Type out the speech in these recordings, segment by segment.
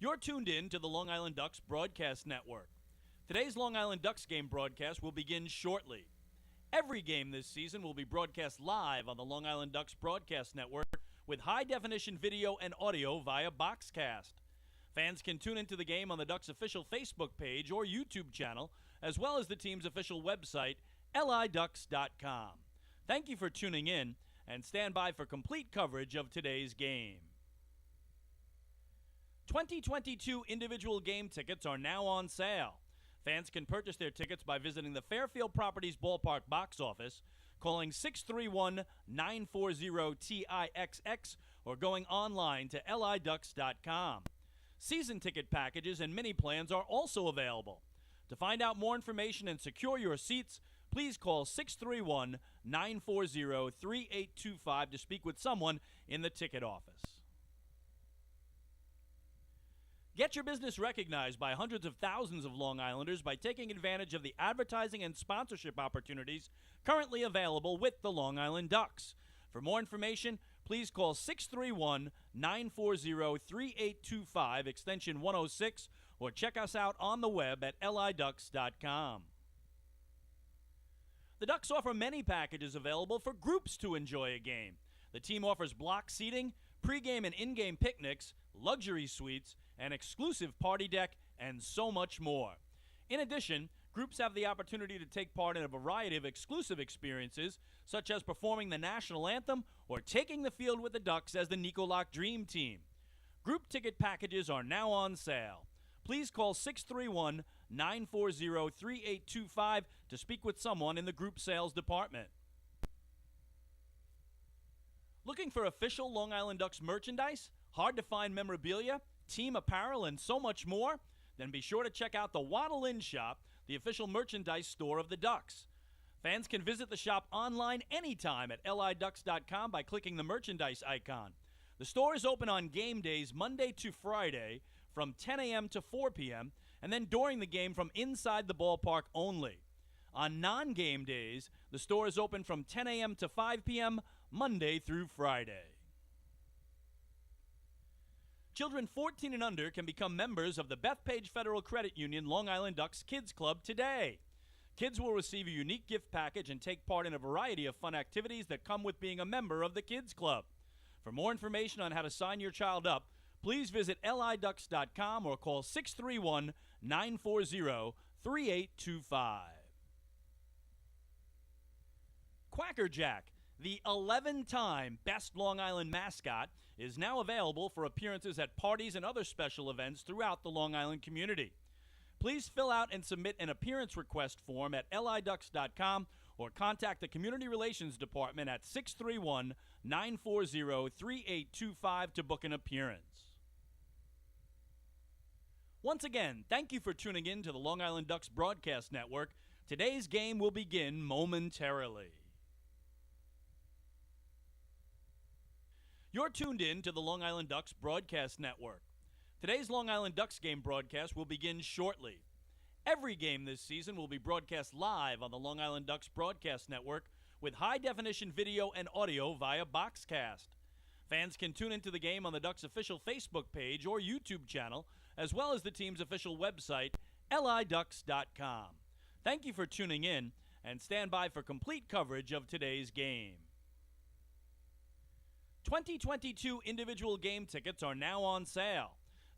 You're tuned in to the Long Island Ducks Broadcast Network. Today's Long Island Ducks game broadcast will begin shortly. Every game this season will be broadcast live on the Long Island Ducks Broadcast Network with high-definition video and audio via Boxcast. Fans can tune into the game on the Ducks' official Facebook page or YouTube channel, as well as the team's official website, liducks.com. Thank you for tuning in, and stand by for complete coverage of today's game. 2022 individual game tickets are now on sale. Fans can purchase their tickets by visiting the Fairfield Properties Ballpark box office, calling 631-940-TIXX, or going online to liducks.com. Season ticket packages and mini plans are also available. To find out more information and secure your seats, please call 631-940-3825 to speak with someone in the ticket office. Get your business recognized by hundreds of thousands of Long Islanders by taking advantage of the advertising and sponsorship opportunities currently available with the Long Island Ducks. For more information, please call 631-940-3825, extension 106, or check us out on the web at liducks.com. The Ducks offer many packages available for groups to enjoy a game. The team offers block seating, pregame and in-game picnics, luxury suites, an exclusive party deck, and so much more. In addition, groups have the opportunity to take part in a variety of exclusive experiences, such as performing the national anthem or taking the field with the Ducks as the Nicolak Dream Team. Group ticket packages are now on sale. Please call 631-940-3825 to speak with someone in the group sales department. Looking for official Long Island Ducks merchandise, hard-to-find memorabilia, team apparel, and so much more? Then be sure to check out the Waddle Inn Shop, the official merchandise store of the Ducks. Fans can visit the shop online anytime at liducks.com by clicking the merchandise icon. The store is open on game days Monday to Friday from 10 a.m. to 4 p.m., and then during the game from inside the ballpark only. On non-game days, the store is open from 10 a.m. to 5 p.m. Monday through Friday. Children 14 and under can become members of the Bethpage Federal Credit Union Long Island Ducks Kids Club today. Kids will receive a unique gift package and take part in a variety of fun activities that come with being a member of the Kids Club. For more information on how to sign your child up, please visit liducks.com or call 631-940-3825. Quacker Jack, the 11-time Best Long Island mascot, is now available for appearances at parties and other special events throughout the Long Island community. Please fill out and submit an appearance request form at liducks.com or contact the Community Relations Department at 631-940-3825 to book an appearance. Once again, thank you for tuning in to the Long Island Ducks Broadcast Network. Today's game will begin momentarily. You're tuned in to the Long Island Ducks Broadcast Network. Today's Long Island Ducks game broadcast will begin shortly. Every game this season will be broadcast live on the Long Island Ducks Broadcast Network with high-definition video and audio via Boxcast. Fans can tune into the game on the Ducks' official Facebook page or YouTube channel, as well as the team's official website, liducks.com. Thank you for tuning in, and stand by for complete coverage of today's game. 2022 individual game tickets are now on sale.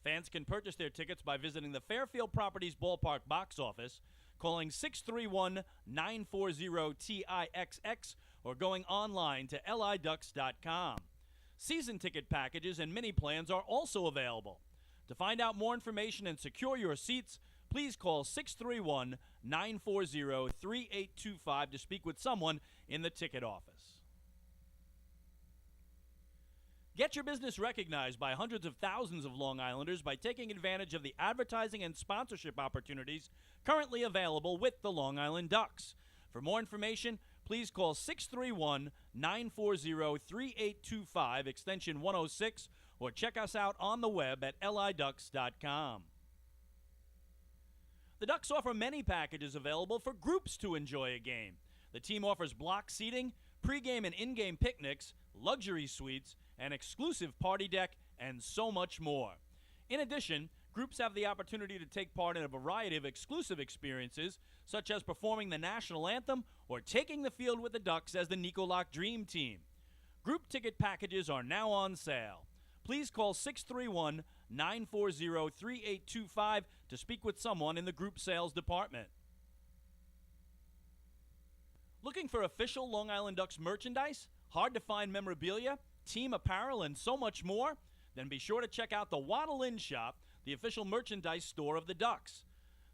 Fans can purchase their tickets by visiting the Fairfield Properties Ballpark box office, calling 631-940-TIXX, or going online to liducks.com. Season ticket packages and mini plans are also available. To find out more information and secure your seats, please call 631-940-3825 to speak with someone in the ticket office. Get your business recognized by hundreds of thousands of Long Islanders by taking advantage of the advertising and sponsorship opportunities currently available with the Long Island Ducks. For more information, please call 631-940-3825, extension 106, or check us out on the web at liducks.com. The Ducks offer many packages available for groups to enjoy a game. The team offers block seating, pregame and in-game picnics, luxury suites, an exclusive party deck, and so much more. In addition, groups have the opportunity to take part in a variety of exclusive experiences, such as performing the national anthem or taking the field with the Ducks as the Nicolak Dream Team. Group ticket packages are now on sale. Please call 631-940-3825 to speak with someone in the group sales department. Looking for official Long Island Ducks merchandise, hard-to-find memorabilia, team apparel, and so much more? Then be sure to check out the Waddle Inn Shop, the official merchandise store of the Ducks.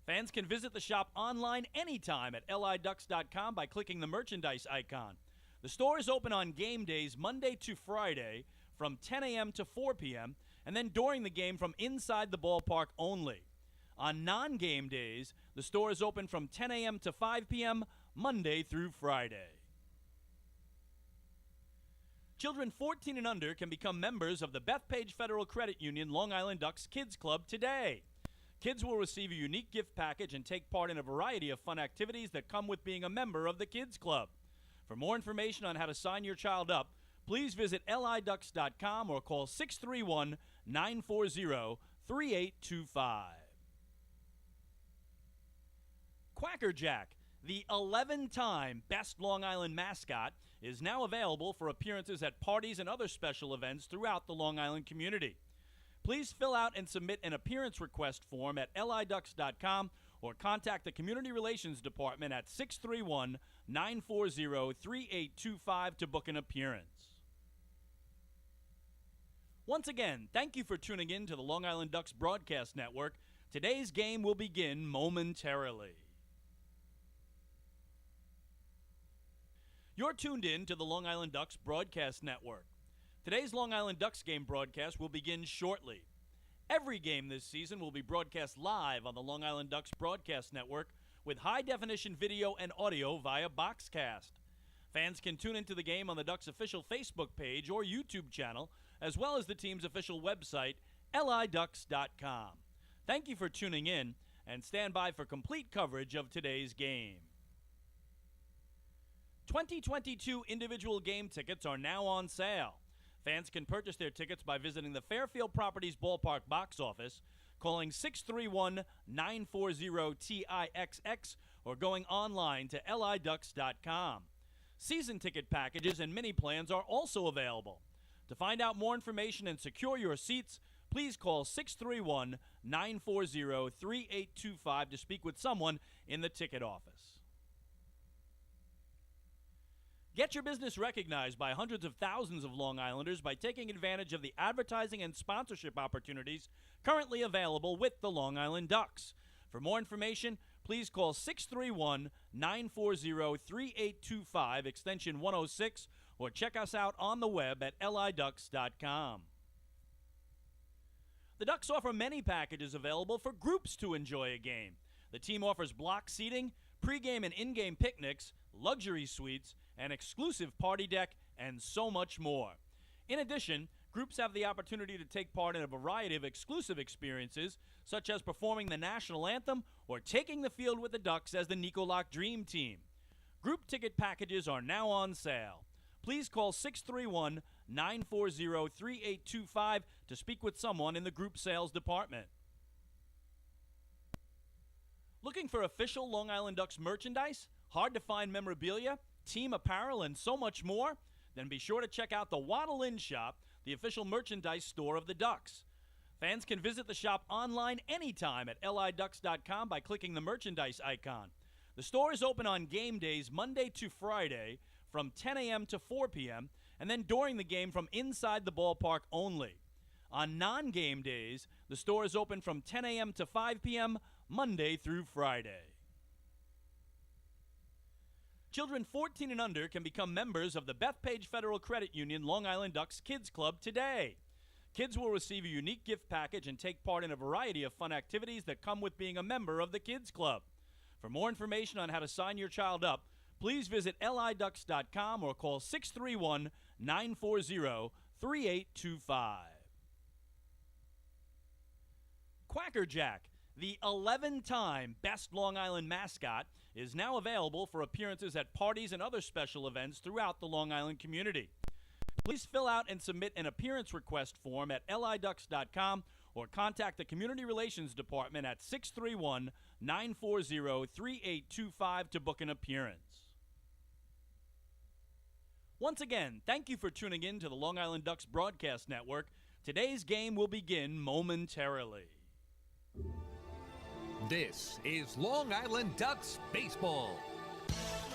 Fans can visit the shop online anytime at liducks.com by clicking the merchandise icon. The store is open on game days Monday to Friday from 10 a.m. to 4 p.m., and then during the game from inside the ballpark only. On non-game days, the store is open from 10 a.m. to 5 p.m. Monday through Friday. Children 14 and under can become members of the Bethpage Federal Credit Union Long Island Ducks Kids Club today. Kids will receive a unique gift package and take part in a variety of fun activities that come with being a member of the Kids Club. For more information on how to sign your child up, please visit liducks.com or call 631-940-3825. Quacker Jack, the 11-time Best Long Island mascot, is now available for appearances at parties and other special events throughout the Long Island community. Please fill out and submit an appearance request form at liducks.com or contact the Community Relations Department at 631-940-3825 to book an appearance. Once again, thank you for tuning in to the Long Island Ducks Broadcast Network. Today's game will begin momentarily. You're tuned in to the Long Island Ducks Broadcast Network. Today's Long Island Ducks game broadcast will begin shortly. Every game this season will be broadcast live on the Long Island Ducks Broadcast Network with high-definition video and audio via Boxcast. Fans can tune into the game on the Ducks' official Facebook page or YouTube channel, as well as the team's official website, liducks.com. Thank you for tuning in, and stand by for complete coverage of today's game. 2022 individual game tickets are now on sale. Fans can purchase their tickets by visiting the Fairfield Properties Ballpark box office, calling 631-940-TIXX, or going online to liducks.com. Season ticket packages and mini plans are also available. To find out more information and secure your seats, please call 631-940-3825 to speak with someone in the ticket office. Get your business recognized by hundreds of thousands of Long Islanders by taking advantage of the advertising and sponsorship opportunities currently available with the Long Island Ducks. For more information, please call 631-940-3825, extension 106, or check us out on the web at liducks.com. The Ducks offer many packages available for groups to enjoy a game. The team offers block seating, pregame and in-game picnics, luxury suites, an exclusive party deck, and so much more. In addition, groups have the opportunity to take part in a variety of exclusive experiences, such as performing the national anthem or taking the field with the Ducks as the Nicolak Dream Team. Group ticket packages are now on sale. Please call 631-940-3825 to speak with someone in the group sales department. Looking for official Long Island Ducks merchandise, hard-to-find memorabilia, team apparel, and so much more? Then be sure to check out the Waddle Inn Shop, the official merchandise store of the Ducks. Fans can visit the shop online anytime at liducks.com by clicking the merchandise icon. The store is open on game days Monday to Friday from 10 a.m. to 4 p.m., and then during the game from inside the ballpark only. On non-game days, the store is open from 10 a.m. to 5 p.m. Monday through Friday. Children 14 and under can become members of the Bethpage Federal Credit Union Long Island Ducks Kids Club today. Kids will receive a unique gift package and take part in a variety of fun activities that come with being a member of the Kids Club. For more information on how to sign your child up, please visit liducks.com or call 631-940-3825. Quacker Jack, the 11-time Best Long Island mascot, is now available for appearances at parties and other special events throughout the Long Island community. Please fill out and submit an appearance request form at liducks.com or contact the Community Relations Department at 631-940-3825 to book an appearance. Once again, thank you for tuning in to the Long Island Ducks Broadcast Network. Today's game will begin momentarily. This is Long Island Ducks baseball.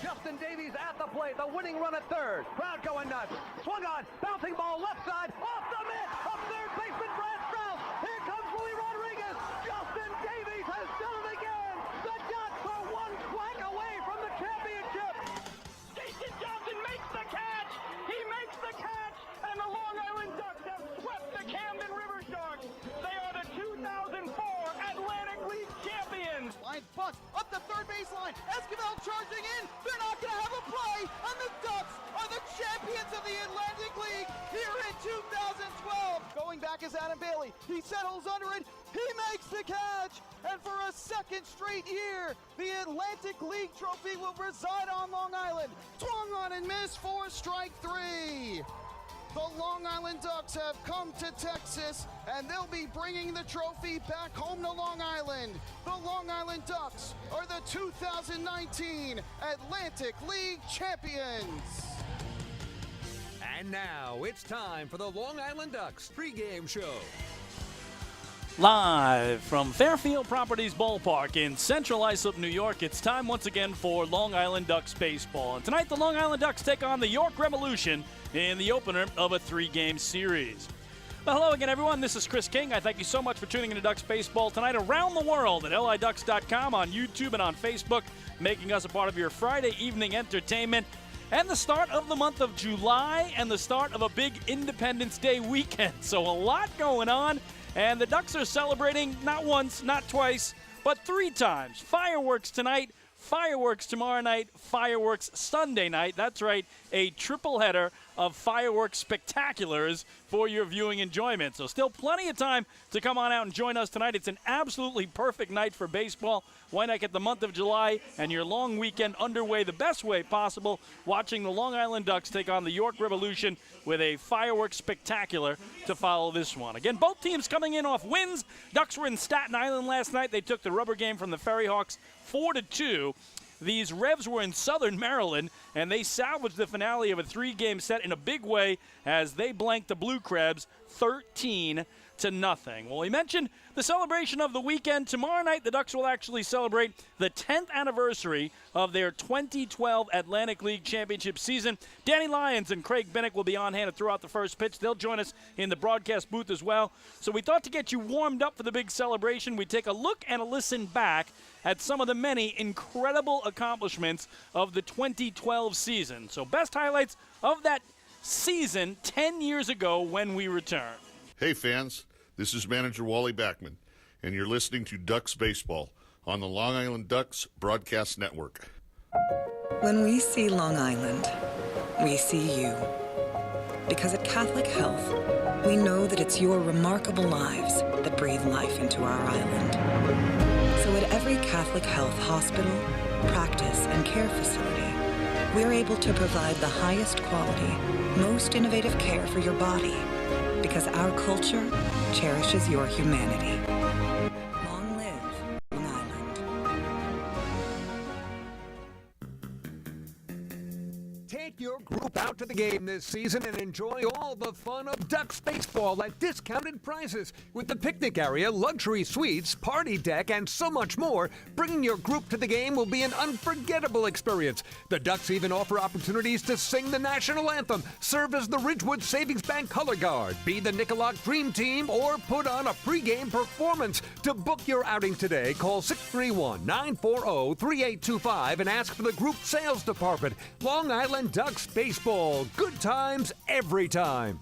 Justin Davies at the plate, the winning run at third. Crowd going nuts. Swung on, bouncing ball left side, off the mitt, up third baseman Brad Strauss. Here comes Louis Rodriguez. Justin Davies has done it again. The Ducks are one crack away from the championship. Jason Johnson makes the catch. He makes the catch, and the Long Island Ducks have swept the Camden River Sharks. They are the 2004 Atlantic League champions. Line bunt up the third baseline. Esquivel charging in. They're not going to have a play, and the Ducks are the champions of the Atlantic League here in 2012. Going back is Adam Bailey. He settles under it. He makes the catch, and for a second straight year, the Atlantic League trophy will reside on Long Island. Swung on and missed for strike three. The Long Island Ducks have come to Texas, and they'll be bringing the trophy back home to Long Island. The Long Island Ducks are the 2019 Atlantic League champions. And now it's time for the Long Island Ducks pregame show. Live from Fairfield Properties Ballpark in central Islip, New York, it's time once again for Long Island Ducks baseball. And tonight the Long Island Ducks take on the York Revolution in the opener of a three-game series. Well, hello again, everyone. This is Chris King. I thank you so much for tuning into Ducks baseball tonight around the world at liducks.com, on YouTube and on Facebook, making us a part of your Friday evening entertainment. And the start of the month of July and the start of a big Independence Day weekend. So a lot going on. And the Ducks are celebrating not once, not twice, but three times. Fireworks tonight, fireworks tomorrow night, fireworks Sunday night. That's right, a triple header of fireworks spectaculars for your viewing enjoyment. So still plenty of time to come on out and join us tonight. It's an absolutely perfect night for baseball. Why not get the month of July and your long weekend underway the best way possible, watching the Long Island Ducks take on the York Revolution with a fireworks spectacular to follow this one. Again, both teams coming in off wins. Ducks were in Staten Island last night. They took the rubber game from the Ferry Hawks 4-2. These Revs were in Southern Maryland, and they salvaged the finale of a three-game set in a big way as they blanked the Blue Crabs 13-0. Well, we mentioned the celebration of the weekend. Tomorrow night, the Ducks will actually celebrate the 10th anniversary of their 2012 Atlantic League Championship season. Danny Lyons and Craig Binnick will be on hand throughout the first pitch. They'll join us in the broadcast booth as well. So we thought to get you warmed up for the big celebration, we'd take a look and a listen back at some of the many incredible accomplishments of the 2012 season. So best highlights of that season 10 years ago when we return. Hey fans, this is manager Wally Backman, and you're listening to Ducks Baseball on the Long Island Ducks Broadcast Network. When we see Long Island, we see you. Because at Catholic Health, we know that it's your remarkable lives that breathe life into our island. So at every Catholic Health hospital, practice, and care facility, we're able to provide the highest quality, most innovative care for your body, because our culture cherishes your humanity. Long live Long Island. Take your group out to the game this season and enjoy all the fun of Ducks baseball at discounted prices with the picnic area, luxury suites, party deck, and so much more. Bringing your group to the game will be an unforgettable experience. The Ducks even offer opportunities to sing the national anthem, serve as the Ridgewood Savings Bank color guard, be the Nickolock Dream Team, or put on a pregame performance. To book your outing today, call 631-940-3825 and ask for the group sales department. Long Island Ducks baseball. Good times every time.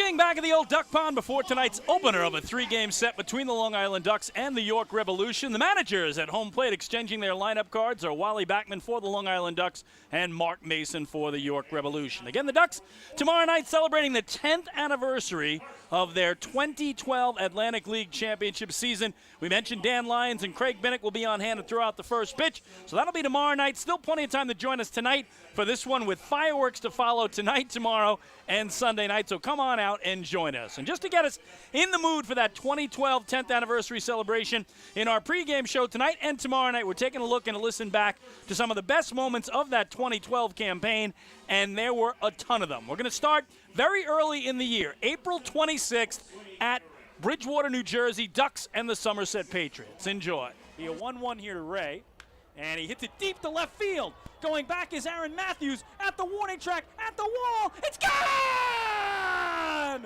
Staying back at the old Duck Pond before tonight's opener of a 3-game set between the Long Island Ducks and the York Revolution. The managers at home plate exchanging their lineup cards are Wally Backman for the Long Island Ducks and Mark Mason for the York Revolution. Again, the Ducks tomorrow night celebrating the 10th anniversary of their 2012 Atlantic League Championship season. We mentioned Dan Lyons and Craig Binnick will be on hand to throw out the first pitch, so that'll be tomorrow night. Still plenty of time to join us tonight for this one, with fireworks to follow tonight, tomorrow, and Sunday night. So come on out and join us. And just to get us in the mood for that 2012 10th anniversary celebration, in our pregame show tonight and tomorrow night, we're taking a look and a listen back to some of the best moments of that 2012 campaign, and there were a ton of them. We're going to start very early in the year, April 26th at Bridgewater, New Jersey, Ducks and the Somerset Patriots. Enjoy. He a 1-1 here to Ray, and he hits it deep to left field. Going back is Aaron Matthews at the warning track, at the wall. It's gone!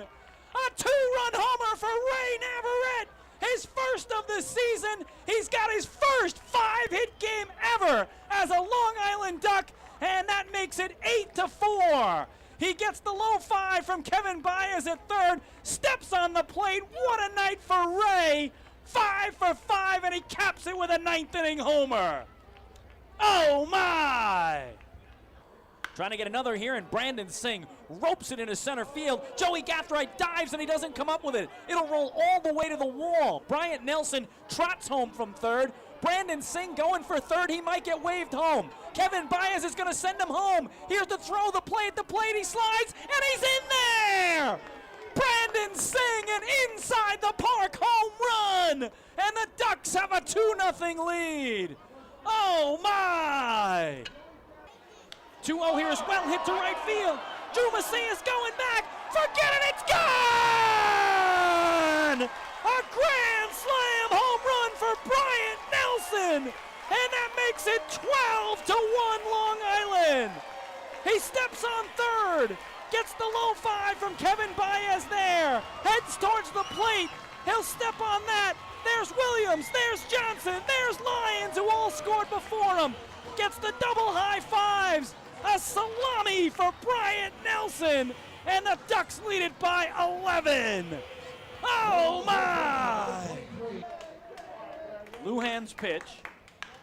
A 2-run homer for Ray Navarrete. His first of the season. He's got his first 5-hit game ever as a Long Island Duck, and that makes it 8-4. He gets the low 5 from Kevin Baez at third, steps on the plate. What a night for Ray. 5 for 5, and he caps it with a 9th-inning homer. Oh, my! Trying to get another here, and Brandon Singh ropes it into center field. Joey Gathright dives, and he doesn't come up with it. It'll roll all the way to the wall. Bryant Nelson trots home from third. Brandon Singh going for third. He might get waved home. Kevin Baez is going to send him home. Here's the throw, the play at the plate. He slides, and he's in there! Brandon Singh, an inside the park home run! And the Ducks have a 2-0 lead. Oh, my! 2-0 here is well hit to right field. Drew Macias going back. Forget it, it's gone! A grand slam home run for Bryant Nelson! And that makes it 12-1 Long Island. He steps on third. Gets the low 5 from Kevin Baez there. Heads towards the plate. He'll step on that. There's Williams, there's Johnson, there's Lyons, who all scored before him. Gets the double high fives. A salami for Bryant Nelson. And the Ducks lead it by 11. Oh, my! Lujan's pitch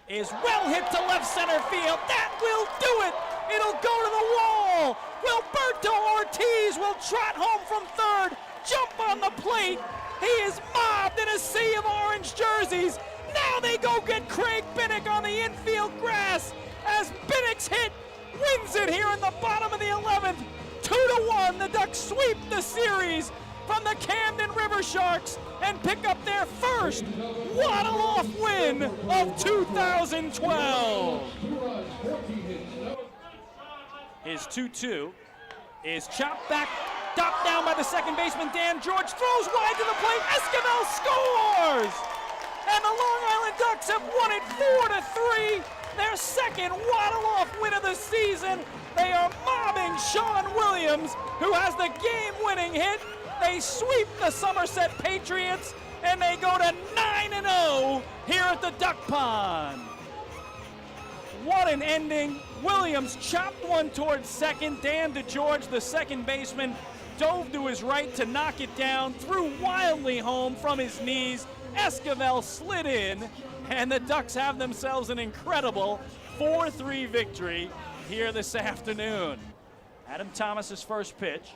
is well hit to left center field. That will do it. It'll go to the wall. Wilberto Ortiz will trot home from third, jump on the plate. He is mobbed in a sea of orange jerseys. Now they go get Craig Binnick on the infield grass as Binnick's hit wins it here in the bottom of the 11th. 2-1, the Ducks sweep the series from the Camden River Sharks and pick up their first waddle-off win of 2012. His 2-2 is chopped back, dopped down by the second baseman Dan George, throws wide to the plate, Esquivel scores! And the Long Island Ducks have won it 4-3, their second waddle-off win of the season. They are mobbing Sean Williams, who has the game-winning hit. They sweep the Somerset Patriots, and they go to 9-0 here at the Duck Pond. What an ending. Williams chopped one towards second. Dan DeGeorge, the second baseman, dove to his right to knock it down, threw wildly home from his knees. Esquivel slid in, and the Ducks have themselves an incredible 4-3 victory here this afternoon. Adam Thomas's first pitch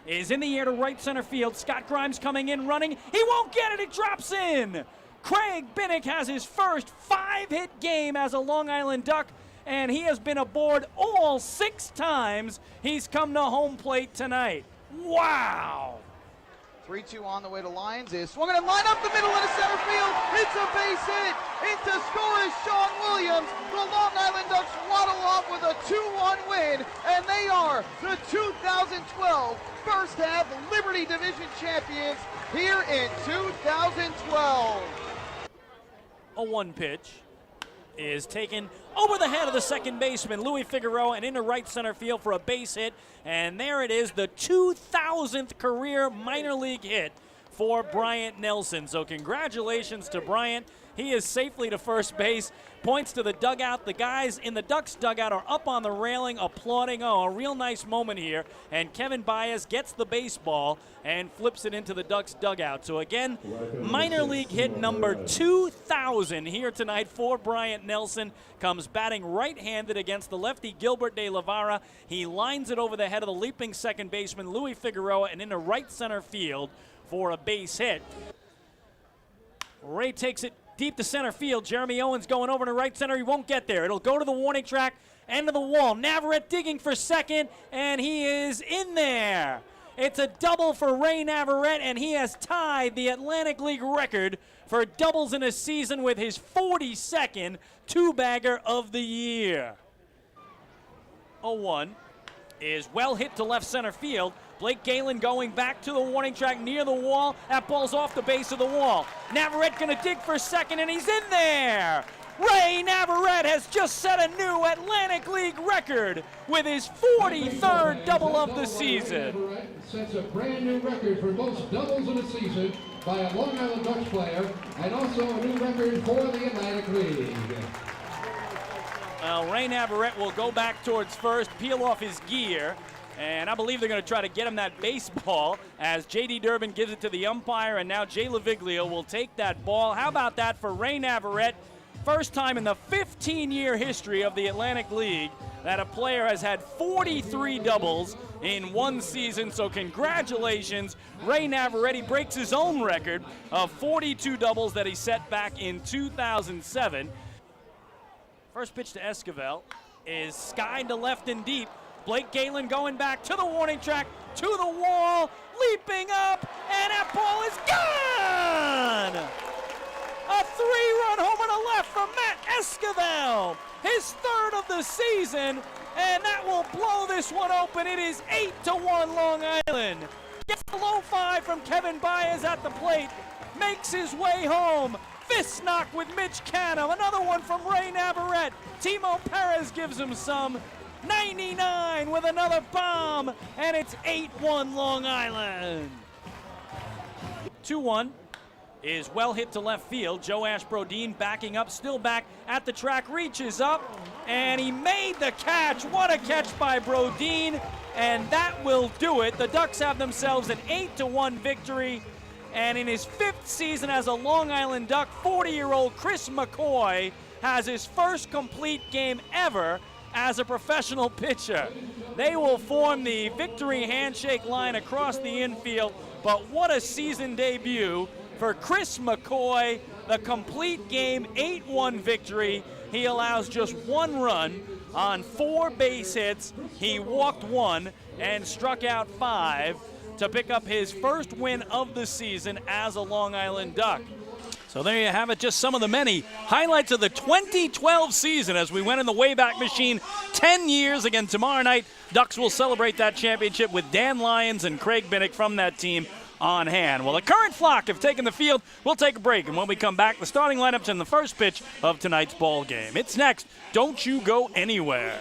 is in the air to right center field. Scott Grimes coming in running. He won't get it. It drops in. Craig Binnick has his first 5-hit game as a Long Island Duck, and he has been aboard all 6 times he's come to home plate tonight. Wow! 3-2 on the way to Lyons is swung and line up the middle into center field. It's a base hit. Into score is Sean Williams. The Long Island Ducks waddle off with a 2-1 win, and they are the 2012 first half Liberty Division champions here in 2012. A 1 pitch is taken over the head of the second baseman, Louis Figueroa, and into right center field for a base hit. And there it is, the 2,000th career minor league hit for Bryant Nelson. So congratulations to Bryant He is safely to first base, points to the dugout. The guys in the Ducks dugout are up on the railing applauding. Oh, a real nice moment here. And Kevin Baez gets the baseball and flips it into the Ducks dugout. So again, minor league hit number 2,000 here tonight for Bryant Nelson. Comes batting right-handed against the lefty Gilbert De Lavara. He lines it over the head of the leaping second baseman Louis Figueroa and into right center field for a base hit. Ray takes it deep to center field. Jeremy Owens going over to right center. He won't get there. It'll go to the warning track, end of the wall. Navarrete digging for second, and he is in there. It's a double for Ray Navarrete, and he has tied the Atlantic League record for doubles in a season with his 42nd two-bagger of the year. 0-1 is well hit to left center field. Blake Galen going back to the warning track near the wall. That ball's off the base of the wall. Navarrete going to dig for second, and he's in there. Ray Navarrete has just set a new Atlantic League record with his 43rd double of the season. Sets a brand new record for most doubles in a season by a Long Island Ducks player, and also a new record for the Atlantic League. Well, Ray Navarrete will go back towards first, peel off his gear, and I believe they're going to try to get him that baseball as J.D. Durbin gives it to the umpire, and now Jay Laviglio will take that ball. How about that for Ray Navarrete? First time in the 15-year history of the Atlantic League that a player has had 43 doubles in one season, so congratulations. Ray Navarrete. He breaks his own record of 42 doubles that he set back in 2007. First pitch to Esquivel is skied to left and deep. Blake Galen going back to the warning track, to the wall, leaping up, and that ball is gone! A three-run homer to left from Matt Esquivel, his third of the season, and that will blow this one open. It is 8-1 Long Island. Gets the low five from Kevin Baez at the plate, makes his way home. Fist knock with Mitch Canham, another one from Ray Navarrete. Timo Perez gives him some. 99 with another bomb, and it's 8-1 Long Island. 2-1 is well hit to left field. Joe Ashbrodeen backing up, still back at the track, reaches up, and he made the catch. What a catch by Brodeen, and that will do it. The Ducks have themselves an 8-1 victory, and in his 5th season as a Long Island Duck, 40-year-old Chris McCoy has his first complete game ever as a professional pitcher. They will form the victory handshake line across the infield, but what a season debut for Chris McCoy. The complete game 8-1 victory. He allows just 1 run on 4 base hits. He walked 1 and struck out 5 to pick up his first win of the season as a Long Island Duck. So there you have it, just some of the many highlights of the 2012 season as we went in the Wayback Machine 10 years. Again, tomorrow night, Ducks will celebrate that championship with Dan Lyons and Craig Binnick from that team on hand. Well, the current flock have taken the field. We'll take a break, and when we come back, the starting lineups and the first pitch of tonight's ball game. It's next. Don't you go anywhere.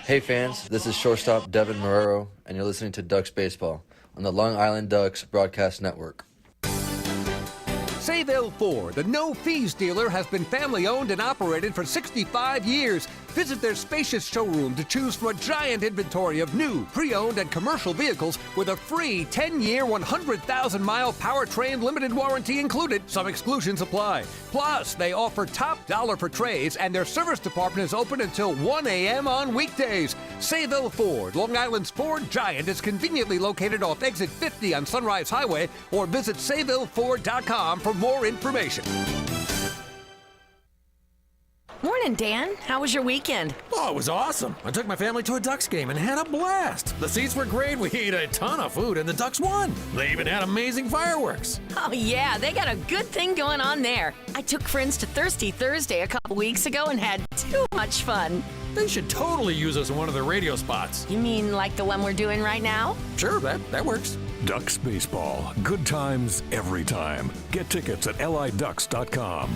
Hey fans, this is shortstop Devin Marrero, and you're listening to Ducks Baseball on the Long Island Ducks Broadcast Network. Sayville Ford, the no-fees dealer, has been family-owned and operated for 65 years. Visit their spacious showroom to choose from a giant inventory of new, pre-owned, and commercial vehicles with a free 10-year, 100,000-mile powertrain limited warranty included. Some exclusions apply. Plus, they offer top dollar for trades, and their service department is open until 1 a.m. on weekdays. Sayville Ford, Long Island's Ford giant, is conveniently located off Exit 50 on Sunrise Highway, or visit SayvilleFord.com for more information. Morning, Dan. How was your weekend? Oh, it was awesome. I took my family to a Ducks game and had a blast. The seats were great. We ate a ton of food, and the Ducks won. They even had amazing fireworks. Oh, yeah. They got a good thing going on there. I took friends to Thirsty Thursday a couple weeks ago and had too much fun. They should totally use us in one of their radio spots. You mean like the one we're doing right now? Sure, that works. Ducks Baseball. Good times every time. Get tickets at liducks.com.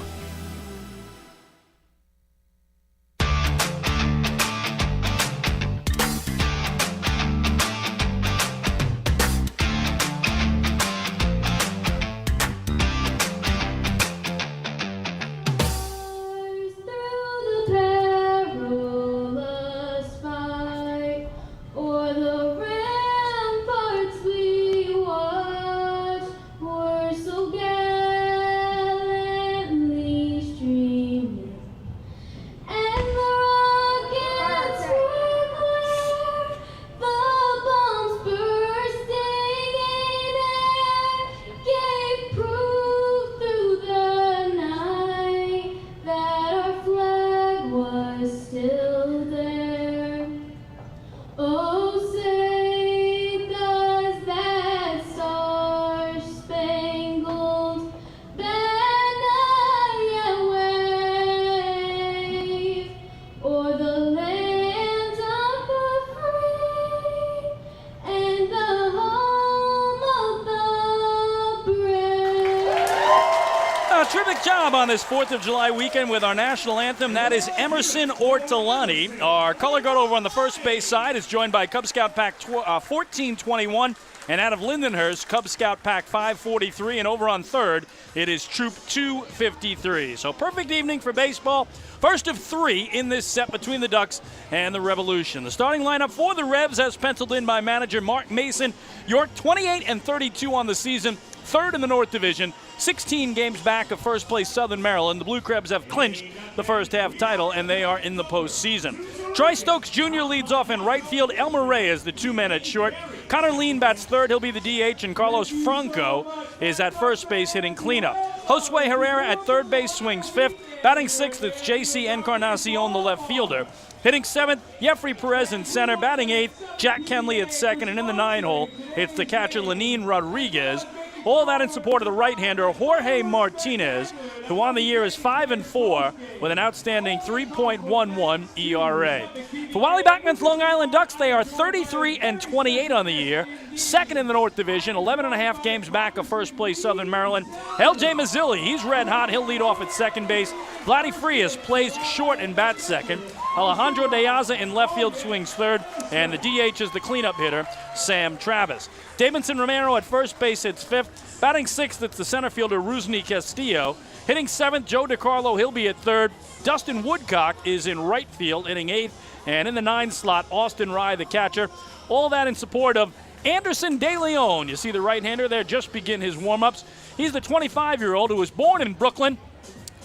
Nice job on this 4th of July weekend with our national anthem. That is Emerson Ortolani. Our color guard over on the first base side is joined by Cub Scout Pack 1421. And out of Lindenhurst, Cub Scout Pack 543. And over on third, it is Troop 253. So perfect evening for baseball. First of 3 in this set between the Ducks and the Revolution. The starting lineup for the Revs as penciled in by manager Mark Mason. York 28-32 on the season, third in the North Division, 16 games back of first place Southern Maryland. The Blue Krebs have clinched the first half title, and they are in the postseason. Troy Stokes Jr. leads off in right field. Elmer Reyes, the 2-man at short. Connor Lean bats third. He'll be the DH, and Carlos Franco is at first base hitting cleanup. Josue Herrera at third base swings fifth. Batting sixth, it's J.C. Encarnacion, the left fielder. Hitting seventh, Jeffrey Perez in center. Batting eighth, Jack Kenley at second. And in the 9-hole, it's the catcher Lenin Rodriguez. All that in support of the right-hander Jorge Martinez, who on the year is 5-4 with an outstanding 3.11 ERA. For Wally Backman's Long Island Ducks, they are 33-28 on the year, second in the North Division, 11.5 games back of first place Southern Maryland. L.J. Mazzilli, he's red hot. He'll lead off at second base. Vladdy Frias plays short and bats second. Alejandro De Aza in left field swings third, and the DH is the cleanup hitter, Sam Travis. Davidson Romero at first base hits fifth. Batting sixth, it's the center fielder, Rusney Castillo. Hitting seventh, Joe DiCarlo, he'll be at third. Dustin Woodcock is in right field, hitting eighth. And in the 9 slot, Austin Rye, the catcher. All that in support of Anderson De Leon. You see the right-hander there just begin his warm-ups. He's the 25-year-old who was born in Brooklyn,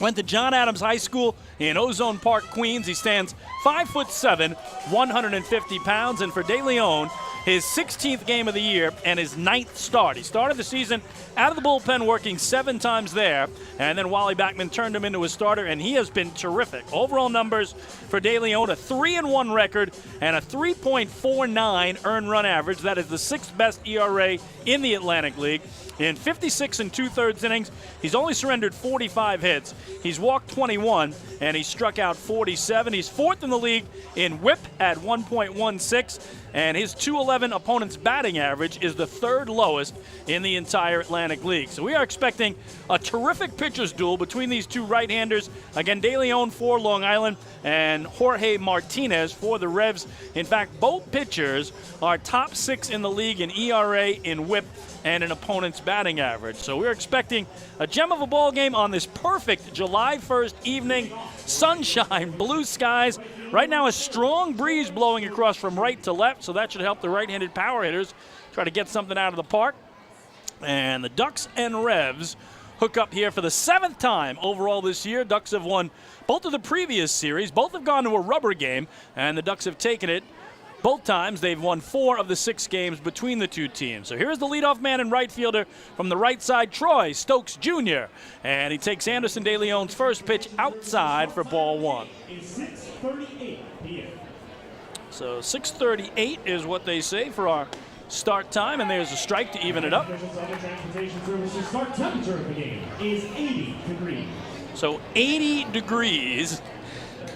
went to John Adams High School in Ozone Park, Queens. He stands 5'7", 150 pounds. And for De Leon, his 16th game of the year and his 9th start. He started the season out of the bullpen working 7 times there, and then Wally Backman turned him into a starter, and he has been terrific. Overall numbers for De Leon, a 3-1 record and a 3.49 earned run average. That is the 6th best ERA in the Atlantic League. In 56 2/3 innings, he's only surrendered 45 hits. He's walked 21, and he struck out 47. He's 4th in the league in whip at 1.16, and his .211 opponent's batting average is the 3rd lowest in the entire Atlantic League. So we are expecting a terrific pitcher's duel between these two right-handers. Again, De Leon for Long Island and Jorge Martinez for the Revs. In fact, both pitchers are top 6 in the league in ERA, in whip, and an opponent's batting average. So we're expecting a gem of a ball game on this perfect July 1st evening. Sunshine, blue skies. Right now a strong breeze blowing across from right to left, so that should help the right-handed power hitters try to get something out of the park. And the Ducks and Revs hook up here for the 7th time overall this year. Ducks have won both of the previous series. Both have gone to a rubber game, and the Ducks have taken it both times. They've won 4 of the 6 games between the two teams. So here's the leadoff man and right fielder from the right side, Troy Stokes Jr. And he takes Anderson De Leon's first pitch outside for ball 1. So 6:38 is what they say for our start time, and there's a strike to even it up. Start temperature of the game is 80 degrees. So 80 degrees.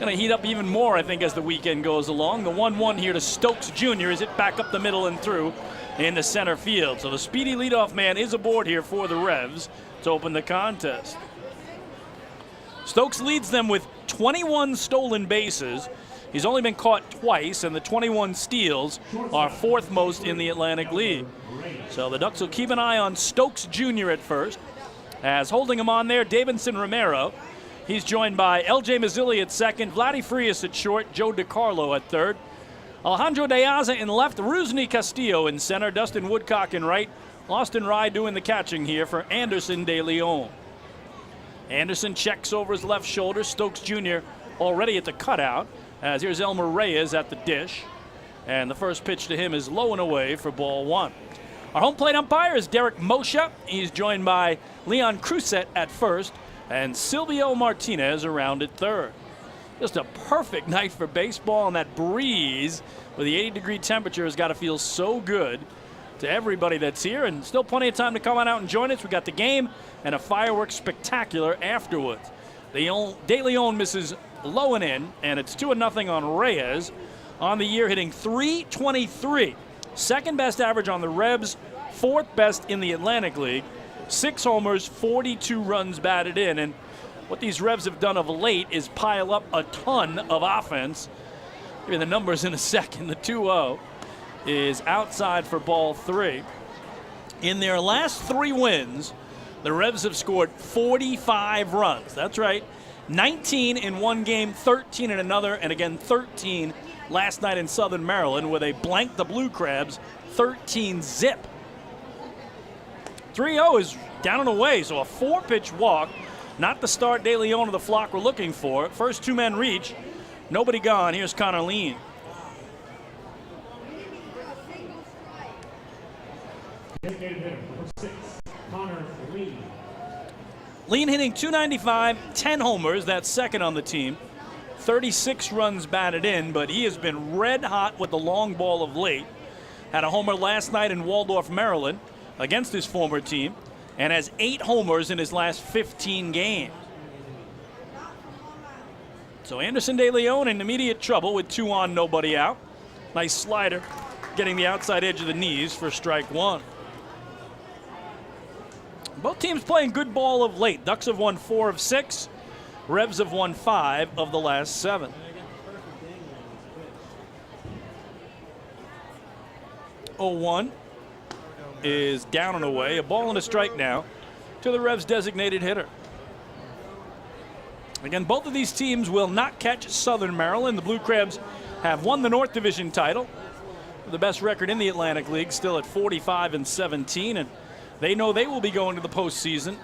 Going to heat up even more, I think, as the weekend goes along. The 1-1 here to Stokes Jr. is it back up the middle and through into center field. So the speedy leadoff man is aboard here for the Revs to open the contest. Stokes leads them with 21 stolen bases. He's only been caught twice, and the 21 steals are 4th most in the Atlantic League. So the Ducks will keep an eye on Stokes Jr. at first. As holding him on there, Davidson Romero. He's joined by L.J. Mazzilli at second, Vladdy Frias at short, Joe DiCarlo at third. Alejandro De Aza in left, Rusney Castillo in center, Dustin Woodcock in right. Austin Rye doing the catching here for Anderson De Leon. Anderson checks over his left shoulder. Stokes Jr. already at the cutout, as here's Elmer Reyes at the dish. And the first pitch to him is low and away for ball 1. Our home plate umpire is Derek Moshe. He's joined by Leon Crusett at first, and Silvio Martinez around at third. Just a perfect night for baseball, and that breeze with the 80-degree temperature has got to feel so good to everybody that's here, and still plenty of time to come on out and join us. We got the game and a fireworks spectacular afterwards. De Leon misses low and in, and it's 2-0 on Reyes. On the year, hitting .323. 2nd best average on the Revs, 4th best in the Atlantic League. 6 homers, 42 runs batted in. And what these Revs have done of late is pile up a ton of offense. Give you the numbers in a second. The 2-0 is outside for ball 3. In their last 3 wins, the Revs have scored 45 runs. That's right. 19 in one game, 13 in another, and again 13 last night in Southern Maryland, where they blanked the Blue Crabs 13-0. 3-0 is down and away, so a 4-pitch walk. Not the start De Leon of the flock we're looking for. First 2 men reach. Nobody gone. Here's Connor Lean. Lean hitting .295, 10 homers. That's second on the team. 36 runs batted in, but he has been red hot with the long ball of late. Had a homer last night in Waldorf, Maryland, against his former team, and has 8 homers in his last 15 games. So Anderson De Leon in immediate trouble with 2 on, nobody out. Nice slider, getting the outside edge of the knees for strike 1. Both teams playing good ball of late. Ducks have won 4 of 6. Revs have won 5 of the last 7. 0-1 is down and away. A ball and a strike now to the Revs' designated hitter. Again, both of these teams will not catch Southern Maryland. The Blue Crabs have won the North Division title. The best record in the Atlantic League, still at 45-17, and they know they will be going to the postseason.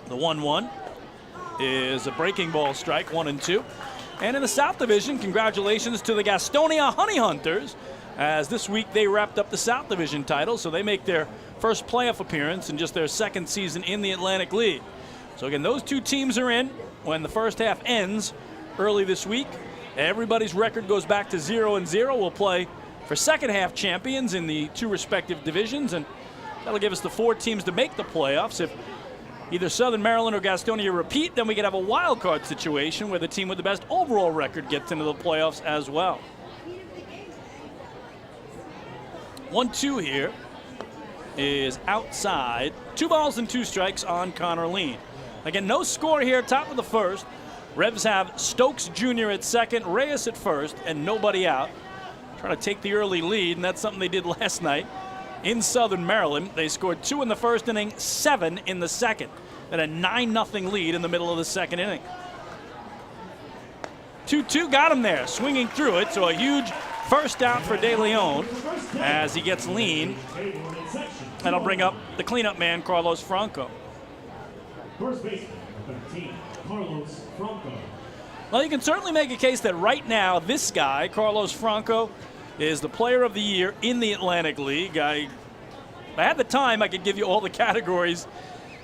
The 1-1 is a breaking ball strike, 1-2. And in the South Division, congratulations to the Gastonia Honey Hunters, as this week they wrapped up the South Division title, so they make their first playoff appearance in just their second season in the Atlantic League. So again, those 2 teams are in when the first half ends early this week. Everybody's record goes back to 0-0. We'll play for second half champions in the 2 respective divisions, and that'll give us the 4 teams to make the playoffs. If either Southern Maryland or Gastonia repeat, then we could have a wild card situation where the team with the best overall record gets into the playoffs as well. 1-2 here is outside. 2 balls and 2 strikes on Connor Lean. Again, no score here, top of the first. Revs have Stokes Jr. at second, Reyes at first, and nobody out. Trying to take the early lead, and that's something they did last night in Southern Maryland. They scored 2 in the first inning, 7 in the second, and a 9-0 lead in the middle of the second inning. 2-2 got him there, swinging through it, so a huge first out for De Leon as he gets Lean. That'll bring up the cleanup man, Carlos Franco. First baseman, 13, Carlos Franco. Well, you can certainly make a case that right now, this guy, Carlos Franco, is the player of the year in the Atlantic League. If I had the time, I could give you all the categories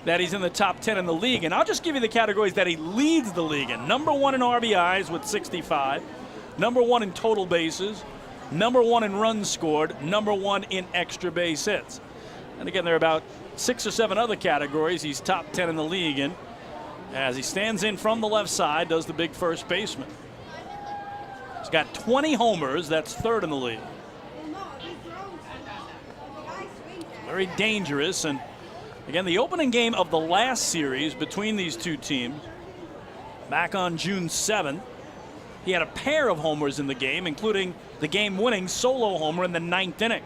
that he's in the top 10 in the league, and I'll just give you the categories that he leads the league in. Number 1 in RBIs with 65, number 1 in total bases, number 1 in runs scored, number 1 in extra base hits. And again, there are about 6 or 7 other categories he's top 10 in the league in, as he stands in from the left side, does the big first baseman. He's got 20 homers, that's 3rd in the league. Very dangerous, and again, the opening game of the last series between these 2 teams, back on June 7th, he had a pair of homers in the game, including the game-winning solo homer in the 9th inning.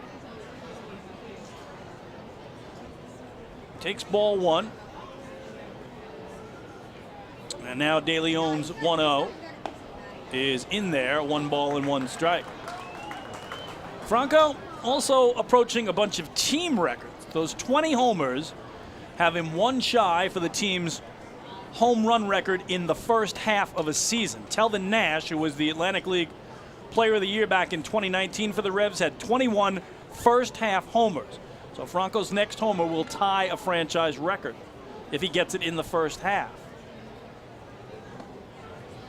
Takes ball 1. And now De Leon's 1-0 is in there, 1 ball and 1 strike. Franco also approaching a bunch of team records. Those 20 homers have him 1 shy for the team's home run record in the first half of a season. Telvin Nash, who was the Atlantic League Player of the Year back in 2019 for the Revs, had 21 first half homers. So Franco's next homer will tie a franchise record if he gets it in the first half.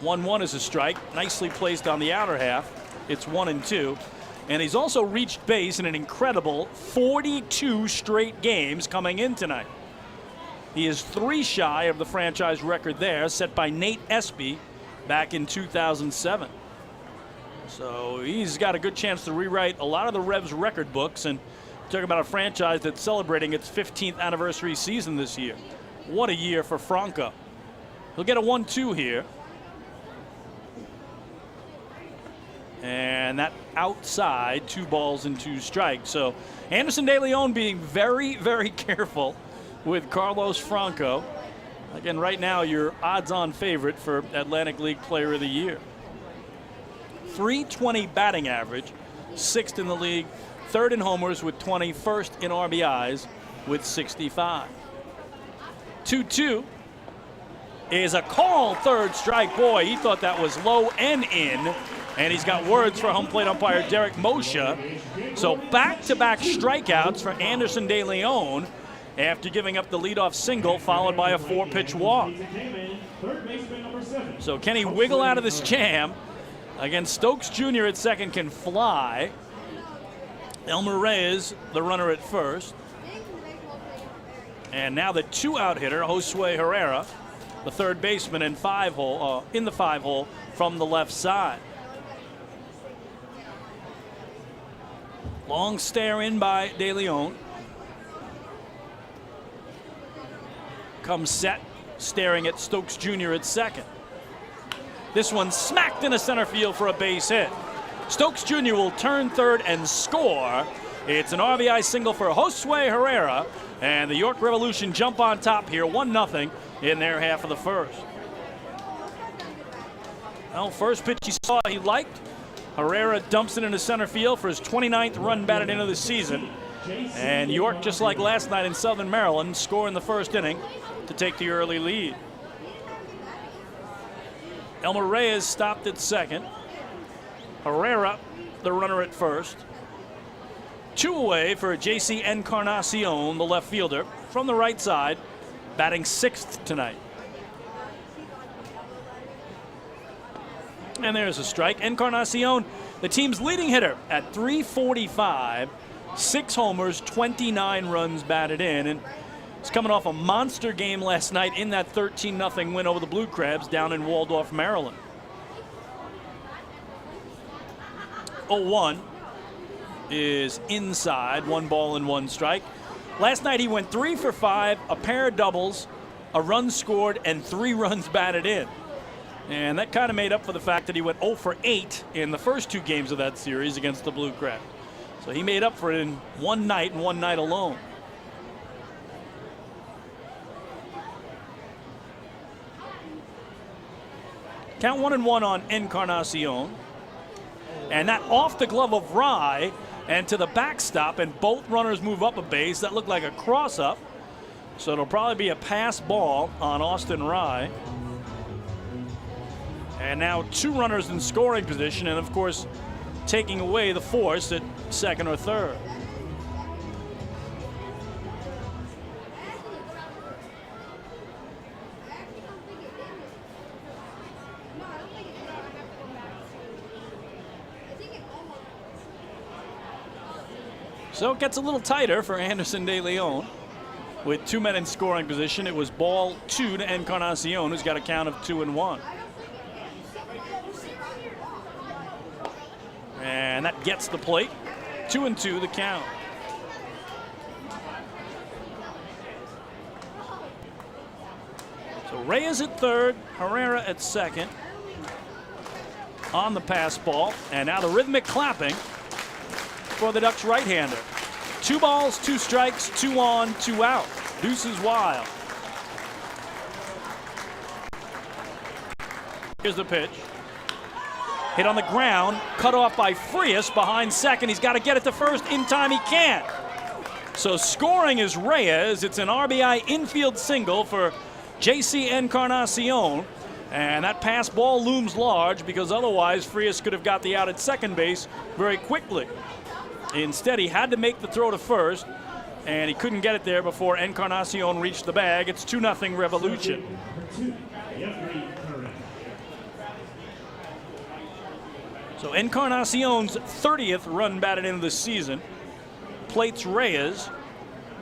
1-1 is a strike, nicely placed on the outer half. It's 1-2. And he's also reached base in an incredible 42 straight games coming in tonight. He is 3 shy of the franchise record there, set by Nate Espy back in 2007. So he's got a good chance to rewrite a lot of the Revs record books, and talking about a franchise that's celebrating its 15th anniversary season this year. What a year for Franco. He'll get a 1-2 here. And that outside, 2 balls and 2 strikes. So Anderson De Leon being very, very careful with Carlos Franco. Again, right now, your odds-on favorite for Atlantic League Player of the Year. .320 batting average, 6th in the league, 3rd in homers with 20, 1st in RBIs with 65. 2-2 is a call, 3rd strike. Boy, he thought that was low and in. And he's got words for home plate umpire Derek Moshe. So back-to-back strikeouts for Anderson De Leon after giving up the leadoff single followed by a 4-pitch walk. So can he wiggle out of this jam? Again, Stokes Jr. at second can fly. Elmer Reyes, the runner at first. And now the 2-out hitter, Josue Herrera, the third baseman in the 5-hole from the left side. Long stare in by De Leon. Comes set, staring at Stokes Jr. at second. This one smacked into center field for a base hit. Stokes Jr. will turn third and score. It's an RBI single for Josue Herrera, and the York Revolution jump on top here, 1-0 in their half of the first. Well, first pitch he saw he liked. Herrera dumps it into center field for his 29th run batted into the season. And York, just like last night in Southern Maryland, score in the first inning to take the early lead. Elmer Reyes stopped at second. Herrera, the runner at first. 2 away for J.C. Encarnacion, the left fielder, from the right side, batting 6th tonight. And there's a strike. Encarnacion, the team's leading hitter at .345, 6 homers, 29 runs batted in. And he's coming off a monster game last night in that 13-0 win over the Blue Crabs down in Waldorf, Maryland. 0-1 is inside, 1 ball and 1 strike. Last night he went 3 for 5, a pair of doubles, a run scored, and 3 runs batted in. And that kind of made up for the fact that he went 0 for 8 in the first 2 games of that series against the Blue Crabs. So he made up for it in one night and one night alone. Count 1-1 on Encarnacion. And that off the glove of Rye and to the backstop, and both runners move up a base. That looked like a cross-up. So it'll probably be a pass ball on Austin Rye. And now 2 runners in scoring position, and of course taking away the force at second or third. So it gets a little tighter for Anderson De Leon. With 2 men in scoring position, it was ball 2 to Encarnacion, who's got a count of 2-1. And that gets the plate. 2-2 the count. So Reyes at third, Herrera at second. On the pass ball. And now the rhythmic clapping for the Ducks right-hander. 2 balls, 2 strikes, 2 on, 2 out. Deuces wild. Here's the pitch. Hit on the ground, cut off by Frias behind second. He's got to get it to first. In time, he can't. So scoring is Reyes. It's an RBI infield single for J.C. Encarnacion. And that pass ball looms large because otherwise Frias could have got the out at second base very quickly. Instead, he had to make the throw to first, and he couldn't get it there before Encarnacion reached the bag. It's 2-0 Revolution. So Encarnacion's 30th run batted into the season. Plates Reyes.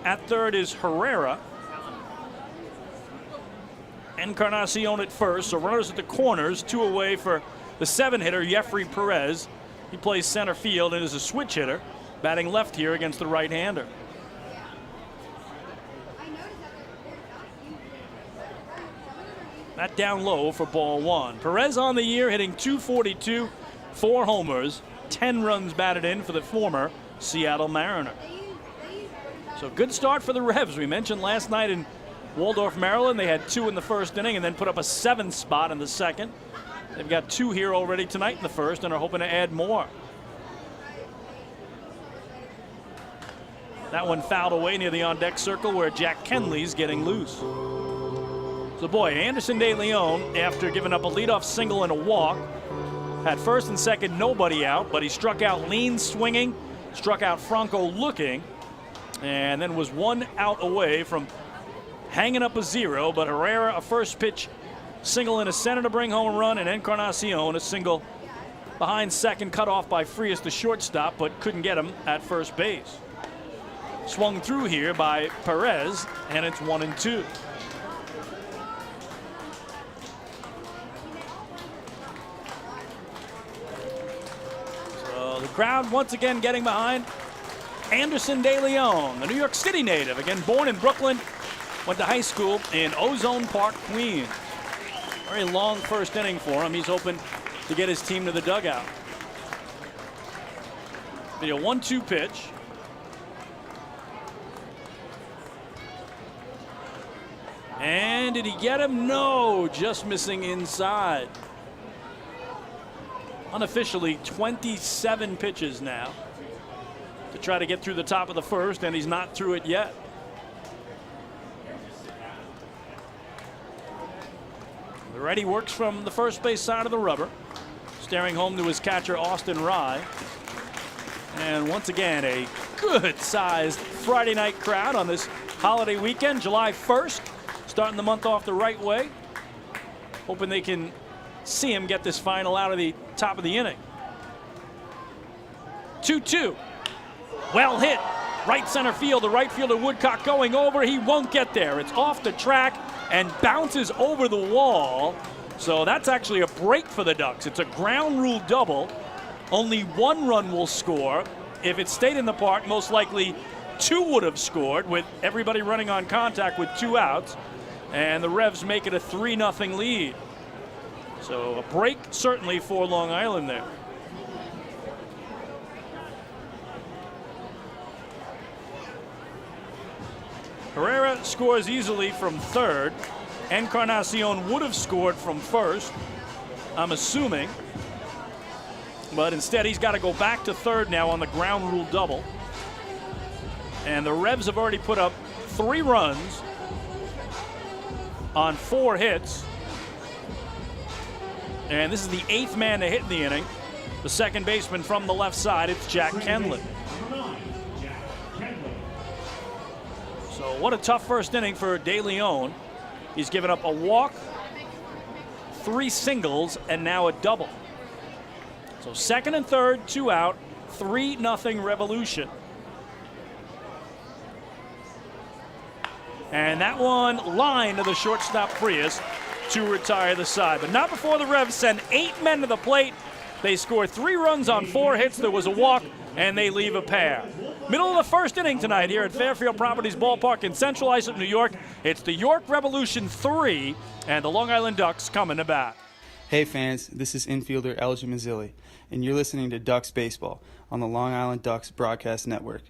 At third is Herrera. Encarnacion at first, so runners at the corners, 2 away for the 7-hitter, Jeffrey Perez. He plays center field and is a switch hitter, batting left here against the right-hander. That down low for ball one. Perez on the year hitting .242, 4 homers, 10 runs batted in for the former Seattle Mariner. So good start for the Revs. We mentioned last night in Waldorf, Maryland, they had 2 in the first inning and then put up a 7th spot in the second. They've got 2 here already tonight in the first and are hoping to add more. That one fouled away near the on-deck circle where Jack Kenley's getting loose. So boy, Anderson De Leon, after giving up a leadoff single and a walk, had first and second nobody out, but he struck out Lean swinging, struck out Franco looking, and then was 1 out away from hanging up a 0, but Herrera a first pitch single in a center to bring home a run, and Encarnacion a single behind second, cut off by Frias the shortstop, but couldn't get him at first base. Swung through here by Perez, and it's 1-2. So the crowd once again getting behind Anderson De Leon, the New York City native, again born in Brooklyn, went to high school in Ozone Park, Queens. Very long first inning for him. He's hoping to get his team to the dugout. The 1-2 pitch. And did he get him? No, just missing inside. Unofficially 27 pitches now to try to get through the top of the first, and he's not through it yet. The righty works from the first base side of the rubber, staring home to his catcher Austin Rye. And once again, a good-sized Friday night crowd on this holiday weekend, July 1st, starting the month off the right way. Hoping they can see him get this final out of the top of the inning. 2-2. Well hit. Right center field. The right fielder Woodcock going over. He won't get there. It's off the track and bounces over the wall. So that's actually a break for the Ducks. It's a ground rule double. Only 1 run will score. If it stayed in the park, most likely 2 would have scored with everybody running on contact with 2 outs. And the Revs make it a 3-0 lead. So a break certainly for Long Island there. Herrera scores easily from third. Encarnacion would have scored from first, I'm assuming. But instead he's got to go back to third now on the ground rule double. And the Revs have already put up 3 runs on 4 hits. And this is the 8th man to hit in the inning. The second baseman from the left side, it's Jack Kenley. So what a tough first inning for De Leon. He's given up a walk, 3 singles, and now a double. So second and third, 2 out, 3-0 Revolution. And that one line to the shortstop Frias to retire the side. But not before the Revs send 8 men to the plate. They score 3 runs on 4 hits. There was a walk, and they leave a pair. Middle of the first inning tonight here at Fairfield Properties Ballpark in Central Islip, New York. It's the York Revolution 3 and the Long Island Ducks coming to bat. Hey fans, this is infielder Elgin Mazzilli, and you're listening to Ducks Baseball on the Long Island Ducks Broadcast Network.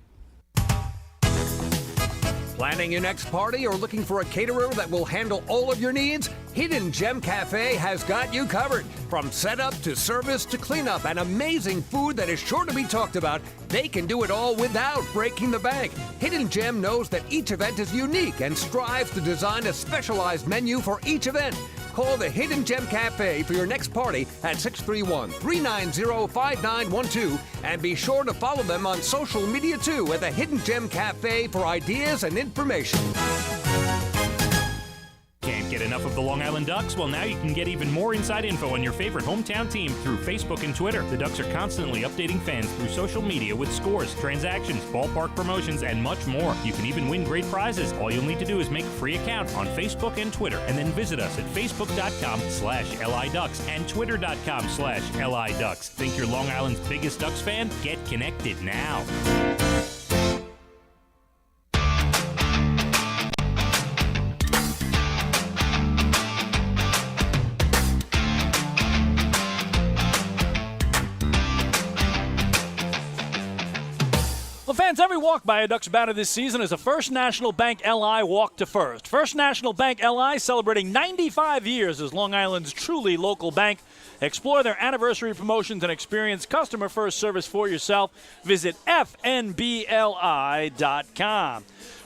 Planning your next party or looking for a caterer that will handle all of your needs? Hidden Gem Cafe has got you covered. From setup to service to cleanup and amazing food that is sure to be talked about, they can do it all without breaking the bank. Hidden Gem knows that each event is unique and strives to design a specialized menu for each event. Call the Hidden Gem Cafe for your next party at 631-390-5912 and be sure to follow them on social media too at the Hidden Gem Cafe for ideas and information. Can't get enough of the Long Island Ducks? Well, now you can get even more inside info on your favorite hometown team through Facebook and Twitter. The Ducks are constantly updating fans through social media with scores, transactions, ballpark promotions, and much more. You can even win great prizes. All you'll need to do is make a free account on Facebook and Twitter, and then visit us at facebook.com/LIDucks and twitter.com/LIDucks. Think you're Long Island's biggest Ducks fan? Get connected now. Fans, every walk by a Ducks batter this season is a First National Bank LI walk to first. First National Bank LI celebrating 95 years as Long Island's truly local bank. Explore their anniversary promotions and experience customer-first service for yourself. Visit fnbli.com.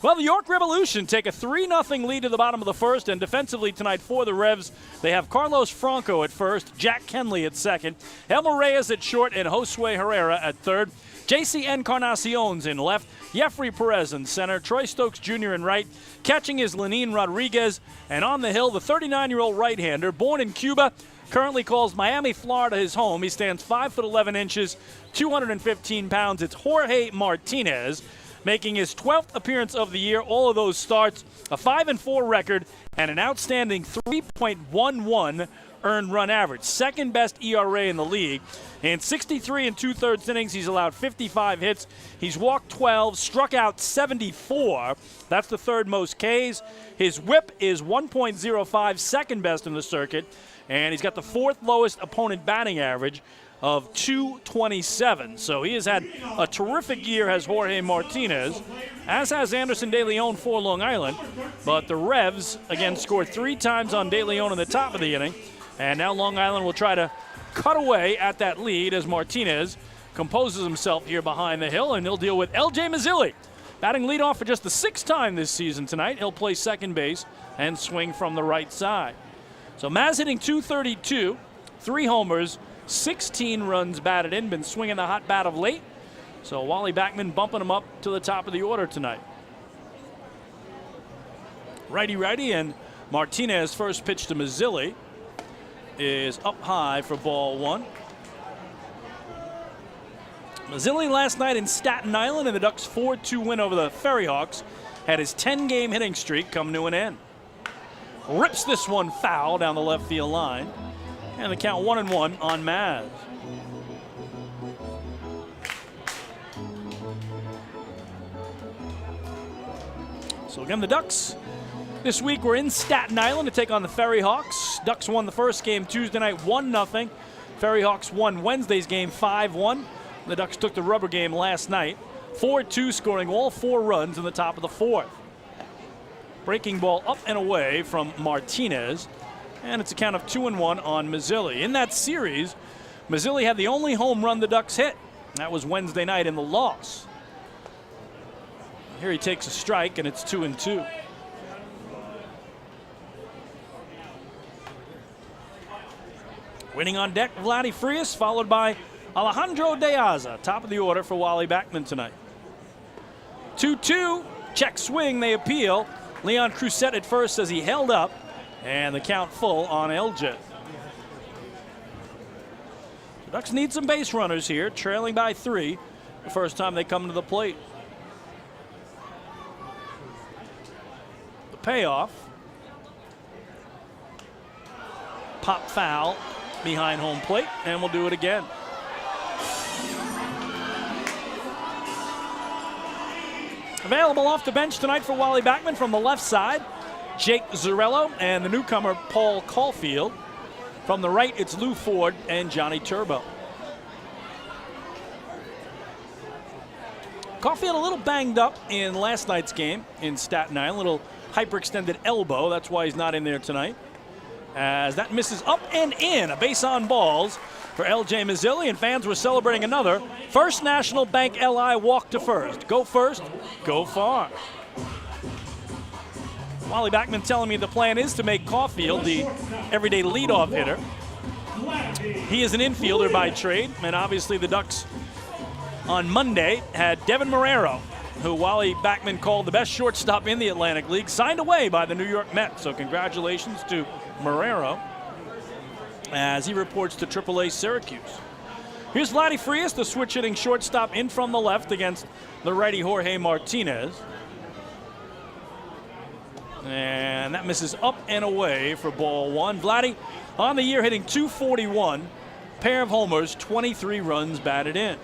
Well, the York Revolution take a 3-0 lead to the bottom of the first, and defensively tonight for the Revs, they have Carlos Franco at first, Jack Kenley at second, Elmer Reyes at short, and Josue Herrera at third. J.C. Encarnacion's in left, Jeffrey Perez in center, Troy Stokes Jr. in right. Catching is Lenin Rodriguez, and on the hill, the 39-year-old right-hander, born in Cuba, currently calls Miami, Florida his home. He stands 5'11", 215 pounds. It's Jorge Martinez, making his 12th appearance of the year. All of those starts, a 5-4 record, and an outstanding 3.11 earned run average. Second best ERA in the league. In 63 2/3 innings, he's allowed 55 hits. He's walked 12, struck out 74. That's the third most Ks. His whip is 1.05, second best in the circuit. And he's got the fourth lowest opponent batting average of 227. So he has had a terrific year as Jorge Martinez, as has Anderson De Leon for Long Island. But the Revs, again, scored 3 times on De Leon in the top of the inning. And now Long Island will try to cut away at that lead as Martinez composes himself here behind the hill, and he'll deal with L.J. Mazzilli, batting leadoff for just the 6th time this season tonight. He'll play second base and swing from the right side. So Maz hitting .232, 3 homers, 16 runs batted in, been swinging the hot bat of late. So Wally Backman bumping him up to the top of the order tonight. Righty, and Martinez first pitch to Mazzilli is up high for ball 1. Mazzilli last night in Staten Island in the Ducks' 4-2 win over the Ferry Hawks had his 10-game hitting streak come to an end. Rips this one foul down the left field line, and the count 1-1 on Maz. So again, the Ducks this week we're in Staten Island to take on the Ferry Hawks. Ducks won the first game Tuesday night 1-0. Ferry Hawks won Wednesday's game 5-1. The Ducks took the rubber game last night, 4-2, scoring all 4 runs in the top of the 4th. Breaking ball up and away from Martinez, and it's a count of 2-1 on Mazzilli. In that series, Mazzilli had the only home run the Ducks hit. That was Wednesday night in the loss. Here he takes a strike, and it's 2-2. Winning on deck, Vladdy Frias, followed by Alejandro De Aza, top of the order for Wally Backman tonight. 2-2, check swing, they appeal. Leon Crusette at first says he held up, and the count full on LJ. The Ducks need some base runners here, trailing by 3 the first time they come to the plate. The payoff. Pop foul behind home plate, and we'll do it again. Available off the bench tonight for Wally Backman from the left side, Jake Zarello and the newcomer Paul Caulfield. From the right, it's Lou Ford and Johnny Turbo. Caulfield a little banged up in last night's game in Staten Island, a little hyperextended elbow. That's why he's not in there tonight. As that misses up and in, a base on balls for L.J. Mazzilli, and fans were celebrating another First National Bank LI walk to first. Go first, go far. Wally Backman telling me the plan is to make Caulfield the everyday leadoff hitter. He is an infielder by trade, and obviously the Ducks on Monday had Devin Marrero, who Wally Backman called the best shortstop in the Atlantic League, signed away by the New York Mets. So congratulations to Marrero as he reports to AAA Syracuse. Here's Vladdy Frias, the switch-hitting shortstop, in from the left against the righty Jorge Martinez. And that misses up and away for ball 1. Vladdy on the year hitting .241, pair of homers, 23 runs batted in.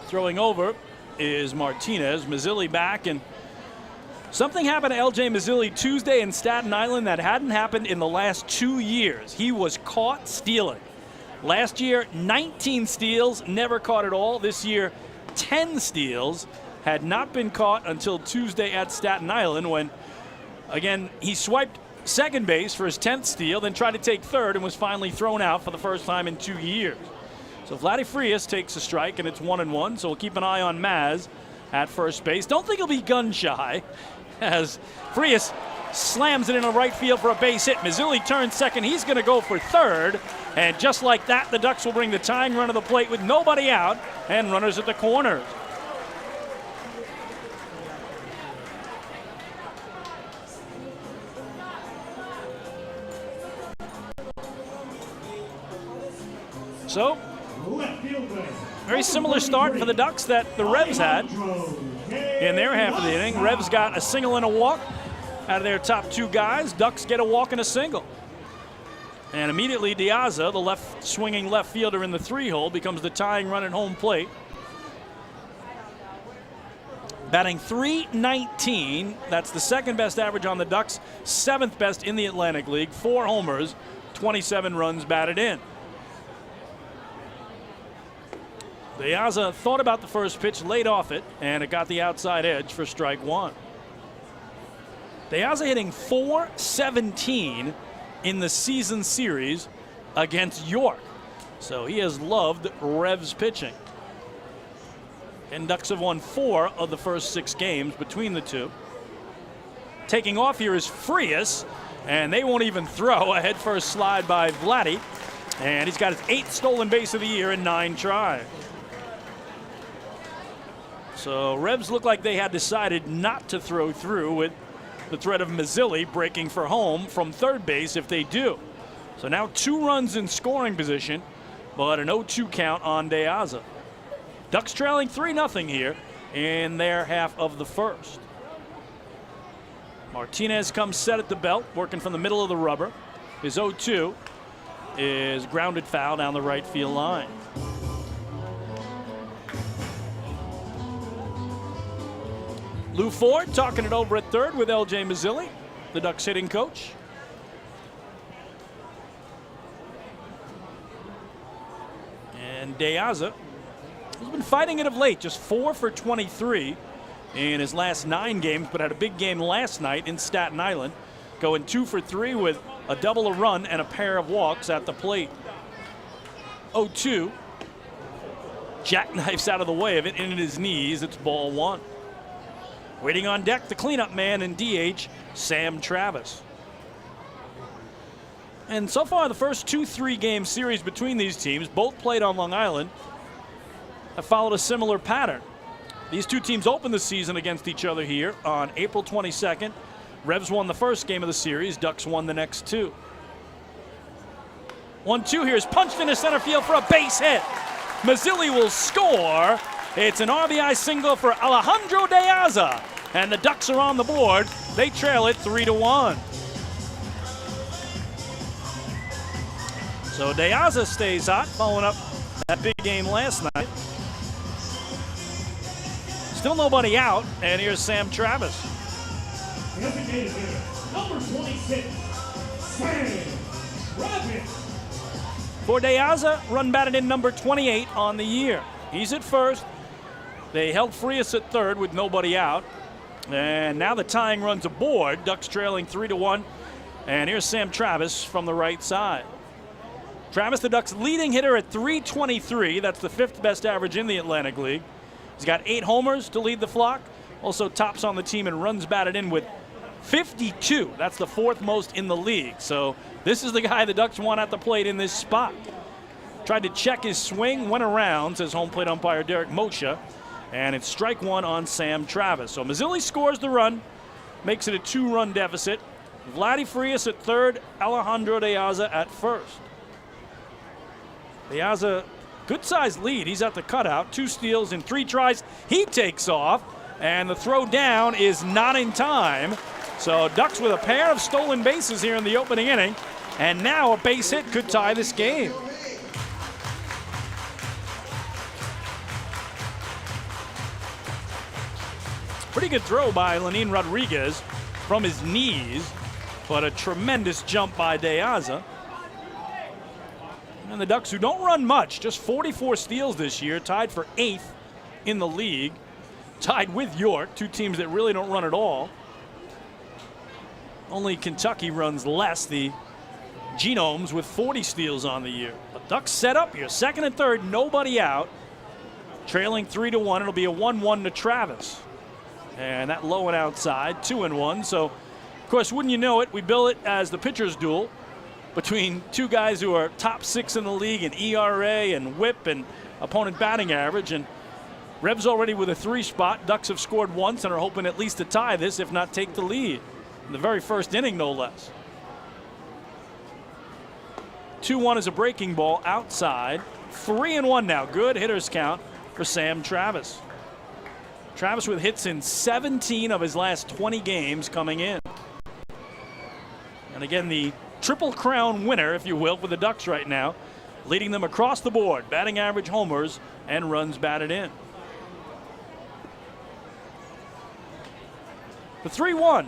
Throwing over is Martinez. Mazzilli back, and Something happened to L.J. Mazzilli Tuesday in Staten Island that hadn't happened in the last 2 years. He was caught stealing. Last year, 19 steals, never caught at all. This year, 10 steals, had not been caught until Tuesday at Staten Island when, again, he swiped second base for his 10th steal, then tried to take third and was finally thrown out for the first time in 2 years. So Vladdy Frias takes a strike, and it's 1-1, so we'll keep an eye on Maz at first base. Don't think he'll be gun shy as Frias slams it into right field for a base hit. Mazzilli turns second. He's going to go for third. And just like that, the Ducks will bring the tying run to the plate with nobody out and runners at the corners. So, very similar start for the Ducks that the Revs had in their half of the inning. Revs got a single and a walk out of their top two guys. Ducks get a walk and a single. And immediately Diaza, the swinging left fielder in the 3-hole, becomes the tying run at home plate. Batting .319, that's the second best average on the Ducks, 7th best in the Atlantic League, 4 homers, 27 runs batted in. Diaza thought about the first pitch, laid off it, and it got the outside edge for strike one. Diaza hitting .417 in the season series against York. So he has loved Revs pitching. And Ducks have won 4 of the first 6 games between the two. Taking off here is Frias, and they won't even throw. A head-first slide by Vladdy. And he's got his 8th stolen base of the year in 9 tries. So Revs look like they had decided not to throw through with the threat of Mazzilli breaking for home from third base if they do. So now 2 runs in scoring position, but an 0-2 count on Diaza. Ducks trailing 3-0 here in their half of the first. Martinez comes set at the belt, working from the middle of the rubber. His 0-2 is grounded foul down the right field line. Lou Ford talking it over at third with L.J. Mazzilli, the Ducks hitting coach. And Diaza has been fighting it of late, just 4 for 23 in his last 9 games, but had a big game last night in Staten Island, going 2 for 3 with a double, a run, and a pair of walks at the plate. 0-2, jackknifes out of the way of it, in at his knees. It's ball 1. Waiting on deck, the cleanup man and DH, Sam Travis. And so far, the first 2-3 game series between these teams, both played on Long Island, have followed a similar pattern. These two teams opened the season against each other here on April 22nd. Revs won the first game of the series. Ducks won the next 2. 1-2 here is punched into center field for a base hit. Mazzilli will score. It's an RBI single for Alejandro Diaza, and the Ducks are on the board. They trail it 3-1. So Diaza stays hot, following up that big game last night. Still nobody out, and here's Sam Travis. Designated hitter, number 26, Sam Travis. For Diaza, run batted in number 28 on the year. He's at first. They held Frias at third with nobody out. And now the tying run's aboard. Ducks trailing 3-1. And here's Sam Travis from the right side. Travis, the Ducks' leading hitter at .323. That's the 5th best average in the Atlantic League. He's got 8 homers to lead the flock. Also tops on the team in runs batted in with 52. That's the 4th most in the league. So this is the guy the Ducks want at the plate in this spot. Tried to check his swing, went around, says home plate umpire Derek Moshe. And it's strike 1 on Sam Travis. So Mazzilli scores the run, makes it a 2-run deficit. Vladdy Frias at third, Alejandro Diaza at first. Diaza, good-sized lead. He's at the cutout. 2 steals in 3 tries. He takes off, and the throw down is not in time. So Ducks with a pair of stolen bases here in the opening inning, and now a base hit could tie this game. Pretty good throw by Lenin Rodriguez from his knees, but a tremendous jump by De Aza. And the Ducks, who don't run much, just 44 steals this year, tied for 8th in the league, tied with York, two teams that really don't run at all. Only Kentucky runs less, the Genomes with 40 steals on the year. The Ducks set up here, second and third, nobody out. Trailing 3-1, it'll be a 1-1 to Travis. And that low and outside, 2-1. So, of course, wouldn't you know it, we bill it as the pitcher's duel between two guys who are top 6 in the league in ERA and WHIP and opponent batting average. And Rev's already with a 3 spot. Ducks have scored once and are hoping at least to tie this, if not take the lead. In the very first inning, no less. 2-1 is a breaking ball outside. 3-1 now. Good hitters count for Sam Travis. Travis with hits in 17 of his last 20 games coming in. And again, the Triple Crown winner, if you will, for the Ducks right now, leading them across the board. Batting average, homers, and runs batted in. The 3-1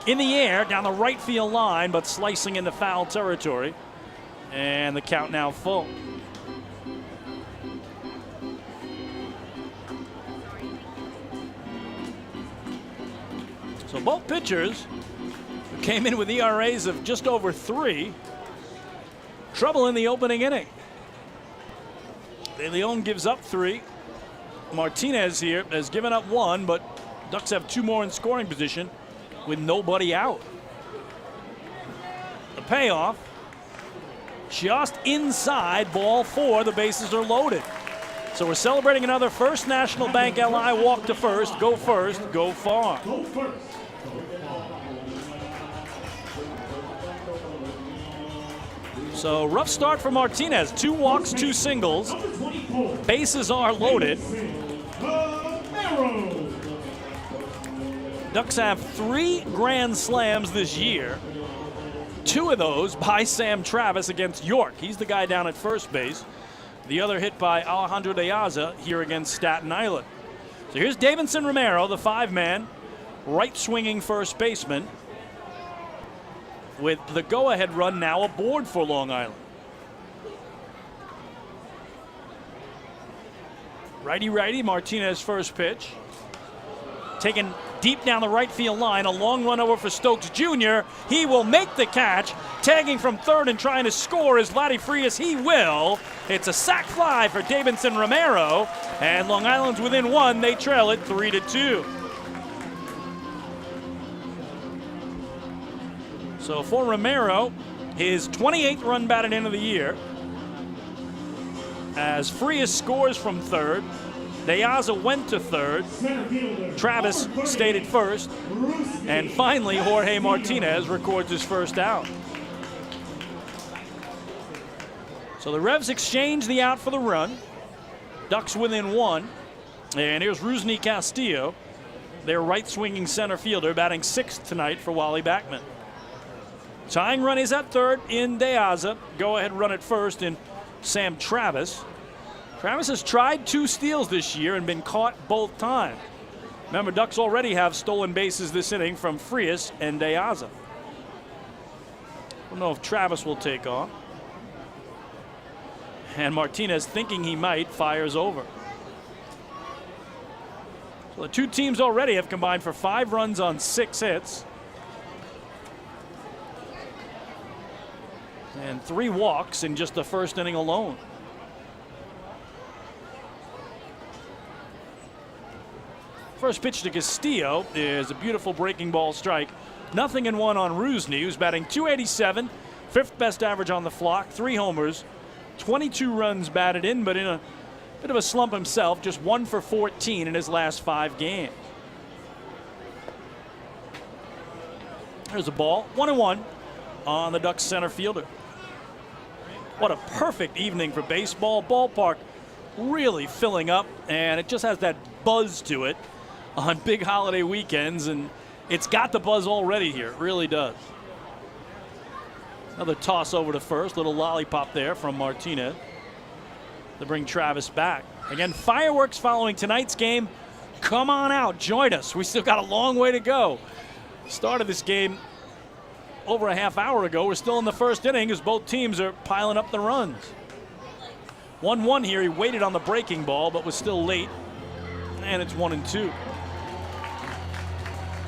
in the air down the right field line, but slicing into foul territory. And the count now full. So both pitchers came in with ERAs of just over 3. Trouble in the opening inning. De Leon gives up 3. Martinez here has given up 1, but Ducks have 2 more in scoring position with nobody out. The payoff, just inside ball 4. The bases are loaded. So we're celebrating another First National Bank LI walk to first, go far. Go first. So rough start for Martinez. 2 walks, 2 singles. Bases are loaded. Ducks have 3 grand slams this year. 2 of those by Sam Travis against York. He's the guy down at first base. The other hit by Alejandro De Aza here against Staten Island. So here's Davidson Romero, the 5-man, right-swinging first baseman, with the go-ahead run now aboard for Long Island. Righty-righty, Martinez first pitch. Taken deep down the right field line, a long run over for Stokes Jr. He will make the catch. Tagging from third and trying to score is Vladdy Frias. He will. It's a sac fly for Davidson Romero, and Long Island's within 1. They trail it 3-2. So for Romero, his 28th run batted in of the year, as Frias scores from third. De Aza went to third. Travis stayed at first. And finally, Jorge Martinez records his first out. So the Revs exchange the out for the run. Ducks within 1. And here's Rusney Castillo, their right-swinging center fielder, batting 6th tonight for Wally Backman. Tying run is at third in De Aza. Go-ahead run at first in Sam Travis. Travis has tried 2 steals this year and been caught both times. Remember, Ducks already have stolen bases this inning from Frias and De Aza. Don't know if Travis will take off. And Martinez, thinking he might, fires over. So the 2 teams already have combined for 5 runs on 6 hits. And 3 walks in just the first inning alone. First pitch to Castillo is a beautiful breaking ball strike. 0-1 on Rusney, who's batting .287, 5th best average on the flock, 3 homers, 22 runs batted in, but in a bit of a slump himself, just 1 for 14 in his last 5 games. There's a ball, 1-1 on the Ducks center fielder. What a perfect evening for baseball. Ballpark really filling up, and it just has that buzz to it on big holiday weekends, and it's got the buzz already here. It really does. Another toss over to first. Little lollipop there from Martinez to bring Travis back. Again, fireworks following tonight's game. come on out, join us. We still got a long way to go. Started this game over a half hour ago. We're still in the first inning as both teams are piling up the runs. 1-1 here. He waited on the breaking ball, but was still late. And it's 1-2.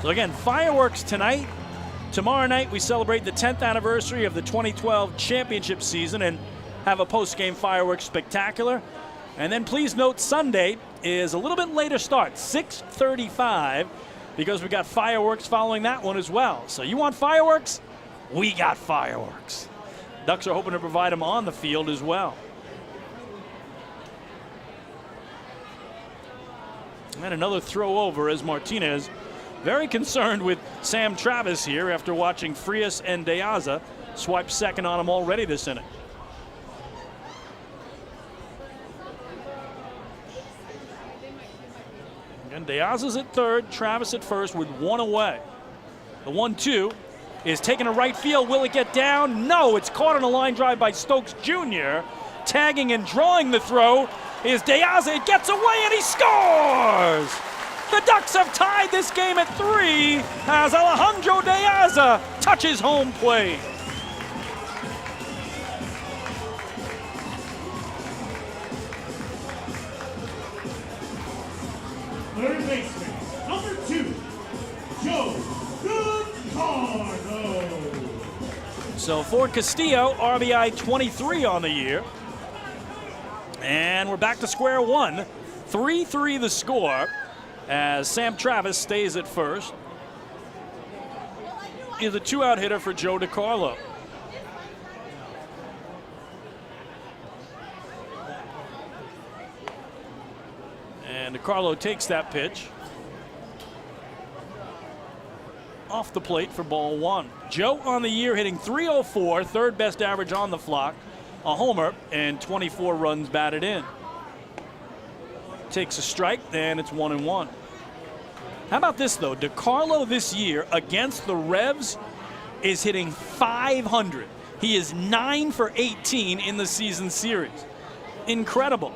So again, fireworks tonight. Tomorrow night we celebrate the 10th anniversary of the 2012 championship season and have a post-game fireworks spectacular. And then please note Sunday is a little bit later start, 6:35, because we got fireworks following that one as well. So you want fireworks? We got fireworks. Ducks are hoping to provide them on the field as well. And another throw over as Martinez very concerned with Sam Travis here after watching Frias and De Aza swipe second on him already this inning. Again, De Aza's at third, Travis at first with one away. The 1-2 is taken to right field. Will it get down? No, it's caught on a line drive by Stokes Jr. Tagging and drawing the throw is De Aza. It gets away and he scores! The Ducks have tied this game at 3 as Alejandro De Aza touches home plate. Third baseman, number 2, Joe DiCarlo. So for Castillo, RBI 23 on the year. And we're back to square one. 3-3 the score as Sam Travis stays at first. Is a 2-out hitter for Joe DiCarlo. And DiCarlo takes that pitch. Off the plate for ball one. Joe on the year hitting .304, third best average on the flock, a homer, and 24 runs batted in. Takes a strike, and it's 1-1. How about this, though? DiCarlo this year against the Revs is hitting .500. He is 9 for 18 in the season series. Incredible.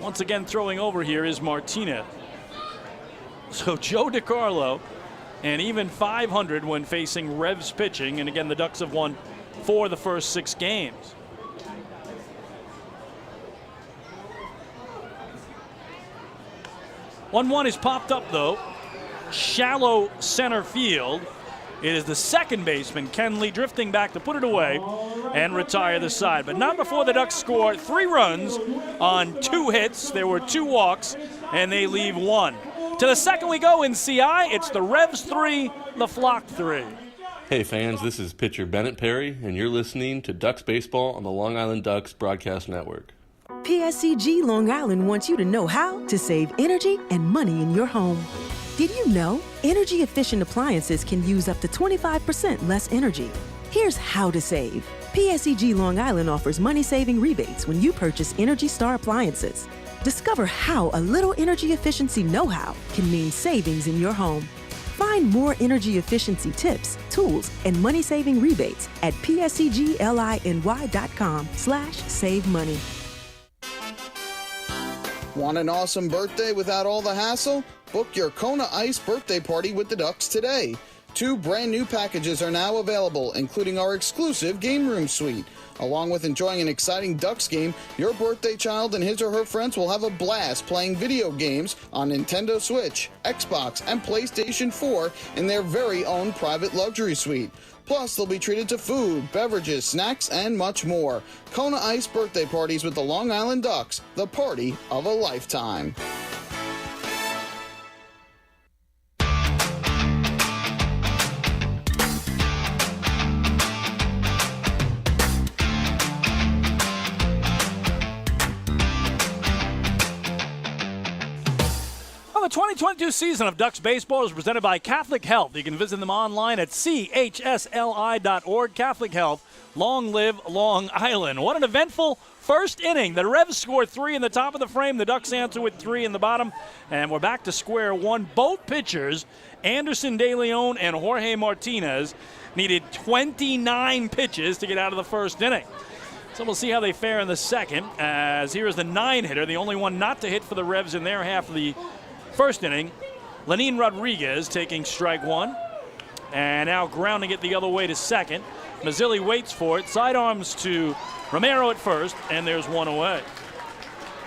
Once again, throwing over here is Martinez. So Joe DiCarlo, and even .500 when facing Revs pitching. And again, the Ducks have won 4 of the first 6 games. One is popped up, though. Shallow center field. It is the second baseman, Ken Lee, drifting back to put it away and retire the side. But not before the Ducks score 3 runs on 2 hits. There were 2 walks, and they leave 1. To the second we go in CI. It's the Revs 3, the Flock 3. Hey fans, this is pitcher Bennett Perry, and you're listening to Ducks Baseball on the Long Island Ducks Broadcast Network. PSCG Long Island wants you to know how to save energy and money in your home. Did you know energy-efficient appliances can use up to 25% less energy? Here's how to save. PSCG Long Island offers money-saving rebates when you purchase Energy Star appliances. Discover how a little energy efficiency know-how can mean savings in your home. Find more energy efficiency tips, tools, and money-saving rebates at pscgliny.com/save money. Want an awesome birthday without all the hassle? Book your Kona Ice birthday party with the Ducks today. 2 brand new packages are now available, including our exclusive game room suite. Along with enjoying an exciting Ducks game, your birthday child and his or her friends will have a blast playing video games on Nintendo Switch, Xbox, and PlayStation 4 in their very own private luxury suite. Plus, they'll be treated to food, beverages, snacks, and much more. Kona Ice birthday parties with the Long Island Ducks, the party of a lifetime. The 2022 season of Ducks Baseball is presented by Catholic Health. You can visit them online at chsli.org. Catholic Health, long live Long Island. What an eventful first inning. The Revs score 3 in the top of the frame. The Ducks answer with 3 in the bottom. And we're back to square one. Both pitchers, Anderson De Leon and Jorge Martinez, needed 29 pitches to get out of the first inning. So we'll see how they fare in the second, as here is the 9-hitter, the only one not to hit for the Revs in their half of the First inning, Lenin Rodriguez taking strike one, and now grounding it the other way to second. Mazzilli waits for it, sidearms to Romero at first, and there's one away.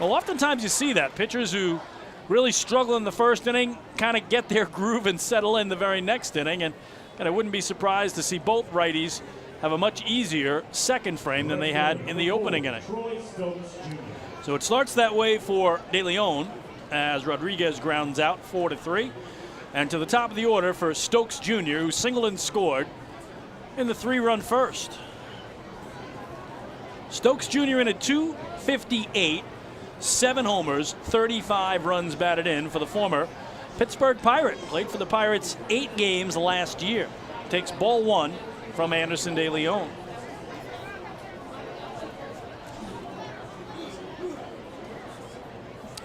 Well, oftentimes you see that. Pitchers who really struggle in the first inning kind of get their groove and settle in the very next inning, and I wouldn't be surprised to see both righties have a much easier second frame than they had in the opening inning. So it starts that way for De Leon as Rodriguez grounds out 4-3. And to the top of the order for Stokes Jr., who singled and scored in the 3-run first. Stokes Jr. in a .258, 7 homers, 35 runs batted in for the former Pittsburgh Pirate. Played for the Pirates 8 games last year. Takes ball 1 from Anderson De Leon.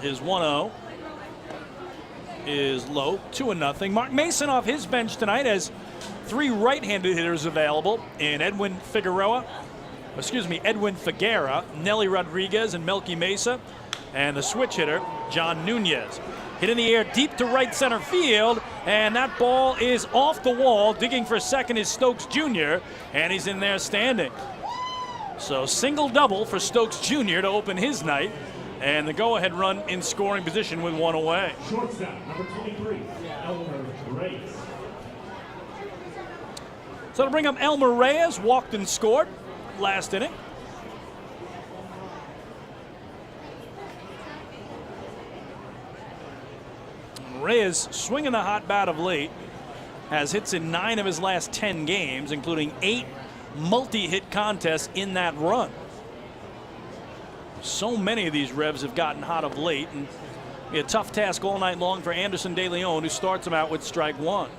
His 1-0 is low, 2-0. Mark Mason off his bench tonight has 3 right-handed hitters available in Edwin Figueroa, Nelly Rodriguez, and Melky Mesa, and the switch hitter, John Nunez. Hit in the air deep to right center field, and that ball is off the wall. Digging for second is Stokes Jr., and he's in there standing. So single-double for Stokes Jr. to open his night, and the go-ahead run in scoring position with 1 away. Shortstop, number 23, Elmer Reyes. So to bring up Elmer Reyes, walked and scored last inning. Reyes swinging the hot bat of late, has hits in 9 of his last 10 games, including 8 multi-hit contests in that run. So many of these Revs have gotten hot of late, and be a tough task all night long for Anderson De Leon, who starts him out with strike 1.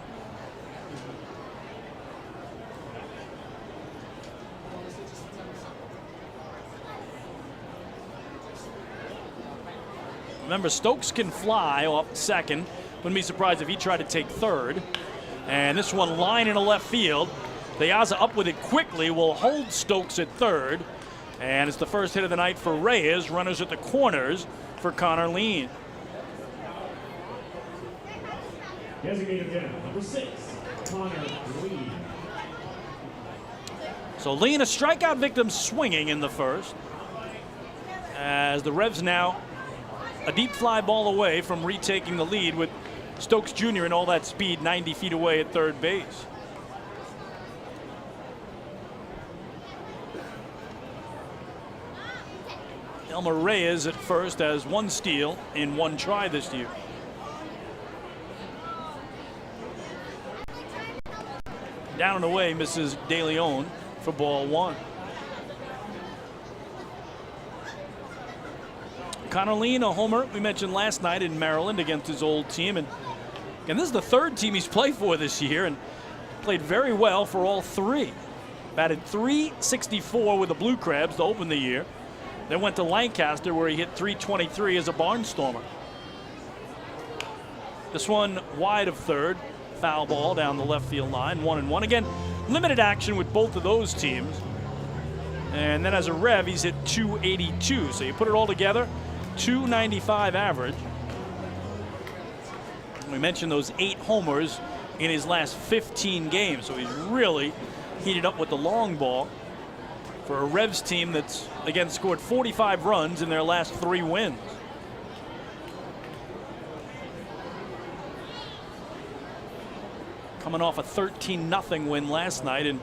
Remember, Stokes can fly off second. Wouldn't be surprised if he tried to take third. And this one line into left field. Piazza up with it quickly, will hold Stokes at third. And it's the first hit of the night for Reyes. Runners at the corners for Connor Lean. Designated hitter, number 6, Connor Lean. So Lean, a strikeout victim, swinging in the first. As the Revs now a deep fly ball away from retaking the lead with Stokes Jr. in all that speed 90 feet away at third base. Elmer Reyes at first has 1 steal in 1 try this year. Down and away misses De Leon for ball 1. Connor Lean, a homer we mentioned last night in Maryland against his old team. And this is the 3rd team he's played for this year, and played very well for all 3. Batted .364 with the Blue Crabs to open the year. Then went to Lancaster, where he hit .323 as a barnstormer. This one wide of third. Foul ball down the left field line, 1-1. Again, limited action with both of those teams. And then as a Rev, he's hit .282. So you put it all together, .295 average. We mentioned those 8 homers in his last 15 games. So he's really heated up with the long ball for a Revs team that's, again, scored 45 runs in their last 3 wins. Coming off a 13-0 win last night in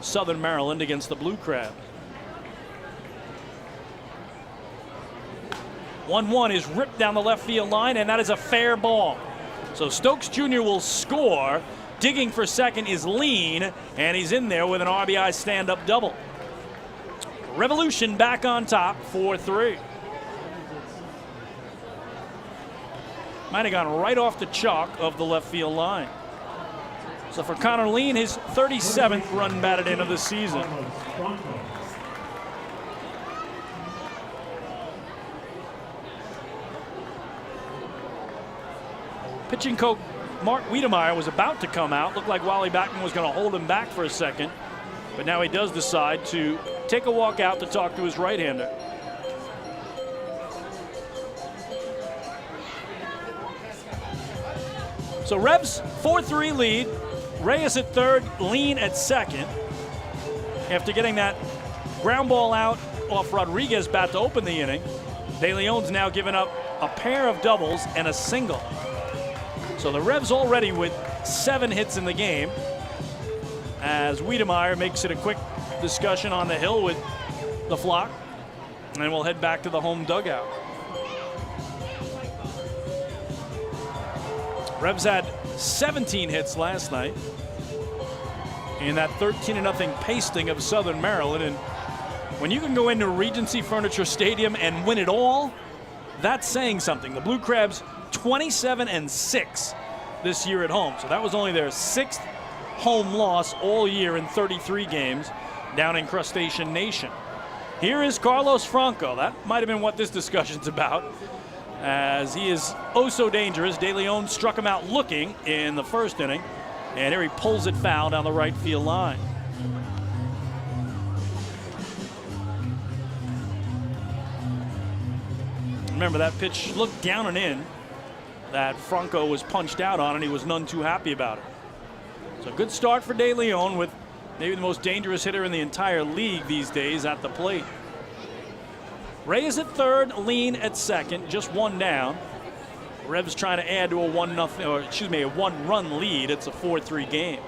Southern Maryland against the Blue Crabs. 1-1 is ripped down the left field line, and that is a fair ball. So Stokes Jr. will score. Digging for second is Lean, and he's in there with an RBI stand-up double. Revolution back on top, 4-3. Might have gone right off the chalk of the left field line. So for Connor Lean, his 37th run batted in of the season. Pitching coach Mark Wiedemeyer was about to come out. Looked like Wally Backman was going to hold him back for a second. But now he does decide to take a walk out to talk to his right-hander. So Revs 4-3 lead. Reyes at third, Lean at second. After getting that ground ball out off Rodriguez bat to open the inning, De Leon's now given up a pair of doubles and a single. So the Revs already with 7 hits in the game, as Wiedemeyer makes it a quick discussion on the hill with the flock, and we'll head back to the home dugout. Revs had 17 hits last night in that 13-0 pasting of Southern Maryland. And when you can go into Regency Furniture Stadium and win it all, that's saying something. The Blue Crabs 27-6 this year at home. So that was only their 6th home loss all year in 33 games down in Crustacean Nation. Here is Carlos Franco. That might have been what this discussion's about, as he is oh so dangerous. De Leon struck him out looking in the first inning, and here he pulls it foul down the right field line. Remember, that pitch looked down and in that Franco was punched out on, and he was none too happy about it. So good start for De Leon, with maybe the most dangerous hitter in the entire league these days at the plate. Reyes at third, Lean at second, just one down. Revs trying to add to a 1-run lead. It's a 4-3 game.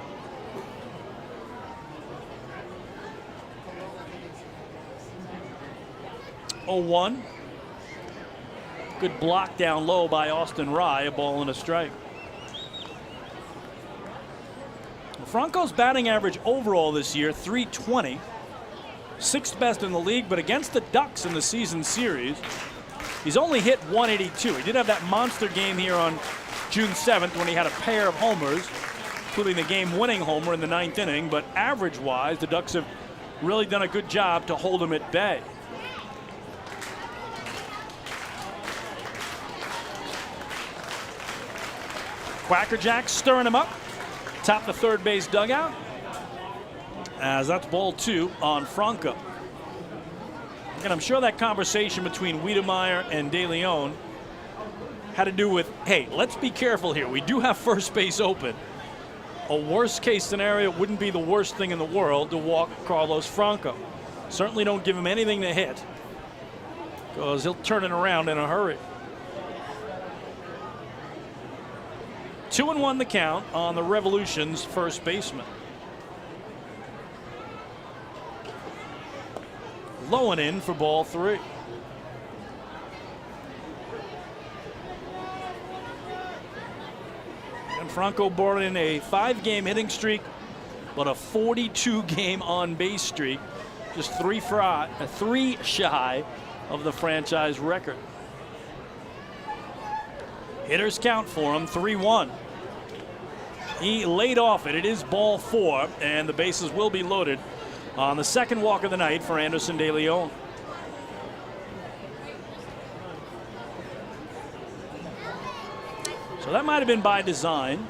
Oh, 1. Good block down low by Austin Rye, a ball and a strike. Franco's batting average overall this year, .320. 6th best in the league, but against the Ducks in the season series, he's only hit .182. He did have that monster game here on June 7th when he had a pair of homers, including the game-winning homer in the 9th inning, but average-wise, the Ducks have really done a good job to hold him at bay. Quackerjack stirring him up, top the third base dugout, as that's ball 2 on Franco. And I'm sure that conversation between Wiedemeyer and De Leon had to do with, hey, let's be careful here. We do have first base open. A worst case scenario wouldn't be the worst thing in the world to walk Carlos Franco. Certainly don't give him anything to hit, because he'll turn it around in a hurry. 2-1 the count on the Revolution's first baseman. Low and in for ball 3. And Franco brought in a 5-game hitting streak, but a 42-game on-base streak, just 3 shy of the franchise record. Hitters count for him, 3-1. He laid off it. It is ball 4, and the bases will be loaded on the second walk of the night for Anderson De Leon. So that might have been by design.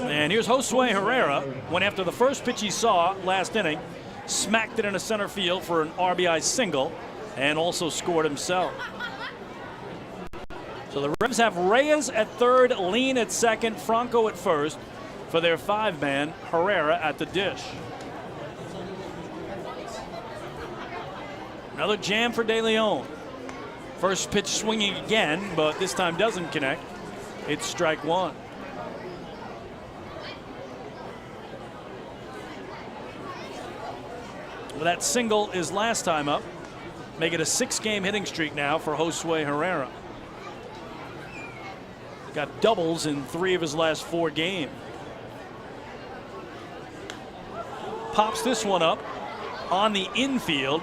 And here's Josue Herrera. Went after the first pitch he saw last inning, smacked it into center field for an RBI single, and also scored himself. So the Revs have Reyes at third, Lean at second, Franco at first for their 5-man, Herrera at the dish. Another jam for De Leon. First pitch swinging again, but this time doesn't connect. It's strike 1. Well, that single is last time up. Make it a 6-game hitting streak now for Josue Herrera. Got doubles in 3 of his last 4 games. Pops this one up on the infield.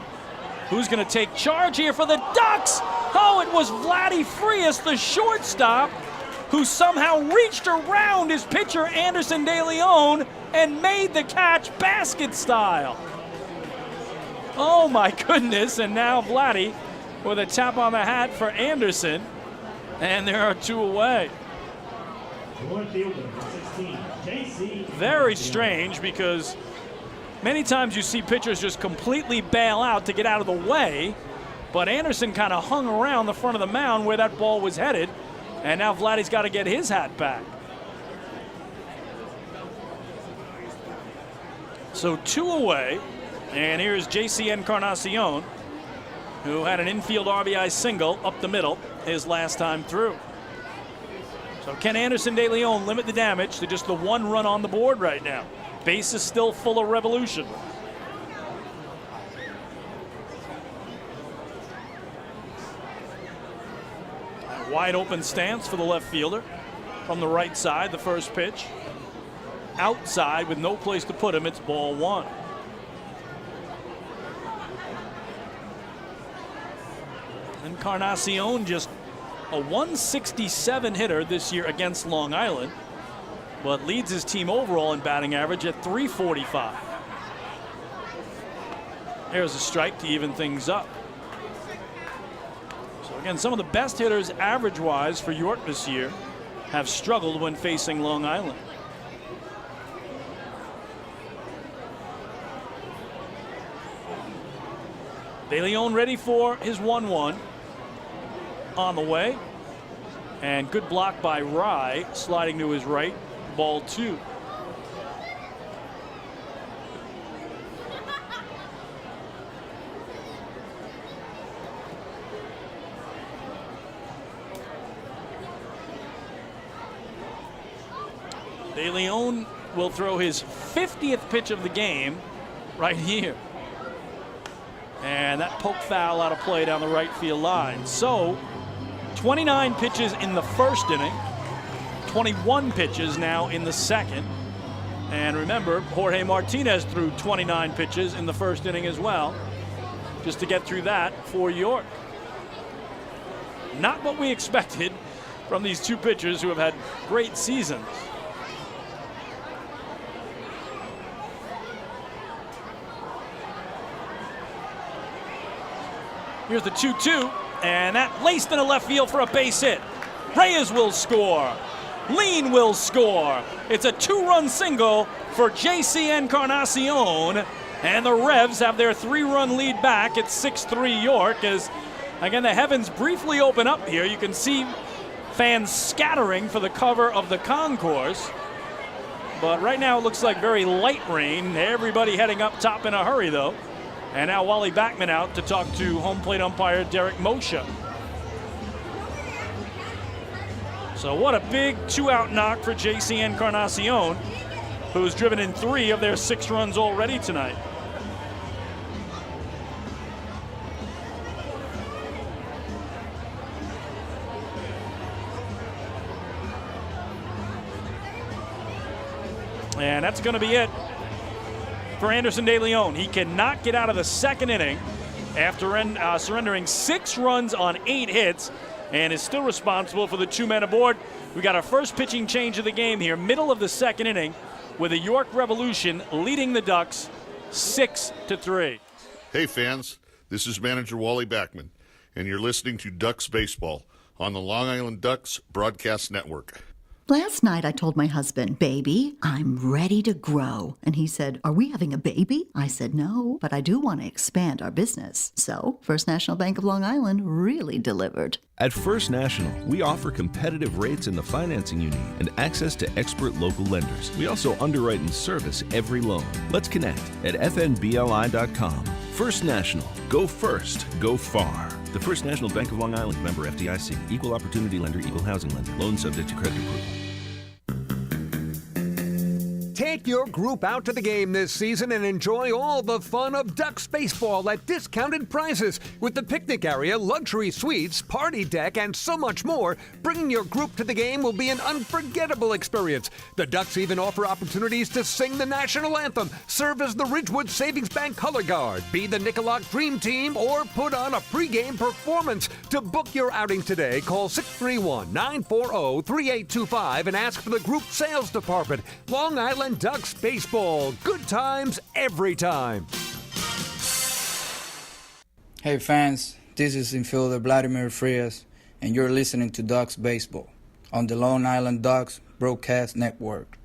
Who's going to take charge here for the Ducks? Oh, it was Vladdy Frias, the shortstop, who somehow reached around his pitcher, Anderson De Leon, and made the catch basket style. Oh my goodness, and now Vladdy with a tap on the hat for Anderson, and there are 2 away. Very strange, because many times you see pitchers just completely bail out to get out of the way, But Anderson kind of hung around the front of the mound where that ball was headed, and now Vladdy's got to get his hat back. So 2 away, and here's J.C. Encarnacion, who had an infield RBI single up the middle his last time through. So can Anderson de Leon limit the damage to just the 1 run on the board right now? Base is still full of revolution. A wide open stance for the left fielder from the right side, the first pitch. Outside with no place to put him, it's ball 1. Encarnacion just a 167 hitter this year against Long Island, but leads his team overall in batting average at 345. There's a strike to even things up. So again, some of the best hitters average-wise for York this year have struggled when facing Long Island. De Leon ready for his 1-1 on the way. And good block by Rye, sliding to his right, ball 2. De Leon will throw his 50th pitch of the game right here. And that poke foul out of play down the right field line. So 29 pitches in the first inning, 21 pitches now in the second. And remember, Jorge Martinez threw 29 pitches in the first inning as well, just to get through that for York. Not what we expected from these two pitchers who have had great seasons. Here's the 2-2, and that laced into left field for a base hit. Reyes will score. Lean will score. It's a 2-run single for J.C. Encarnacion, and the Revs have their 3-run lead back at 6-3 York as, again, the heavens briefly open up here. You can see fans scattering for the cover of the concourse, but right now it looks like very light rain. Everybody heading up top in a hurry, though. And now Wally Backman out to talk to home plate umpire Derek Moshe. So what a big 2-out knock for J.C. Encarnacion, who's driven in 3 of their 6 runs already tonight. And that's going to be it for Anderson de Leon. He cannot get out of the second inning after surrendering 6 runs on 8 hits and is still responsible for the 2 men aboard. We got our first pitching change of the game here, middle of the second inning, with the York Revolution leading the Ducks 6-3. Hey fans, this is manager Wally Backman, and you're listening to Ducks Baseball on the Long Island Ducks Broadcast Network. Last night I told my husband, baby, I'm ready to grow. And he said, are we having a baby? I said, no, but I do want to expand our business. So First National Bank of Long Island really delivered. At First National, we offer competitive rates in the financing you need and access to expert local lenders. We also underwrite and service every loan. Let's connect at fnbli.com. First National. Go first. Go far. The First National Bank of Long Island, member FDIC, equal opportunity lender, equal housing lender, loan subject to credit approval. Take your group out to the game this season and enjoy all the fun of Ducks baseball at discounted prices with the picnic area, luxury suites, party deck, and so much more. Bringing your group to the game will be an unforgettable experience. The Ducks even offer opportunities to sing the national anthem, serve as the Ridgewood Savings Bank color guard, be the Nickolock Dream Team, or put on a pregame performance. To book your outing today, call 631-940-3825 and ask for the group sales department. Long Island Ducks baseball. Good times every time. Hey fans, this is infielder Vladimir Frias, and you're listening to Ducks Baseball on the Long Island Ducks Broadcast Network.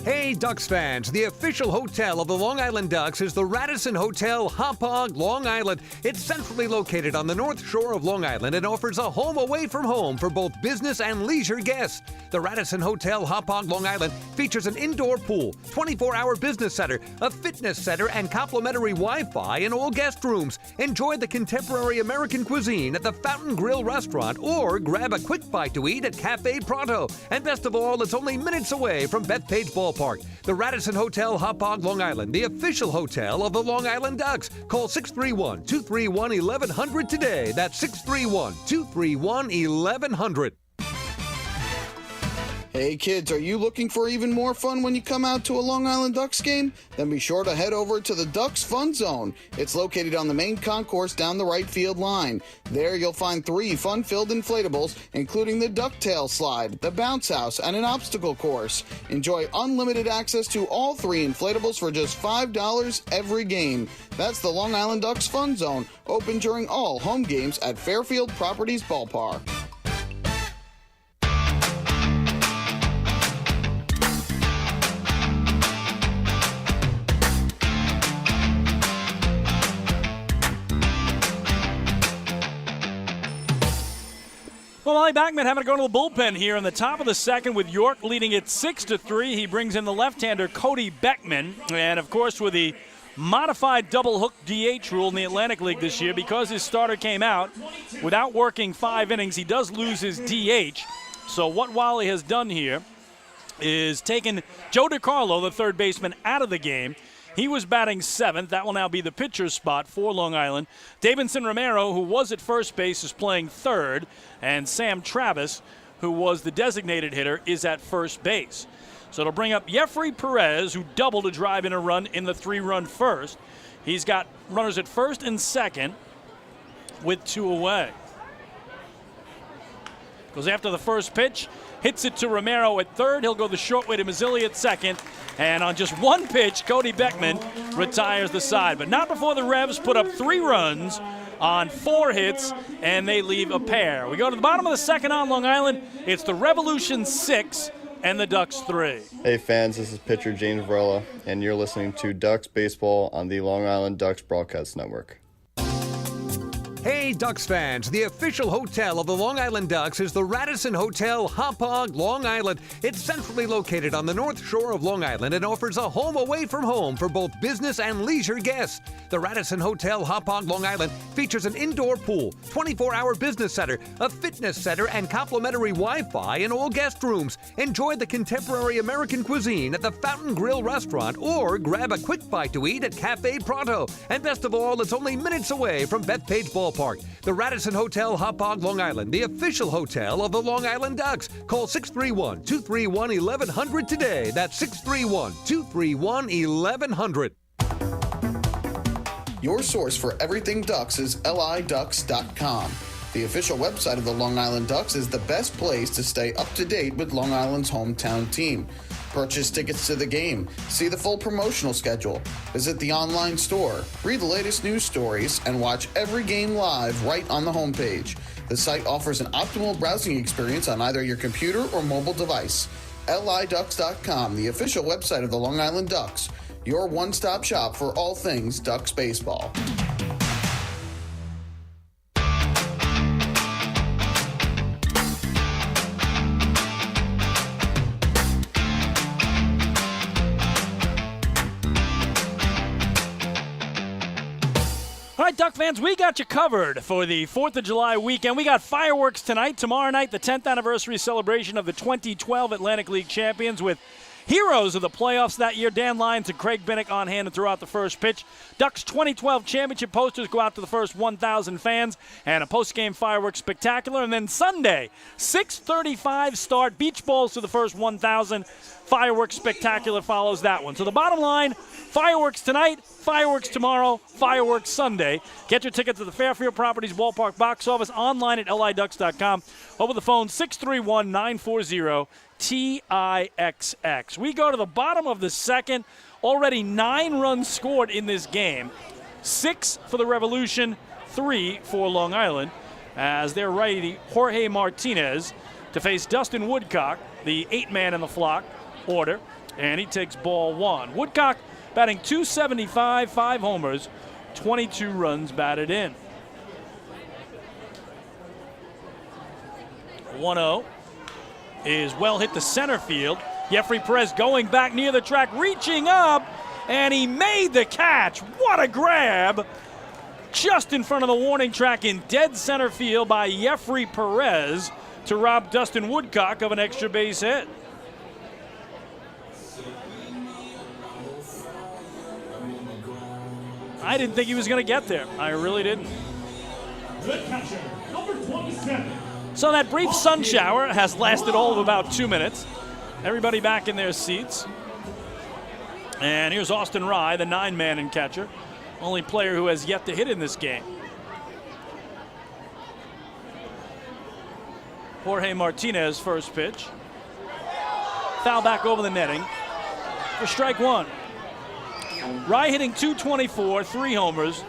Hey, Hey, Ducks fans, the official hotel of the Long Island Ducks is the Radisson Hotel Hauppauge, Long Island. It's centrally located on the north shore of Long Island and offers a home away from home for both business and leisure guests. The Radisson Hotel Hauppauge, Long Island features an indoor pool, 24-hour business center, a fitness center, and complimentary Wi-Fi in all guest rooms. Enjoy the contemporary American cuisine at the Fountain Grill restaurant or grab a quick bite to eat at Cafe Pronto. And best of all, it's only minutes away from Bethpage Ballpark. The Radisson Hotel Hauppauge, Long Island, the official hotel of the Long Island Ducks. Call 631-231-1100 today. That's 631-231-1100. Hey kids, are you looking for even more fun when you come out to a Long Island Ducks game? Then be sure to head over to the Ducks Fun Zone. It's located on the main concourse down the right field line. There you'll find 3 fun-filled inflatables, including the ducktail slide, the bounce house, and an obstacle course. Enjoy unlimited access to all 3 inflatables for just $5 every game. That's the Long Island Ducks Fun Zone, open during all home games at Fairfield Properties Ballpark. Well, Molly Backman having to go to the bullpen here in the top of the second with York leading it 6-3. He brings in the left-hander Cody Beckman. And, of course, with the modified double-hook DH rule in the Atlantic League this year, because his starter came out without working 5 innings, he does lose his DH. So what Wally has done here is taken Joe DiCarlo, the third baseman, out of the game. He was batting 7th. That will now be the pitcher's spot for Long Island. Davidson Romero, who was at first base, is playing third. And Sam Travis, who was the designated hitter, is at first base. So it'll bring up Jeffrey Perez, who doubled to drive in a run in the 3-run first. He's got runners at first and second with 2 away. Goes after the first pitch. Hits it to Romero at third. He'll go the short way to Mazzilli at second. And on just 1 pitch, Cody Beckman retires the side. But not before the Revs put up 3 runs on 4 hits, and they leave a pair. We go to the bottom of the second on Long Island. It's the Revolution 6 and the Ducks 3. Hey fans, this is pitcher James Varela, and you're listening to Ducks Baseball on the Long Island Ducks Broadcast Network. Hey, Ducks fans, the official hotel of the Long Island Ducks is the Radisson Hotel Hauppauge, Long Island. It's centrally located on the north shore of Long Island and offers a home away from home for both business and leisure guests. The Radisson Hotel Hauppauge, Long Island features an indoor pool, 24-hour business center, a fitness center, and complimentary Wi-Fi in all guest rooms. Enjoy the contemporary American cuisine at the Fountain Grill restaurant or grab a quick bite to eat at Cafe Pronto. And best of all, it's only minutes away from Bethpage Ballpark. The Radisson Hotel Hauppauge, Long Island, the official hotel of the Long Island Ducks. Call 631-231-1100 today. That's 631-231-1100. Your source for everything Ducks is liducks.com. The official website of the Long Island Ducks is the best place to stay up to date with Long Island's hometown team. Purchase tickets to the game, see the full promotional schedule, visit the online store, read the latest news stories, and watch every game live right on the homepage. The site offers an optimal browsing experience on either your computer or mobile device. liducks.com, the official website of the Long Island Ducks, your one-stop shop for all things Ducks baseball. All right, Duck fans, we got you covered for the 4th of July weekend. We got fireworks tonight. Tomorrow night, the 10th anniversary celebration of the 2012 Atlantic League champions with heroes of the playoffs that year, Dan Lyons and Craig Binnick on hand and throughout the first pitch. Ducks 2012 championship posters go out to the first 1,000 fans and a post-game fireworks spectacular. And then Sunday, 6:35 start, beach balls to the first 1,000. Fireworks spectacular follows that one. So the bottom line, fireworks tonight, fireworks tomorrow, fireworks Sunday. Get your tickets to the Fairfield Properties Ballpark box office online at liducks.com. Over the phone, 631-940-TIXX. We go to the bottom of the second. Already 9 runs scored in this game. 6 for the Revolution, 3 for Long Island, as their righty Jorge Martinez to face Dustin Woodcock, the 8-man in the flock order. and he takes ball one. Woodcock batting .275, 5 homers, 22 runs batted in. 1-0 is well hit to center field. Jeffrey Perez going back near the track, reaching up, and he made the catch. What a grab! Just in front of the warning track in dead center field by Jeffrey Perez to rob Dustin Woodcock of an extra base hit. I didn't think he was going to get there. I really didn't. Good catcher, number 27. So that brief sun shower has lasted all of about 2 minutes. Everybody back in their seats. And here's Austin Rye, the 9-man and catcher. Only player who has yet to hit in this game. Jorge Martinez, first pitch. Foul back over the netting for strike one. Rye hitting .224, 3 homers,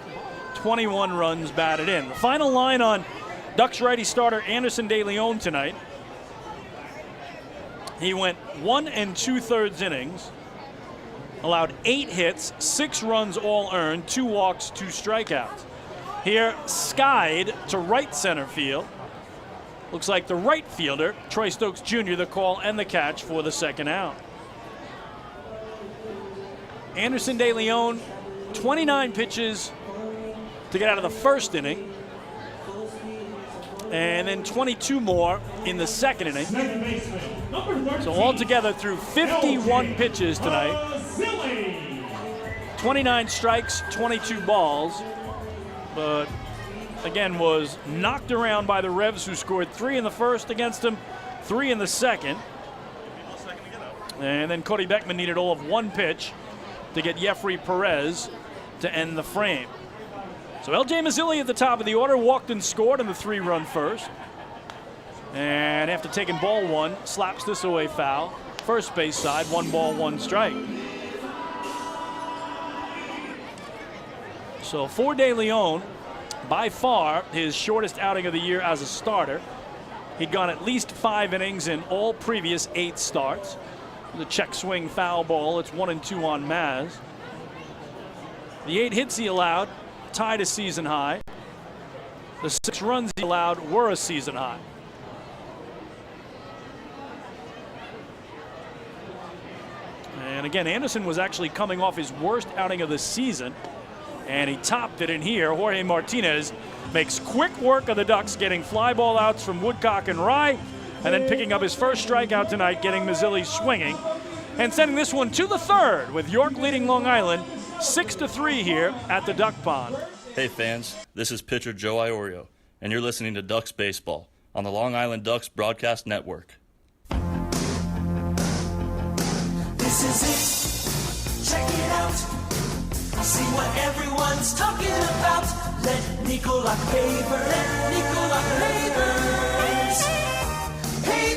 21 runs batted in. The final line on Ducks righty starter Anderson De Leon tonight. He went 1 2/3 innings, allowed 8 hits, 6 runs all earned, 2 walks, 2 strikeouts. Here, skied to right center field. Looks like the right fielder, Troy Stokes Jr., the call and the catch for the second out. Anderson De Leon, 29 pitches to get out of the first inning, and then 22 more in the second inning. So altogether through 51 pitches tonight, 29 strikes, 22 balls, but again was knocked around by the Revs, who scored 3 in the first against him, 3 in the second. And then Cody Beckman needed all of 1 pitch to get Jeffrey Perez to end the frame. So L.J. Mazzilli at the top of the order, walked and scored in the 3-run first. And after taking ball 1, slaps this away foul. First base side, 1 ball, 1 strike. So for De Leon, by far his shortest outing of the year as a starter. He'd gone at least 5 innings in all previous 8 starts. The check swing foul ball, it's 1-2 on Maz. The 8 hits he allowed tied a season high. The 6 runs he allowed were a season high. And again, Anderson was actually coming off his worst outing of the season, and he topped it in here. Jorge Martinez makes quick work of the Ducks, getting fly ball outs from Woodcock and Rye, and then picking up his first strikeout tonight, getting Mazzilli swinging, and sending this one to the third, with York leading Long Island 6-3 here at the Duck Pond. Hey fans, this is pitcher Joe Iorio, and you're listening to Ducks Baseball on the Long Island Ducks Broadcast Network. This is it. Check it out. See what everyone's talking about. Let Nicolak pave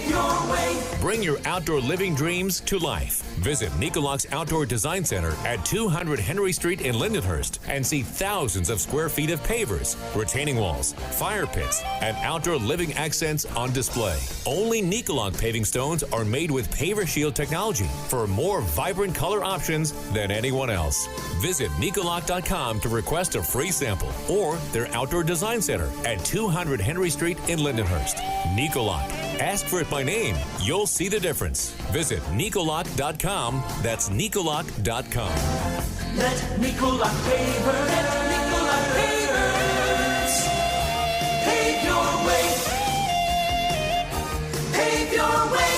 your way. Bring your outdoor living dreams to life. Visit Nicolak's Outdoor Design Center at 200 Henry Street in Lindenhurst and see thousands of square feet of pavers, retaining walls, fire pits, and outdoor living accents on display. Only Nicolak paving stones are made with Paver Shield technology for more vibrant color options than anyone else. Visit Nicolak.com to request a free sample or their Outdoor Design Center at 200 Henry Street in Lindenhurst. Nicolak. Ask for it by name. You'll see the difference. Visit Nicolak.com. That's Nicolak.com. Let Nicolak paver, let Nicolak pavers pave your way. Pave your way.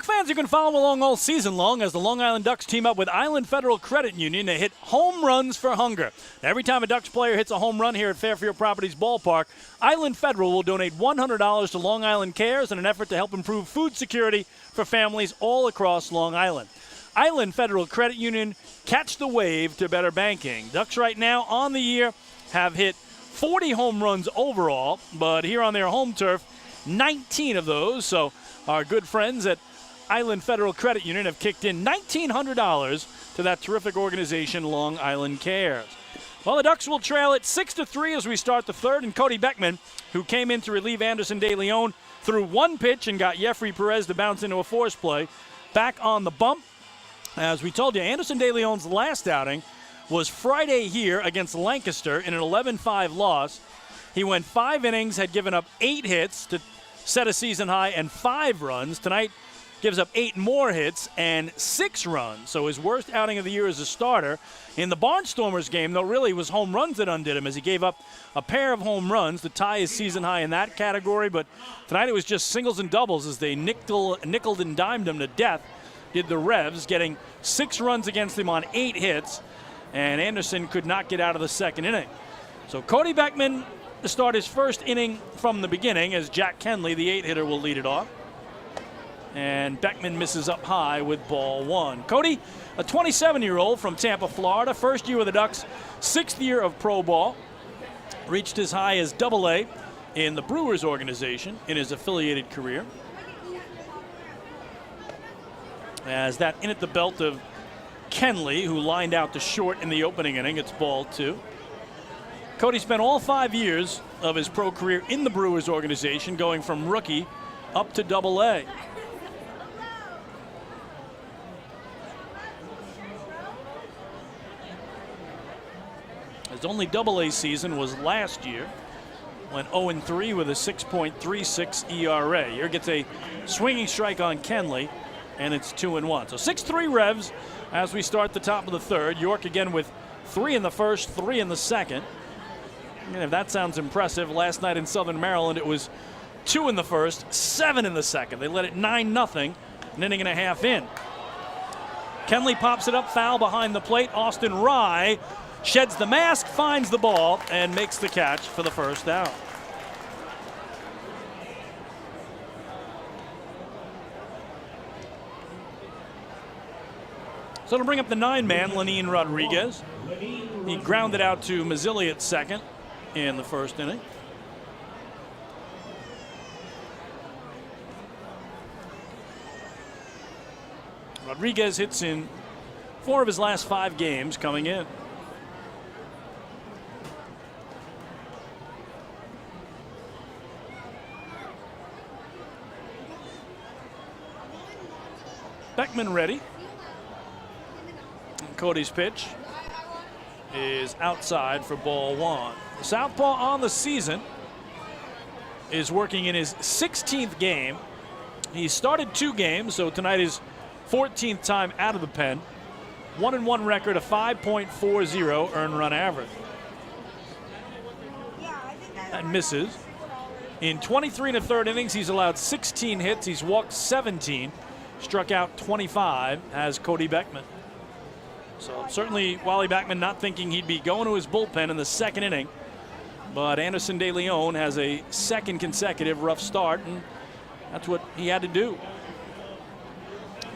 Fans, you can follow along all season long as the Long Island Ducks team up with Island Federal Credit Union to hit home runs for hunger. Every time a Ducks player hits a home run here at Fairfield Properties Ballpark, Island Federal will donate $100 to Long Island Cares in an effort to help improve food security for families all across Long Island. Island Federal Credit Union, catch the wave to better banking. Ducks right now on the year have hit 40 home runs overall, but here on their home turf, 19 of those. So our good friends at Island Federal Credit Union have kicked in $1,900 to that terrific organization, Long Island Cares. Well, the Ducks will trail it 6-3 as we start the third, and Cody Beckman, who came in to relieve Anderson De Leon, threw one pitch and got Jeffrey Perez to bounce into a force play. Back on the bump. As we told you, Anderson De Leon's last outing was Friday here against Lancaster in an 11-5 loss. He went 5 innings, had given up 8 hits to set a season high and 5 runs. Tonight gives up 8 more hits and 6 runs. So his worst outing of the year as a starter. In the Barnstormers game, though, really was home runs that undid him as he gave up a pair of home runs to tie his season high in that category. But tonight it was just singles and doubles as they nickeled and dimed him to death, did the Revs, getting 6 runs against him on 8 hits. And Anderson could not get out of the second inning. So Cody Beckman to start his first inning from the beginning as Jack Kenley, the 8-hitter, will lead it off. And Beckman misses up high with ball 1. Cody, a 27-year-old from Tampa, Florida, first year with the Ducks, 6th year of pro ball. Reached as high as AA in the Brewers organization in his affiliated career. As that in at the belt of Kenley, who lined out to short in the opening inning, it's ball 2. Cody spent all 5 years of his pro career in the Brewers organization, going from rookie up to AA. His only AA season was last year, went 0-3 with a 6.36 ERA. Here gets a swinging strike on Kenley, and it's 2-1. So 6-3 Revs as we start the top of the third. York again with 3 in the first, 3 in the second. And if that sounds impressive, last night in Southern Maryland it was 2 in the first, 7 in the second. They led it 9-0, an inning and a half in. Kenley pops it up foul behind the plate. Austin Rye sheds the mask, finds the ball, and makes the catch for the first out. So to bring up the 9-man, Lenin Rodriguez. He grounded out to Mazzilli at second in the first inning. Rodriguez hits in 4 of his last 5 games coming in. Beckman ready. And Cody's pitch is outside for ball 1. The southpaw on the season is working in his 16th game. He started 2 games, so tonight is 14th time out of the pen. 1-1 record, a 5.40 earned run average. That misses. In 23 1/3 innings, he's allowed 16 hits. He's walked 17, struck out 25 as Cody Beckman. So certainly Wally Beckman not thinking he'd be going to his bullpen in the second inning. But Anderson De Leon has a second consecutive rough start, and that's what he had to do.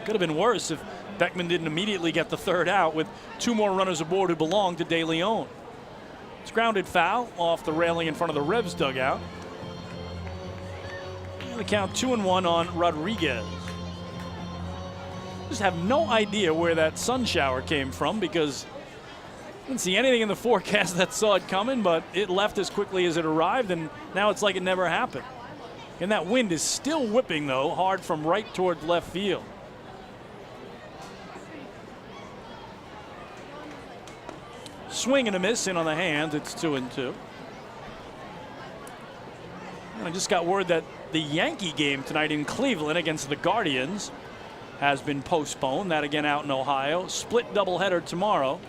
Could have been worse if Beckman didn't immediately get the third out with 2 more runners aboard who belonged to De Leon. It's grounded foul off the railing in front of the Revs dugout. And the count 2-1 on Rodriguez. Just have no idea where that sun shower came from because I didn't see anything in the forecast that saw it coming, but it left as quickly as it arrived, and now it's like it never happened. And that wind is still whipping, though, hard from right toward left field. Swing and a miss in on the hands. It's 2-2. And I just got word that the Yankee game tonight in Cleveland against the Guardians has been postponed. That again out in Ohio. Split doubleheader tomorrow.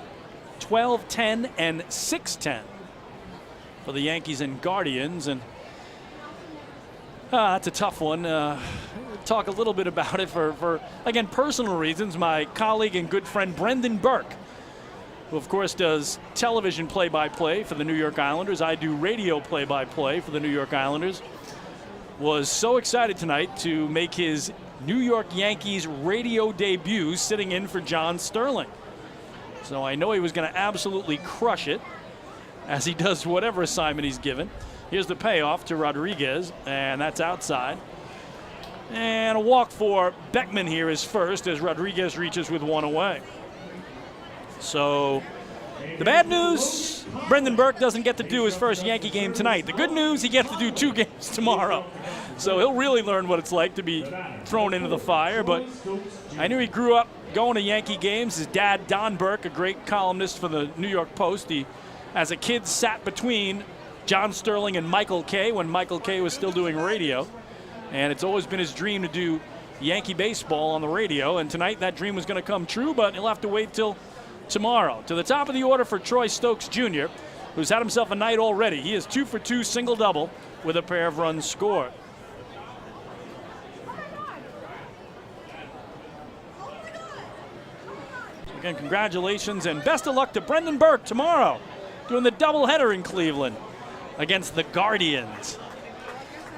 12-10 and 6-10 for the Yankees and Guardians. And that's a tough one. Talk a little bit about it for again, personal reasons. My colleague and good friend Brendan Burke, who of course does television play-by-play for the New York Islanders. I do radio play-by-play for the New York Islanders. Was so excited tonight to make his New York Yankees radio debut sitting in for John Sterling. So I know he was going to absolutely crush it, as he does whatever assignment he's given. Here's the payoff to Rodriguez, and that's outside. And a walk for Beckman here is first as Rodriguez reaches with one away. So the bad news, Brendan Burke doesn't get to do his first Yankee game tonight. The good news, he gets to do 2 games tomorrow. So he'll really learn what it's like to be thrown into the fire. But I knew he grew up going to Yankee games. His dad, Don Burke, a great columnist for the New York Post, he, as a kid, sat between John Sterling and Michael Kay when Michael Kay was still doing radio. And it's always been his dream to do Yankee baseball on the radio. And tonight that dream was going to come true, but he'll have to wait till tomorrow. To the top of the order for Troy Stokes Jr., who's had himself a night already. He is 2 for 2 single-double with a pair of runs scored. So again, congratulations and best of luck to Brendan Burke tomorrow, doing the doubleheader in Cleveland against the Guardians.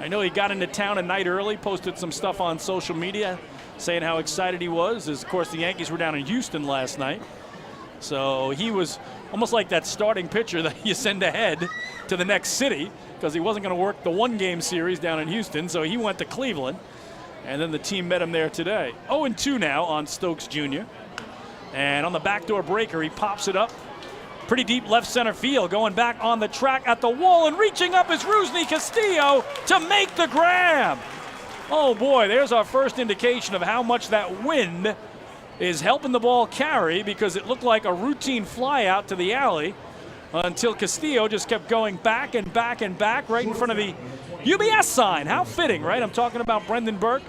I know he got into town a night early, posted some stuff on social media saying how excited he was, as of course the Yankees were down in Houston last night. So he was almost like that starting pitcher that you send ahead to the next city because he wasn't going to work the 1-game series down in Houston, so he went to Cleveland, and then the team met him there today. 0-2 now on Stokes Jr. And on the backdoor breaker, he pops it up pretty deep left center field, going back on the track at the wall, and reaching up is Rusney Castillo to make the grab. Oh boy, there's our first indication of how much that wind is helping the ball carry, because it looked like a routine fly out to the alley until Castillo just kept going back and back and back right in front of the UBS sign. How fitting, right? I'm talking about Brendan Burke.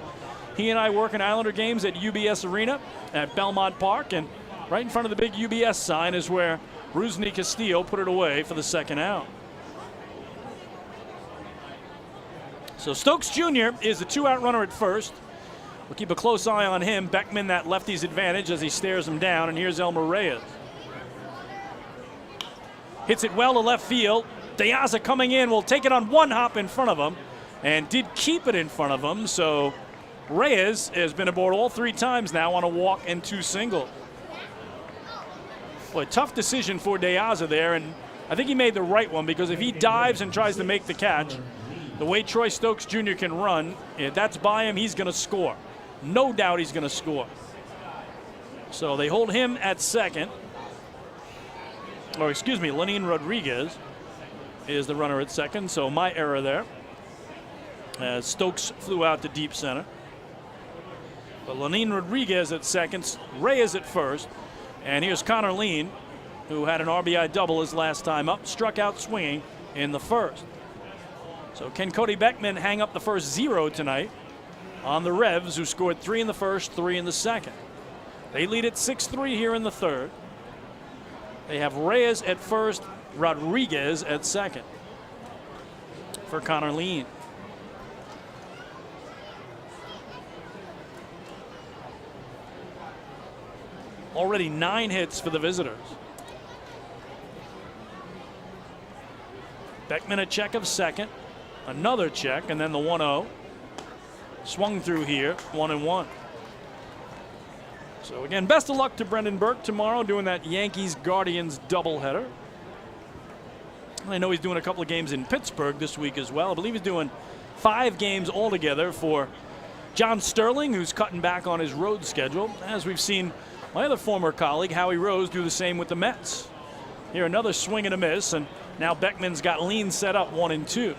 He and I work in Islander games at UBS Arena at Belmont Park, and right in front of the big UBS sign is where Rusney Castillo put it away for the second out. So Stokes Jr. is the 2-out runner at first. We'll keep a close eye on him. Beckman, that lefty's advantage as he stares him down, and here's Elmer Reyes. Hits it well to left field. De Aza coming in will take it on one hop in front of him and did keep it in front of him. So Reyes has been aboard all 3 times now on a walk and 2 singles. Boy, tough decision for De Aza there, and I think he made the right one, because if he dives and tries to make the catch, the way Troy Stokes Jr. can run, if that's by him, he's going to score. No doubt he's going to score. So they hold him at second. Or excuse me, Lenin Rodriguez is the runner at second, so my error there, as Stokes flew out to deep center. But Lenin Rodriguez at second, Reyes at first, and here's Connor Lean, who had an RBI double his last time up, struck out swinging in the first. So can Cody Beckman hang up the first 0 tonight on the Revs, who scored 3 in the first, 3 in the second? They lead at 6-3 here in the third. They have Reyes at first, Rodriguez at second for Connor Lean. Already 9 hits for the visitors. Beckman a check of second. Another check, and then the 1-0. Swung through here, 1-1. So again, best of luck to Brendan Burke tomorrow, doing that Yankees-Guardians doubleheader. I know he's doing a couple of games in Pittsburgh this week as well. I believe he's doing 5 games altogether for John Sterling, who's cutting back on his road schedule, as we've seen my other former colleague, Howie Rose, do the same with the Mets. Here, another swing and a miss, and now Beckman's got Lean set up 1-2.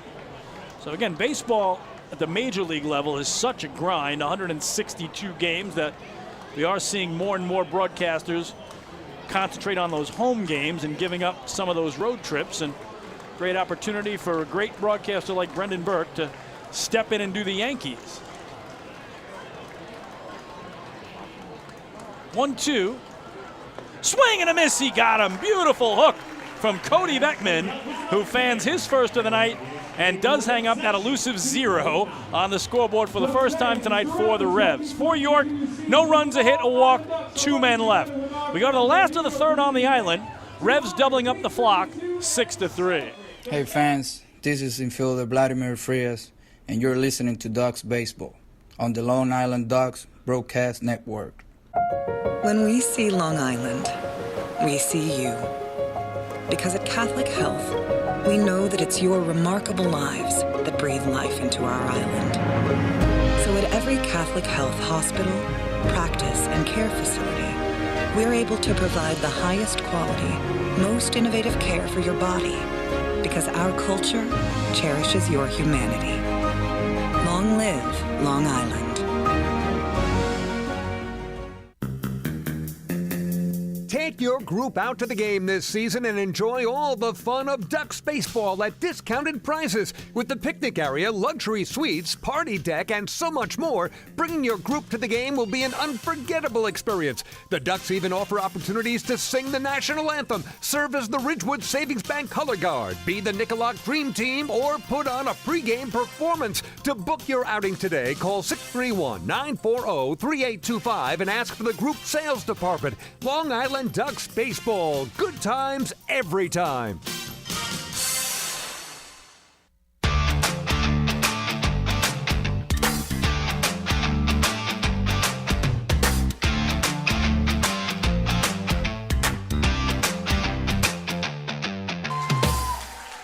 So again, baseball at the major league level is such a grind, 162 games, that we are seeing more and more broadcasters concentrate on those home games and giving up some of those road trips. And great opportunity for a great broadcaster like Brendan Burke to step in and do the Yankees. 1-2. Swing and a miss. He got him. Beautiful hook from Cody Beckman, who fans his first of the night and does hang up that elusive 0 on the scoreboard for the first time tonight for the Revs. For York, no runs, a hit, a walk, 2 men left. We go to the last of the third on the island. Revs doubling up the flock, 6-3. Hey fans, this is infielder Vladimir Frias, and you're listening to Ducks Baseball on the Long Island Ducks Broadcast Network. When we see Long Island, we see you. Because at Catholic Health, we know that it's your remarkable lives that breathe life into our island. So at every every Catholic Health hospital, practice, and care facility, we're able to provide the highest quality, most innovative care for your body because our culture cherishes your humanity. Long live Long Island. Take your group out to the game this season and enjoy all the fun of Ducks baseball at discounted prices with the picnic area, luxury suites, party deck, and so much more. Bringing your group to the game will be an unforgettable experience. The Ducks even offer opportunities to sing the national anthem, serve as the Ridgewood Savings Bank color guard, be the Nickolock Dream Team, or put on a pregame performance. To book your outing today, call 631-940-3825 and ask for the group sales department. Long Island Ducks baseball. Good times every time.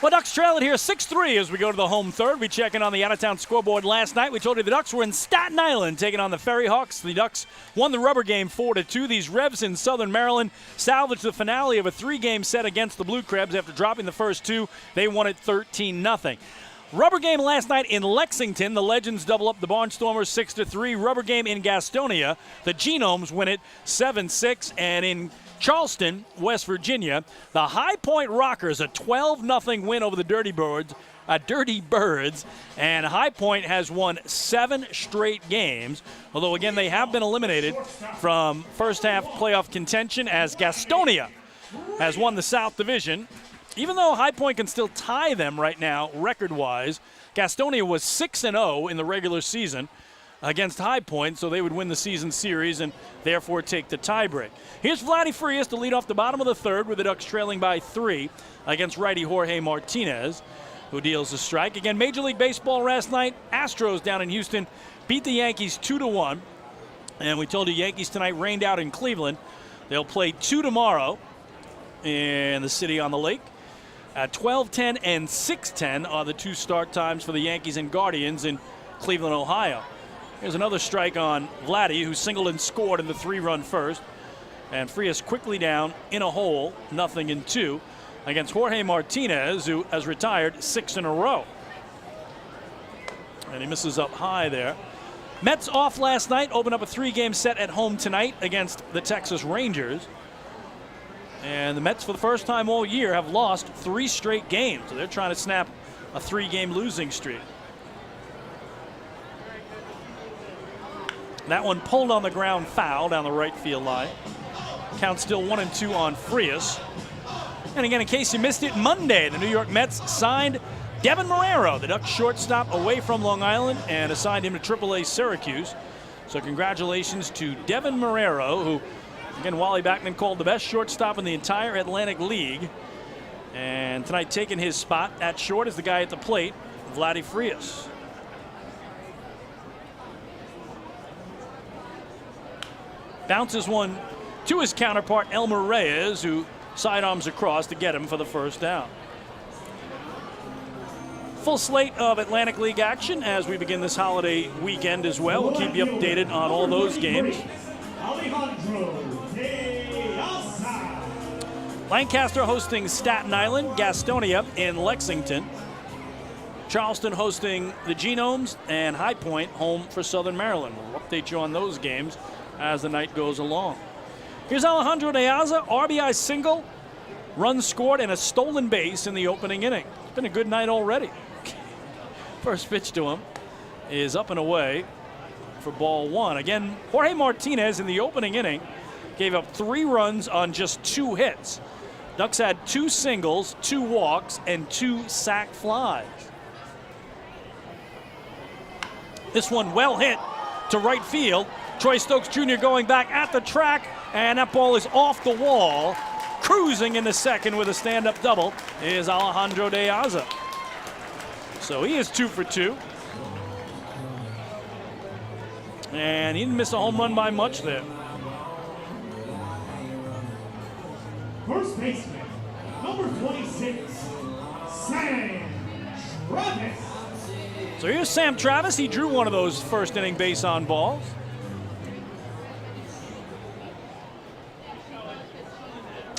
Well, Ducks trail it here 6-3 as we go to the home third. We check in on the out-of-town scoreboard last night. We told you the Ducks were in Staten Island taking on the Ferry Hawks. The Ducks won the rubber game 4-2. These Revs in Southern Maryland salvaged the finale of a 3-game set against the Blue Crabs. After dropping the first two, they won it 13-0. Rubber game last night in Lexington. The Legends double up the Barnstormers 6-3. Rubber game in Gastonia. The Genomes win it 7-6. And in Charleston, West Virginia, the High Point Rockers, a 12-0 win over the Dirty Birds, and High Point has won 7 straight games, although again they have been eliminated from first half playoff contention as Gastonia has won the South Division. Even though High Point can still tie them right now record-wise, Gastonia was 6-0 in the regular season against High Point, so they would win the season series and therefore take the tiebreak. Here's Vladdy Frias to lead off the bottom of the third with the Ducks trailing by 3 against righty Jorge Martinez, who deals a strike. Again, Major League Baseball last night, Astros down in Houston beat the Yankees 2-1. And we told you Yankees tonight rained out in Cleveland. They'll play 2 tomorrow in the city on the lake. At 12:10 and 6:10 are the 2 start times for the Yankees and Guardians in Cleveland, Ohio. Here's another strike on Vladdy, who singled and scored in the 3-run first. And Frias quickly down in a hole, 0-2, against Jorge Martinez, who has retired 6 in a row. And he misses up high there. Mets off last night, open up a 3-game set at home tonight against the Texas Rangers. And the Mets, for the first time all year, have lost 3 straight games. So they're trying to snap a 3-game losing streak. That one pulled on the ground, foul down the right field line. Count still 1-2 on Frias. And again, in case you missed it, Monday, the New York Mets signed Devin Marrero, the Ducks shortstop, away from Long Island and assigned him to AAA Syracuse. So congratulations to Devin Marrero, who, again, Wally Backman called the best shortstop in the entire Atlantic League. And tonight taking his spot at short is the guy at the plate, Vladdy Frias. Bounces one to his counterpart, Elmer Reyes, who sidearms across to get him for the first down. Full slate of Atlantic League action as we begin this holiday weekend as well. We'll keep you updated on all those games. Lancaster hosting Staten Island, Gastonia in Lexington. Charleston hosting the Genomes, and High Point home for Southern Maryland. We'll update you on those games as the night goes along. Here's Alejandro De Aza, RBI single, runs scored, and a stolen base in the opening inning. It's been a good night already. First pitch to him is up and away for ball 1. Again, Jorge Martinez in the opening inning gave up 3 runs on just 2 hits. Ducks had 2 singles, 2 walks, and 2 sac flies. This one well hit to right field. Troy Stokes Jr. going back at the track, and that ball is off the wall. Cruising into second with a stand-up double is Alejandro De Aza. So he is 2 for 2. And he didn't miss a home run by much there. First baseman, number 26, Sam Travis. So here's Sam Travis. He drew one of those first inning base on balls.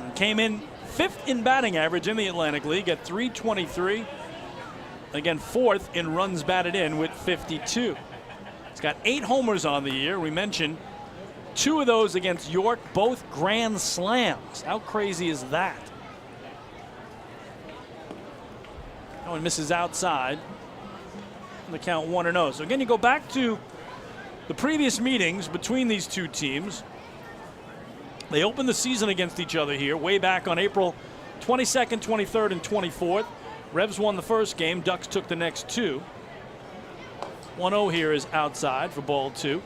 And came in 5th in batting average in the Atlantic League at .323. Again, 4th in runs batted in with 52. He's got 8 homers on the year. We mentioned 2 of those against York, both grand slams. How crazy is that? Oh, and misses outside. The count 1-0. So again, you go back to the previous meetings between these two teams. They opened the season against each other here way back on April 22nd, 23rd, and 24th. Revs won the first game. Ducks took the next 2. 1-0 here is outside for ball 2.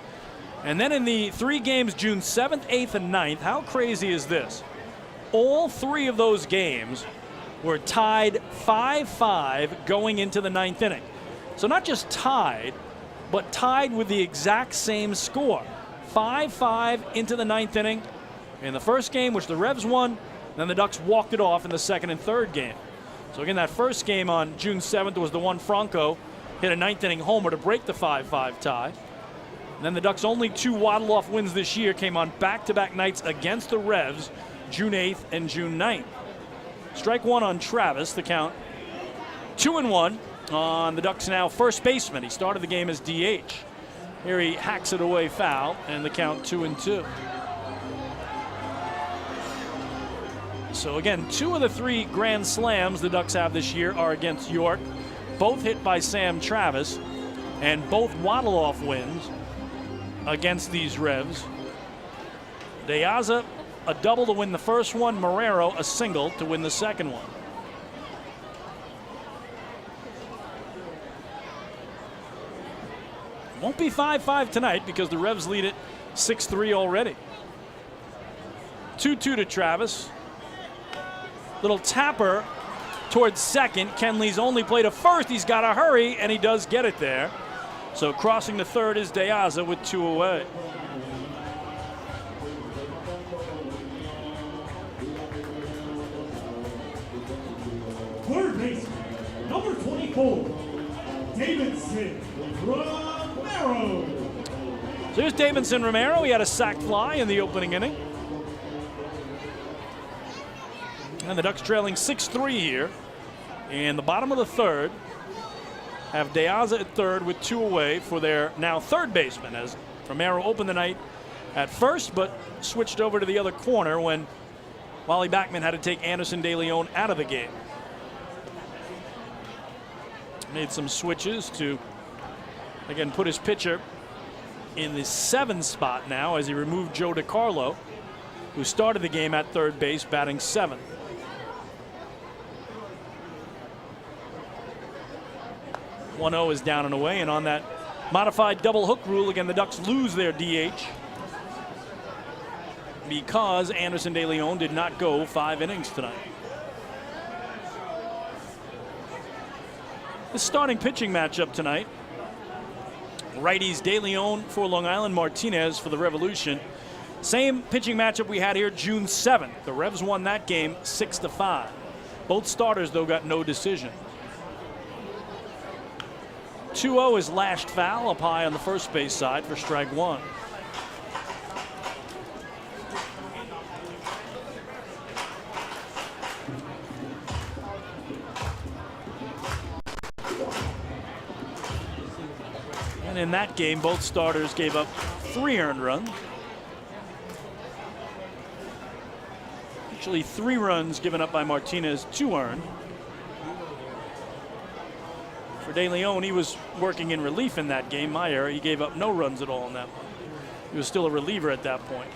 And then in the 3 games, June 7th, 8th, and 9th, how crazy is this? All 3 of those games were tied 5-5 going into the 9th inning. So not just tied, but tied with the exact same score. 5-5 into the 9th inning in the first game, which the Revs won. Then the Ducks walked it off in the 2nd and 3rd game. So again, that first game on June 7th was the one Franco hit a 9th inning homer to break the 5-5 tie. And then the Ducks' only 2 waddle-off wins this year came on back-to-back nights against the Revs, June 8th and June 9th. Strike 1 on Travis, the count 2-1 on the Ducks' now first baseman. He started the game as DH. Here he hacks it away foul, and the count 2-2. So again, 2 of the 3 grand slams the Ducks have this year are against York, both hit by Sam Travis, and both waddle-off wins against these Revs. De Aza, a double to win the first one. Marrero, a single to win the second one. Won't be 5-5 tonight because the Revs lead it 6-3 already. 2-2 to Travis. Little tapper towards second. Kenley's only play to first. He's got to hurry, and he does get it there. So crossing the third is De Aza with 2 away. Third baseman, number 24, Davidson Romero. So here's Davidson Romero. He had a sac fly in the opening inning. And the Ducks trailing 6-3 here. In the bottom of the third, have De Aza at third with 2 away for their now third baseman, as Romero opened the night at first but switched over to the other corner when Wally Backman had to take Anderson De Leon out of the game. Made some switches to, again, put his pitcher in the 7th spot now as he removed Joe DiCarlo, who started the game at third base, batting 7th. .0 is down and away, and on that modified double hook rule, again, the Ducks lose their DH because Anderson De Leon did not go 5 innings tonight. The starting pitching matchup tonight, righties De Leon for Long Island, Martinez for the Revolution. Same pitching matchup we had here June 7th. The Revs won that game 6-5. Both starters, though, got no decision. 2-0 is lashed foul up high on the first base side for strike 1. And in that game, both starters gave up 3 earned runs. Actually, 3 runs given up by Martinez, 2 earned. For De Leon, he was working in relief in that game. My error, he gave up no runs at all in that one. He was still a reliever at that point.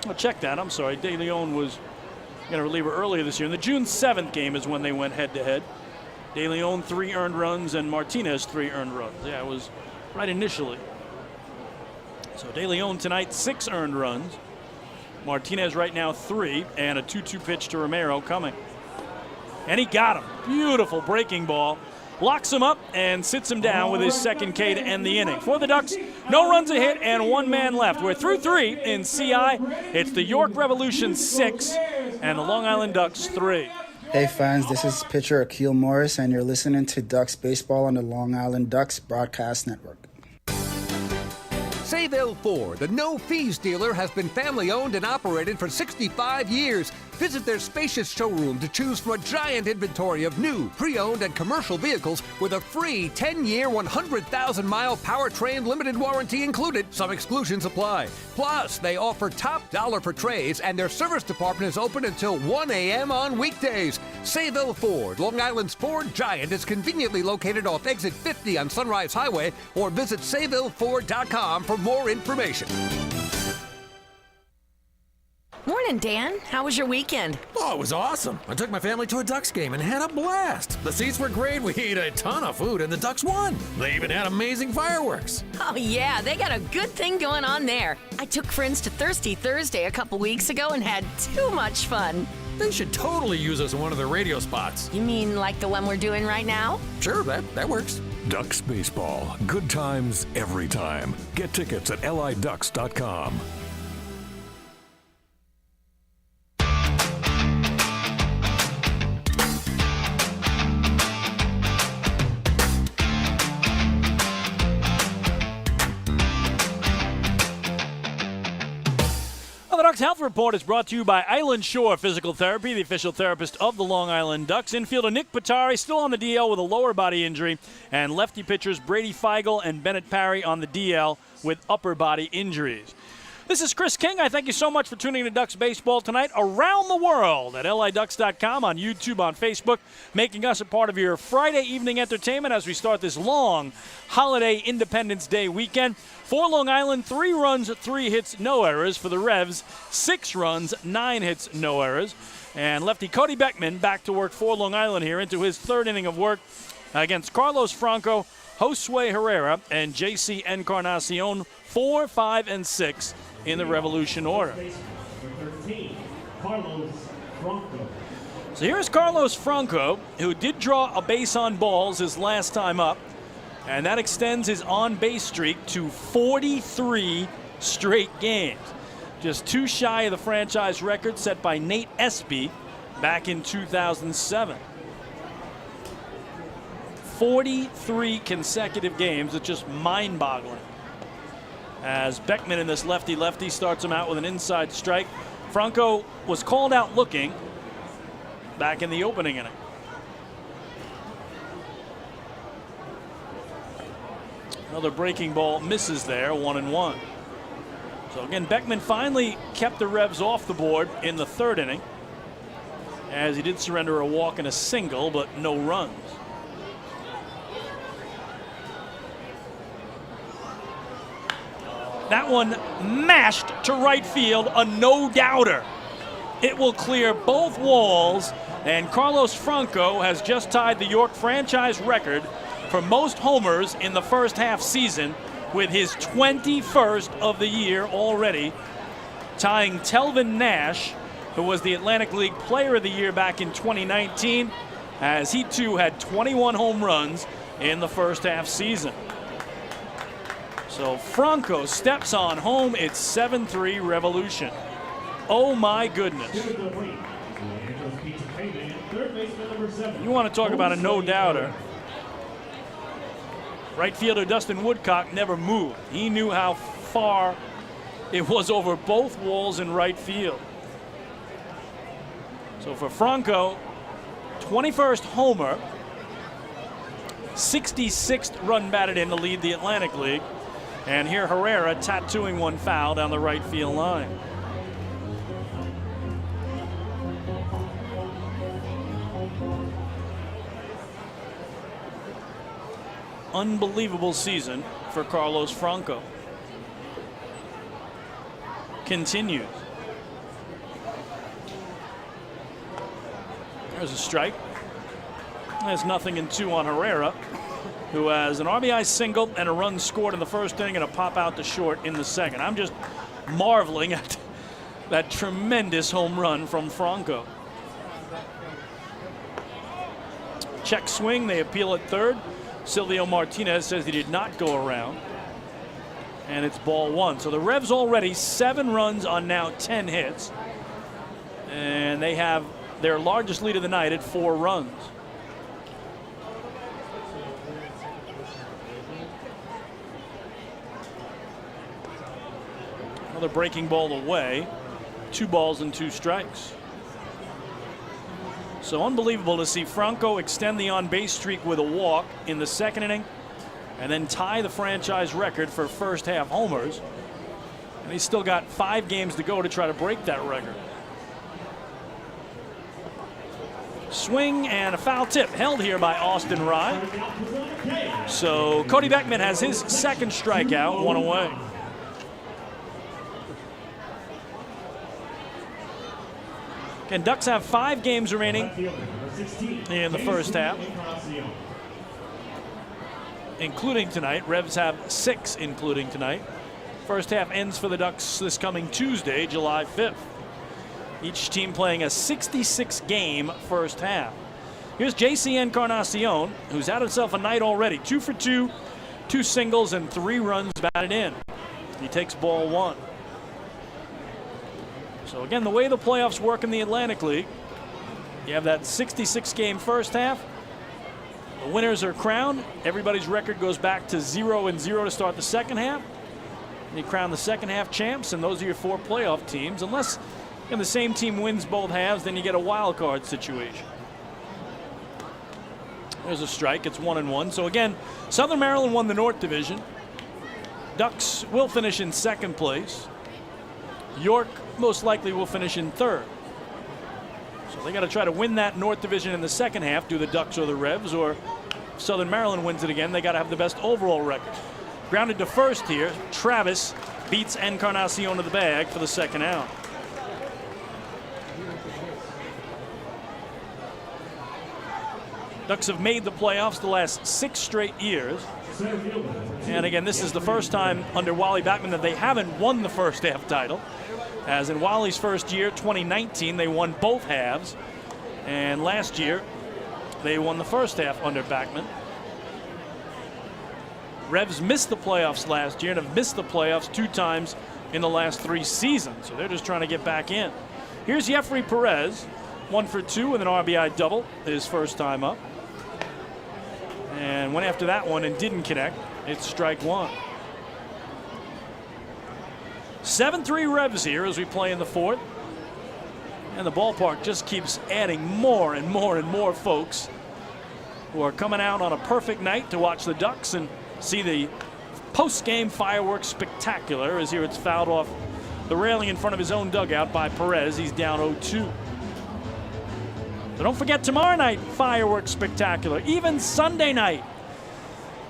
I'll check that. I'm sorry. De Leon was a reliever earlier this year. In the June 7th game is when they went head-to-head. De Leon 3 earned runs and Martinez 3 earned runs. Yeah, it was right initially. So De Leon tonight 6 earned runs. Martinez right now 3, and a 2-2 pitch to Romero coming. And he got him. Beautiful breaking ball. Locks him up and sits him down with his second K to end the inning. For the Ducks, no runs a hit and 1 man left. We're through 3 in CI. It's the York Revolution 6 and the Long Island Ducks 3. Hey fans, this is pitcher Akil Morris, and you're listening to Ducks Baseball on the Long Island Ducks Broadcast Network. Sayville Ford, the no-fees dealer, has been family-owned and operated for 65 years. Visit their spacious showroom to choose from a giant inventory of new, pre-owned, and commercial vehicles with a free 10-year, 100,000-mile powertrain limited warranty included. Some exclusions apply. Plus, they offer top dollar for trades, and their service department is open until 1 a.m. on weekdays. Sayville Ford, Long Island's Ford giant, is conveniently located off exit 50 on Sunrise Highway, or visit SayvilleFord.com for more information. Morning, Dan. How was your weekend? Oh, it was awesome. I took my family to a Ducks game and had a blast. The seats were great. We ate a ton of food, and the Ducks won. They even had amazing fireworks. Oh, yeah. They got a good thing going on there. I took friends to Thirsty Thursday a couple weeks ago and had too much fun. They should totally use us in one of their radio spots. You mean like the one we're doing right now? Sure, that works. Ducks Baseball. Good times every time. Get tickets at liducks.com. Well, the Ducks Health Report is brought to you by Island Shore Physical Therapy, the official therapist of the Long Island Ducks. Infielder Nick Pittari still on the DL with a lower body injury, and lefty pitchers Brady Feigl and Bennett Parry on the DL with upper body injuries. This is Chris King. I thank you so much for tuning in to Ducks Baseball tonight around the world at liducks.com, on YouTube, on Facebook, making us a part of your Friday evening entertainment as we start this long holiday Independence Day weekend. For Long Island, 3 runs, 3 hits, no errors. For the Revs, 6 runs, 9 hits, no errors. And lefty Cody Beckman back to work for Long Island here into his 3rd inning of work against Carlos Franco, Josue Herrera, and J.C. Encarnacion, 4, 5, and 6 in the Revolution order. So here's Carlos Franco, who did draw a base on balls his last time up, and that extends his on-base streak to 43 straight games. Just 2 shy of the franchise record set by Nate Espy back in 2007. 43 consecutive games. It's just mind-boggling. As Beckman in this lefty-lefty starts him out with an inside strike. Franco was called out looking back in the opening inning. Another breaking ball misses there, 1-1. So again, Beckman finally kept the Revs off the board in the 3rd inning, as he did surrender a walk and a single, but no runs. That one mashed to right field, a no-doubter. It will clear both walls, and Carlos Franco has just tied the York franchise record for most homers in the first half season with his 21st of the year already, tying Telvin Nash, who was the Atlantic League Player of the Year back in 2019, as he too had 21 home runs in the first half season. So Franco steps on home. It's 7-3 Revolution. Oh my goodness. You want to talk about a no-doubter. Right fielder Dustin Woodcock never moved. He knew how far it was over both walls in right field. So for Franco, 21st homer, 66th run batted in to lead the Atlantic League. And here Herrera tattooing one foul down the right field line. Unbelievable season for Carlos Franco. Continues. There's a strike. There's 0-2 on Herrera, who has an RBI single and a run scored in the 1st inning and a pop out to short in the 2nd. I'm just marveling at that tremendous home run from Franco. Check swing, they appeal at 3rd. Silvio Martinez says he did not go around. And it's ball 1. So the Revs already 7 runs on now 10 hits. And they have their largest lead of the night at 4 runs. Another breaking ball away. 2 balls and 2 strikes. So unbelievable to see Franco extend the on-base streak with a walk in the 2nd inning and then tie the franchise record for first half homers. And he's still got 5 games to go to try to break that record. Swing and a foul tip held here by Austin Rye. So Cody Beckman has his 2nd strikeout, 1 away. Again, Ducks have 5 games remaining in the first half, including tonight. Revs have 6, including tonight. First half ends for the Ducks this coming Tuesday, July 5th. Each team playing a 66-game first half. Here's J.C. Encarnacion, who's had himself a night already. 2 for 2, 2 singles, and 3 runs batted in. He takes ball 1. So again, the way the playoffs work in the Atlantic League, you have that 66-game first half. The winners are crowned. Everybody's record goes back to 0-0 to start the second half. And you crown the second half champs, and those are your 4 playoff teams. Unless the same team wins both halves, then you get a wild card situation. There's a strike. It's 1-1. So again, Southern Maryland won the North Division. Ducks will finish in 2nd place. York most likely will finish in 3rd. So they got to try to win that North Division in the second half, do the Ducks or the Revs, or if Southern Maryland wins it again, they got to have the best overall record. Grounded to first here, Travis beats Encarnacion to the bag for the 2nd out. Ducks have made the playoffs the last 6 straight years. And again, this is the first time under Wally Backman that they haven't won the first half title. As in Wally's first year, 2019, they won both halves. And last year, they won the first half under Backman. Revs missed the playoffs last year and have missed the playoffs 2 times in the last 3 seasons. So they're just trying to get back in. Here's Jeffrey Perez, 1 for 2 with an RBI double, his first time up. And went after that one and didn't connect. It's strike 1. 7-3 Revs here as we play in the 4th. And the ballpark just keeps adding more and more and more folks who are coming out on a perfect night to watch the Ducks and see the post-game fireworks spectacular. As here it's fouled off the railing in front of his own dugout by Perez. He's down 0-2. So don't forget tomorrow night, fireworks spectacular. Even Sunday night.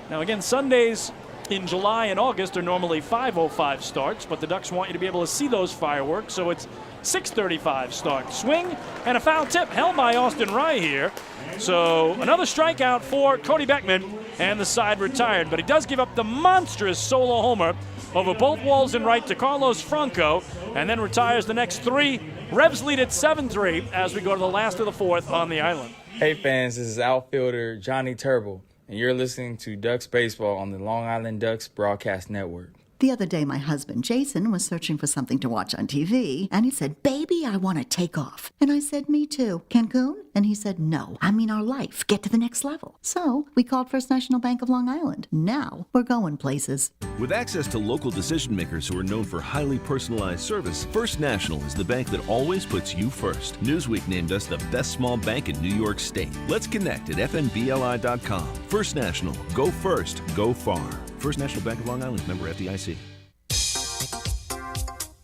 Now again, Sundays in July and August are normally 5:05 starts, but the Ducks want you to be able to see those fireworks, so it's 6:35 start. Swing and a foul tip held by Austin Rye here. So another strikeout for Cody Beckman, and the side retired. But he does give up the monstrous solo homer over both walls and right to Carlos Franco, and then retires the next 3. Revs lead at 7-3 as we go to the last of the 4th on the island. Hey fans, this is outfielder Johnny Turble, and you're listening to Ducks Baseball on the Long Island Ducks Broadcast Network. The other day, my husband, Jason, was searching for something to watch on TV, and he said, "Baby, I want to take off." And I said, "Me too. Cancun?" And he said, "No, I mean our life. Get to the next level." So we called First National Bank of Long Island. Now we're going places. With access to local decision makers who are known for highly personalized service, First National is the bank that always puts you first. Newsweek named us the best small bank in New York State. Let's connect at fnbli.com. First National. Go first. Go far. First National Bank of Long Island, member FDIC.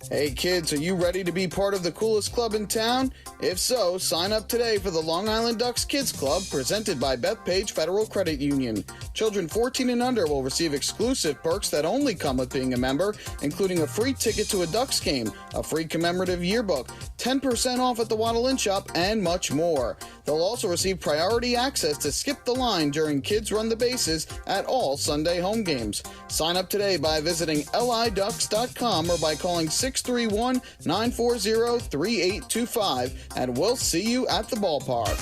Hey kids, are you ready to be part of the coolest club in town? If so, sign up today for the Long Island Ducks Kids Club presented by Bethpage Federal Credit Union. Children 14 and under will receive exclusive perks that only come with being a member, including a free ticket to a Ducks game, a free commemorative yearbook, 10% off at the Waddle Inn Shop, and much more. They'll also receive priority access to skip the line during Kids Run the Bases at all Sunday home games. Sign up today by visiting liducks.com or by calling 631-940-3825, and we'll see you at the ballpark.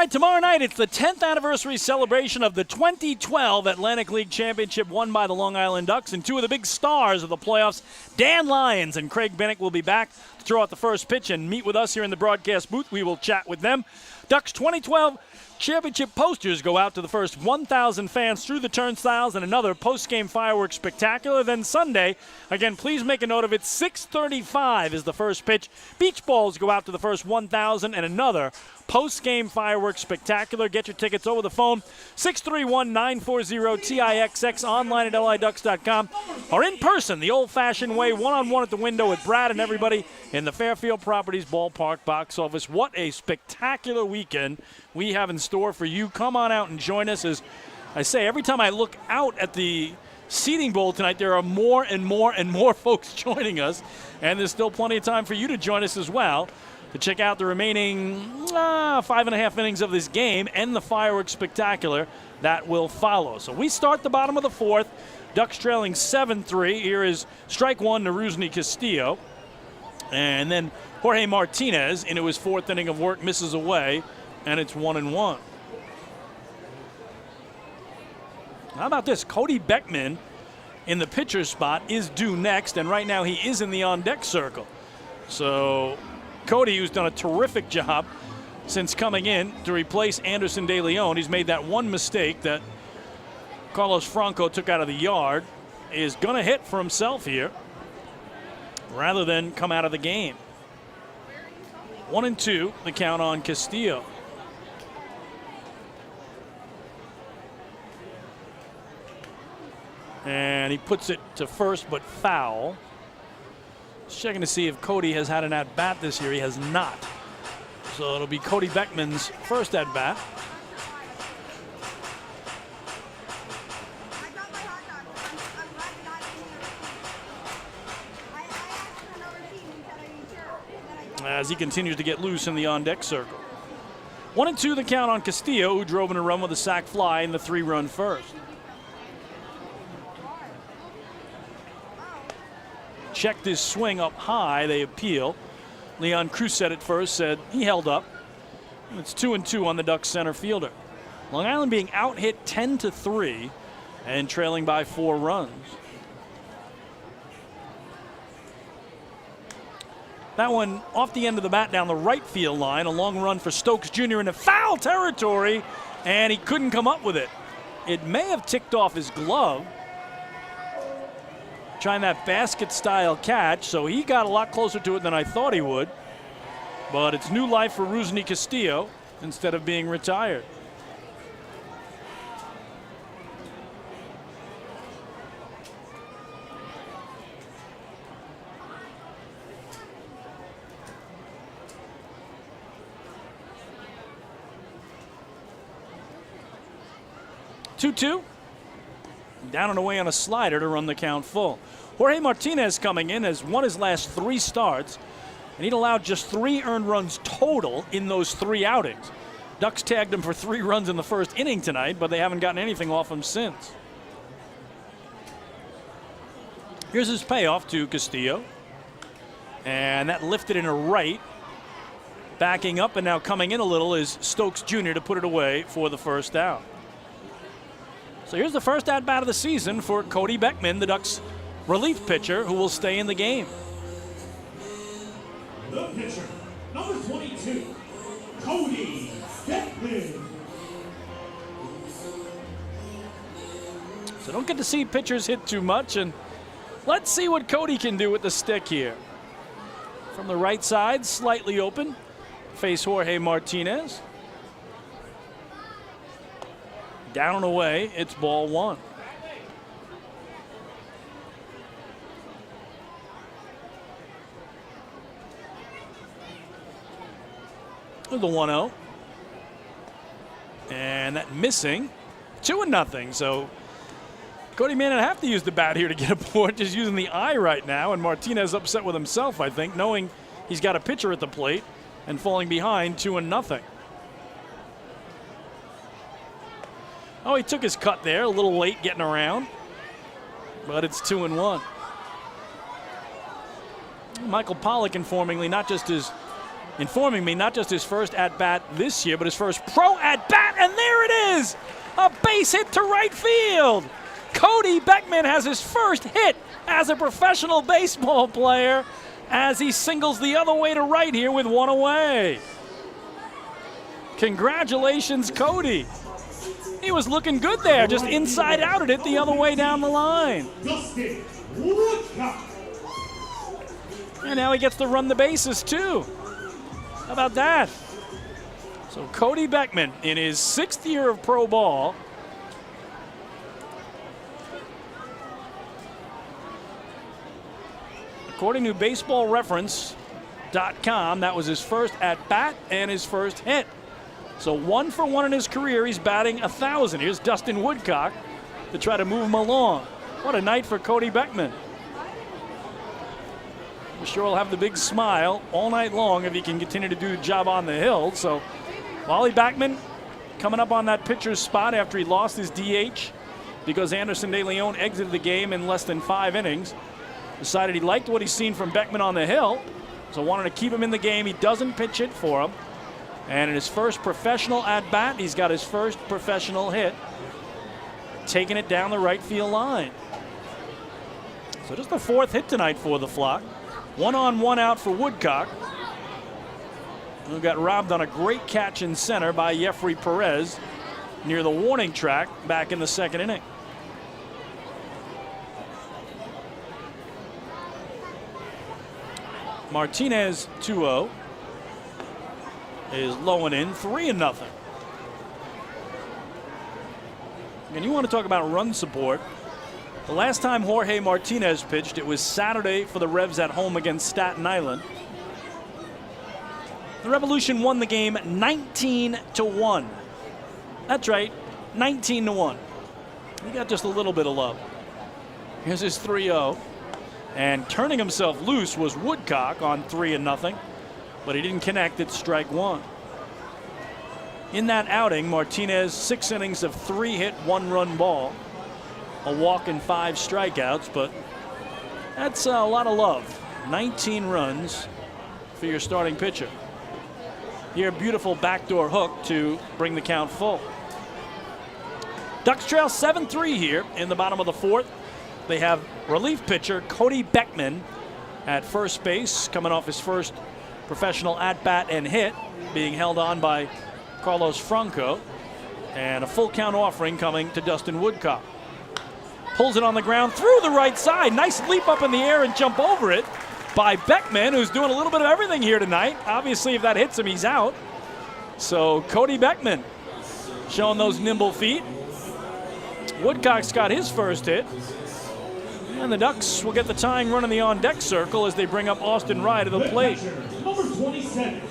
right, tomorrow night it's the 10th anniversary celebration of the 2012 Atlantic League Championship won by the Long Island Ducks, and two of the big stars of the playoffs, Dan Lyons and Craig Bennick, will be back to throw out the first pitch and meet with us here in the broadcast booth. We will chat with them. Ducks 2012 championship posters go out to the first 1,000 fans through the turnstiles, and another post-game fireworks spectacular. Then Sunday, again, please make a note of it, 6:35 is the first pitch. Beach balls go out to the first 1,000, and another post-game fireworks spectacular. Get your tickets over the phone, 631-940-TIXX, online at liducks.com, or in person, the old-fashioned way, one-on-one at the window with Brad and everybody in the Fairfield Properties Ballpark box office. What a spectacular weekend we have in store for you. Come on out and join us. As I say, every time I look out at the seating bowl tonight, there are more and more and more folks joining us, and there's still plenty of time for you to join us as well to check out the remaining 5.5 innings of this game and the fireworks spectacular that will follow. So we start the bottom of the fourth. Ducks trailing 7-3. Here is strike one to Rusney Castillo. And then Jorge Martinez into his fourth inning of work misses away, and it's 1-1. How about this? Cody Beckman in the pitcher's spot is due next, and right now he is in the on-deck circle. So Cody, who's done a terrific job since coming in to replace Anderson De Leon, he's made that one mistake that Carlos Franco took out of the yard, is going to hit for himself here rather than come out of the game. 1-2, the count on Castillo. And he puts it to first, but foul. Just checking to see if Cody has had an at-bat this year. He has not. So it'll be Cody Beckman's first at-bat. As he continues to get loose in the on-deck circle. 1-2, the count on Castillo, who drove in a run with a sac fly in the 3-run first. Checked his swing up high. They appeal. Leon Cruzet at first said he held up. It's 2-2 on the Ducks center fielder. Long Island being out hit 10-3 and trailing by 4 runs. That one off the end of the bat down the right field line. A long run for Stokes Jr. into foul territory, and he couldn't come up with it. It may have ticked off his glove, trying that basket-style catch, so he got a lot closer to it than I thought he would. But it's new life for Rusney Castillo instead of being retired. Two-two. Down and away on a slider to run the count full. Jorge Martinez coming in has won his last 3 starts, and he'd allowed just 3 earned runs total in those 3 outings. Ducks tagged him for 3 runs in the first inning tonight, but they haven't gotten anything off him since. Here's his payoff to Castillo, and that lifted in a right. Backing up and now coming in a little is Stokes Jr. to put it away for the first out. So here's the first at-bat of the season for Cody Beckman, the Ducks relief pitcher, who will stay in the game. The pitcher, number 22, Cody Beckman. So don't get to see pitchers hit too much, and let's see what Cody can do with the stick here. From the right side, slightly open, face Jorge Martinez. Down and away, it's ball 1. The 1-0. And that missing. 2-0. So Cody may not have to use the bat here to get a point, just using the eye right now. And Martinez upset with himself, I think, knowing he's got a pitcher at the plate and falling behind 2-0. Oh, he took his cut there, a little late getting around, but it's 2-1. Michael Pollock informingly not just his informing me not just his first at-bat this year, but his first pro at-bat, and there it is! A base hit to right field! Cody Beckman has his first hit as a professional baseball player as he singles the other way to right here with one away. Congratulations, Cody. He was looking good there, just inside outed it the other way down the line. And now he gets to run the bases too. How about that? So Cody Beckman in his 6th year of pro ball. According to baseballreference.com, that was his first at-bat and his first hit. So 1 for 1 in his career. He's batting 1,000. Here's Dustin Woodcock to try to move him along. What a night for Cody Beckman. I'm sure he'll have the big smile all night long if he can continue to do the job on the hill. So Wally Beckman coming up on that pitcher's spot after he lost his DH because Anderson De Leon exited the game in less than 5 innings. Decided he liked what he's seen from Beckman on the hill, so wanted to keep him in the game. He doesn't pitch it for him. And in his first professional at-bat, he's got his first professional hit, taking it down the right field line. So just the 4th hit tonight for the Flock. 1 on, 1 out for Woodcock, who got robbed on a great catch in center by Jeffrey Perez near the warning track back in the 2nd inning. Martinez 2-0 is low and in, 3-0. And you want to talk about run support. The last time Jorge Martinez pitched, it was Saturday for the Revs at home against Staten Island. The Revolution won the game 19-1. That's right, 19-1. He got just a little bit of love. Here's his 3-0. And turning himself loose was Woodcock on 3-0, but he didn't connect at strike 1. In that outing, Martinez 6 innings of 3-hit, 1-run ball, a walk and 5 strikeouts, but that's a lot of love. 19 runs for your starting pitcher. Here, beautiful backdoor hook to bring the count full. Ducks trail 7-3 here in the bottom of the 4th. They have relief pitcher Cody Beckman at first base, coming off his first professional at-bat and hit, being held on by Carlos Franco, and a full count offering coming to Dustin Woodcock. Pulls it on the ground through the right side. Nice leap up in the air and jump over it by Beckman, who's doing a little bit of everything here tonight. Obviously, if that hits him, he's out. So Cody Beckman showing those nimble feet. Woodcock's got his first hit. And the Ducks will get the tying run in the on-deck circle as they bring up Austin Rye to the plate. Number 27,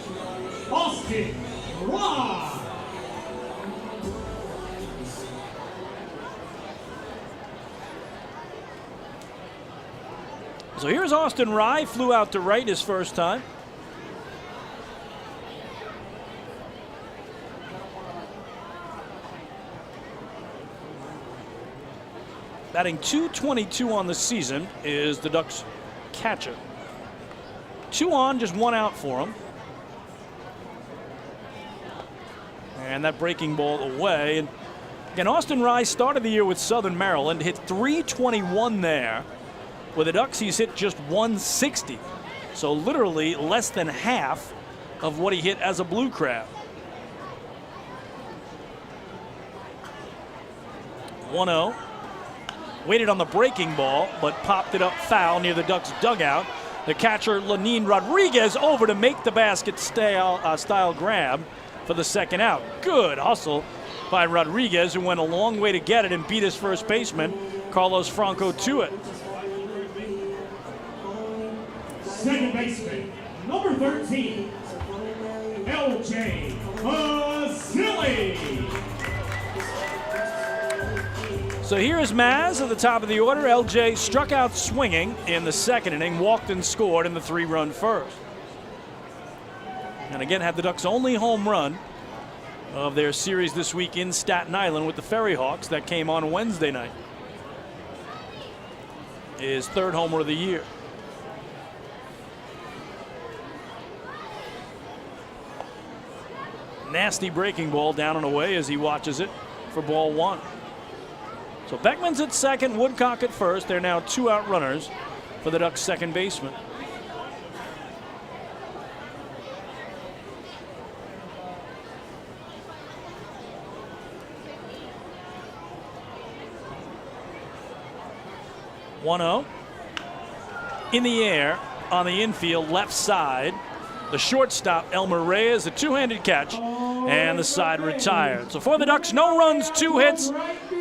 Austin Rye. So here's Austin Rye, flew out to right his first time. Batting .222 on the season is the Ducks catcher. 2 on, just 1 out for him. And that breaking ball away. And again, Austin Rye started the year with Southern Maryland, hit .321 there. With the Ducks, he's hit just .160. So literally less than half of what he hit as a Blue Crab. 1-0. Waited on the breaking ball, but popped it up foul near the Ducks dugout. The catcher, Lenin Rodriguez, over to make the basket style grab for the second out. Good hustle by Rodriguez, who went a long way to get it and beat his first baseman, Carlos Franco, to it. Second baseman, number 13, LJ Vasily. So here is Maz at the top of the order. LJ struck out swinging in the 2nd inning, walked and scored in the 3-run first. And again, had the Ducks' only home run of their series this week in Staten Island with the Ferry Hawks that came on Wednesday night. His 3rd homer of the year. Nasty breaking ball down and away as he watches it for ball 1. So Beckman's at second, Woodcock at first. They're now 2 out runners for the Ducks' second baseman. (1-0) in the air on the infield left side. The shortstop, Elmer Reyes, a two-handed catch, and the side retired. So for the Ducks, no runs, 2 hits,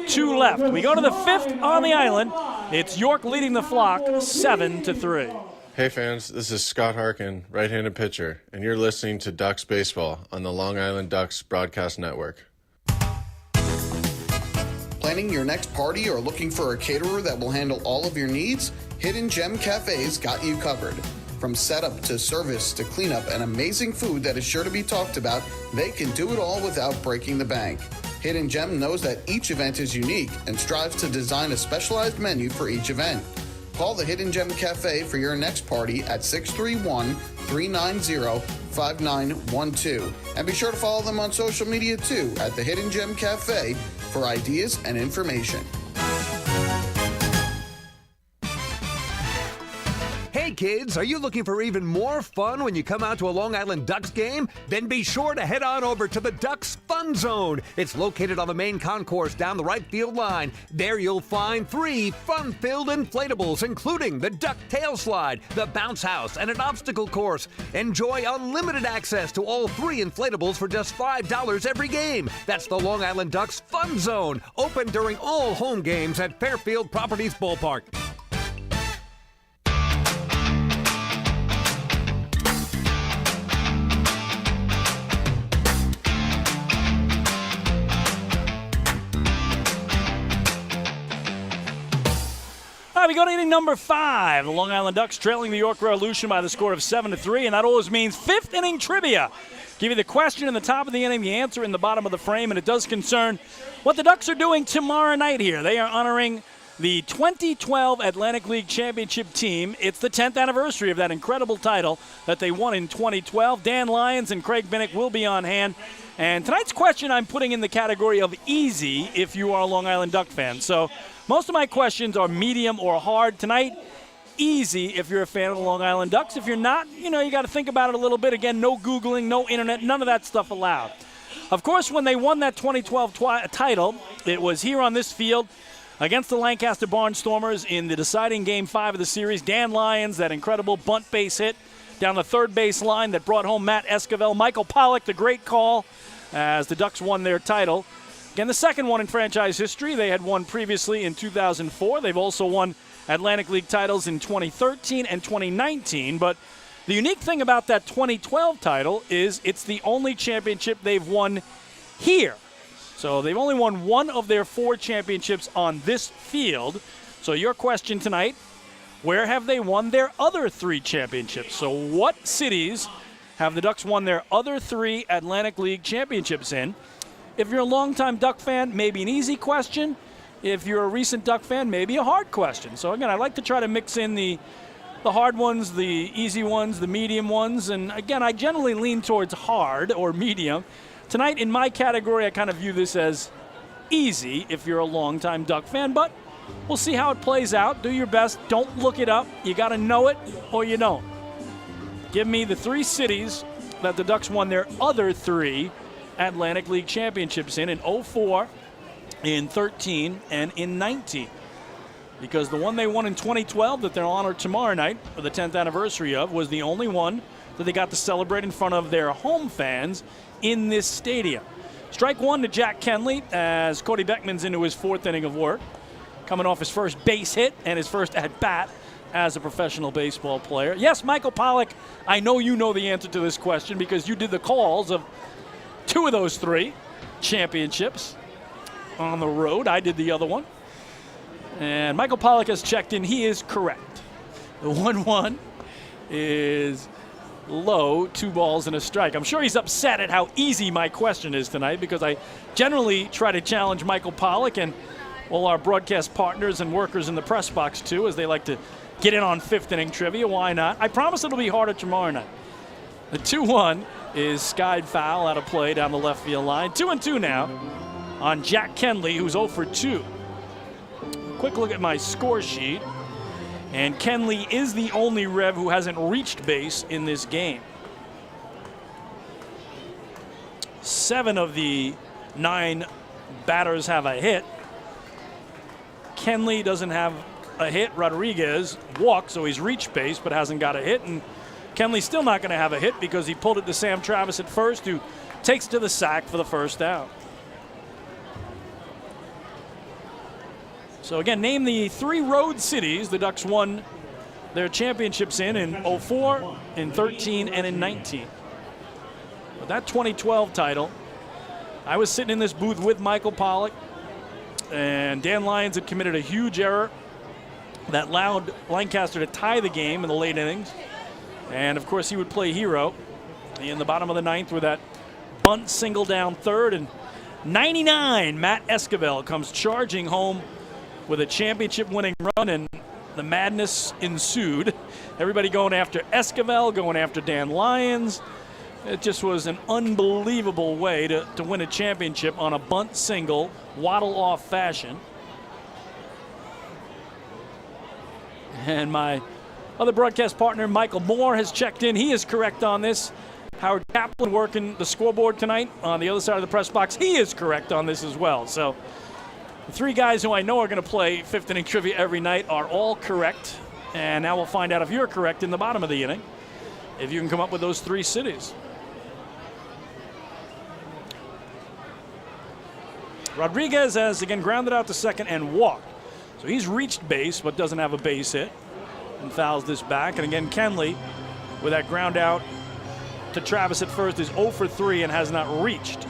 2 left. We go to the 5th on the island. It's York leading the flock 7-3. Hey fans, this is Scott Harkin, right-handed pitcher, and you're listening to Ducks Baseball on the Long Island Ducks Broadcast Network. Planning your next party or looking for a caterer that will handle all of your needs? Hidden Gem Cafe's got you covered. From setup to service to cleanup and amazing food that is sure to be talked about, they can do it all without breaking the bank. Hidden Gem knows that each event is unique and strives to design a specialized menu for each event. Call the Hidden Gem Cafe for your next party at 631-390-5912. And be sure to follow them on social media too at the Hidden Gem Cafe for ideas and information. Hey kids, are you looking for even more fun when you come out to a Long Island Ducks game? Then be sure to head on over to the Ducks Fun Zone. It's located on the main concourse down the right field line. There you'll find 3 fun-filled inflatables, including the Duck Tail Slide, the Bounce House, and an obstacle course. Enjoy unlimited access to all 3 inflatables for just $5 every game. That's the Long Island Ducks Fun Zone, open during all home games at Fairfield Properties Ballpark. We go to inning number 5. The Long Island Ducks trailing the York Revolution by the score of 7-3, and that always means 5th inning trivia. Give you the question in the top of the inning, the answer in the bottom of the frame, and it does concern what the Ducks are doing tomorrow night here. They are honoring the 2012 Atlantic League Championship team. It's the 10th anniversary of that incredible title that they won in 2012. Dan Lyons and Craig Binnick will be on hand. And tonight's question I'm putting in the category of easy if you are a Long Island Duck fan. So most of my questions are medium or hard. Tonight, easy if you're a fan of the Long Island Ducks. If you're not, you got to think about it a little bit. Again, no Googling, no internet, none of that stuff allowed. Of course, when they won that 2012 title, it was here on this field against the Lancaster Barnstormers in the deciding Game 5 of the series. Dan Lyons, that incredible bunt base hit down the third base line that brought home Matt Esquivel. Michael Pollock, the great call as the Ducks won their title. Again, the second one in franchise history. They had won previously in 2004. They've also won Atlantic League titles in 2013 and 2019. But the unique thing about that 2012 title is it's the only championship they've won here. So they've only won 1 of their 4 championships on this field. So your question tonight, where have they won their other 3 championships? So what cities have the Ducks won their other 3 Atlantic League championships in? If you're a longtime Duck fan, maybe an easy question. If you're a recent Duck fan, maybe a hard question. So again, I like to try to mix in the hard ones, the easy ones, the medium ones. And again, I generally lean towards hard or medium. Tonight, in my category, I kind of view this as easy if you're a longtime Duck fan. But we'll see how it plays out. Do your best. Don't look it up. You got to know it or you don't. Give me the 3 cities that the Ducks won their other 3 Atlantic League championships in 04, in 13, and in 19. Because the one they won in 2012 that they'll honor tomorrow night for the 10th anniversary of was the only one that they got to celebrate in front of their home fans in this stadium. Strike 1 to Jack Kenley as Cody Beckman's into his 4th inning of work, coming off his first base hit and his first at-bat as a professional baseball player. Yes, Michael Pollock, I know you know the answer to this question because you did the calls of 2 of those 3 championships on the road. I did the other one. And Michael Pollock has checked in. He is correct. The 1-1 is low, 2 balls and a strike. I'm sure he's upset at how easy my question is tonight because I generally try to challenge Michael Pollock and all our broadcast partners and workers in the press box too, as they like to get in on 5th inning trivia. Why not? I promise it'll be harder tomorrow night. The 2-1 is skied foul out of play down the left field line. 2-2 now on Jack Kenley, who's 0 for 2. Quick look at my score sheet. And Kenley is the only Rev who hasn't reached base in this game. 7 of the 9 batters have a hit. Kenley doesn't have a hit. Rodriguez walked, so he's reached base but hasn't got a hit. And Kenley's still not going to have a hit because he pulled it to Sam Travis at first, who takes to the sack for the first out. So again, name the 3 road cities the Ducks won their championships in 04, in 13, and in 19. But that 2012 title, I was sitting in this booth with Michael Pollock, and Dan Lyons had committed a huge error that allowed Lancaster to tie the game in the late innings. And of course he would play hero in the bottom of the 9th with that bunt single down third. And 99, Matt Esquivel comes charging home with a championship-winning run, and the madness ensued. Everybody going after Esquivel, going after Dan Lyons. It just was an unbelievable way to win a championship on a bunt single, waddle-off fashion. And my other broadcast partner, Michael Moore, has checked in. He is correct on this. Howard Kaplan working the scoreboard tonight on the other side of the press box. He is correct on this as well. So the 3 guys who I know are going to play 5th inning trivia every night are all correct. And now we'll find out if you're correct in the bottom of the inning, if you can come up with those 3 cities. Rodriguez has again grounded out to second and walked. So he's reached base but doesn't have a base hit and fouls this back. And again, Kenley with that ground out to Travis at first is 0 for 3 and has not reached.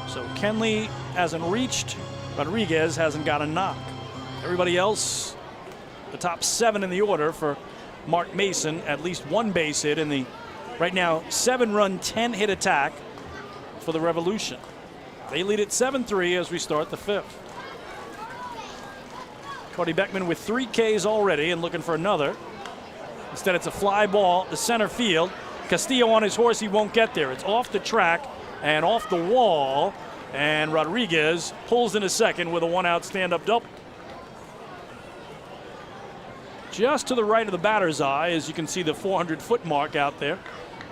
So Kenley hasn't reached. Rodriguez hasn't got a knock. Everybody else, the top 7 in the order for Mark Mason, at least 1 base hit in the right now 7-run, 10-hit attack for the Revolution. They lead at 7-3 as we start the 5th. Cody Beckman with 3 Ks already and looking for another. Instead, it's a fly ball to center field. Castillo on his horse, he won't get there. It's off the track and off the wall, and Rodriguez pulls into second with a 1-out stand-up double. Just to the right of the batter's eye, as you can see the 400-foot mark out there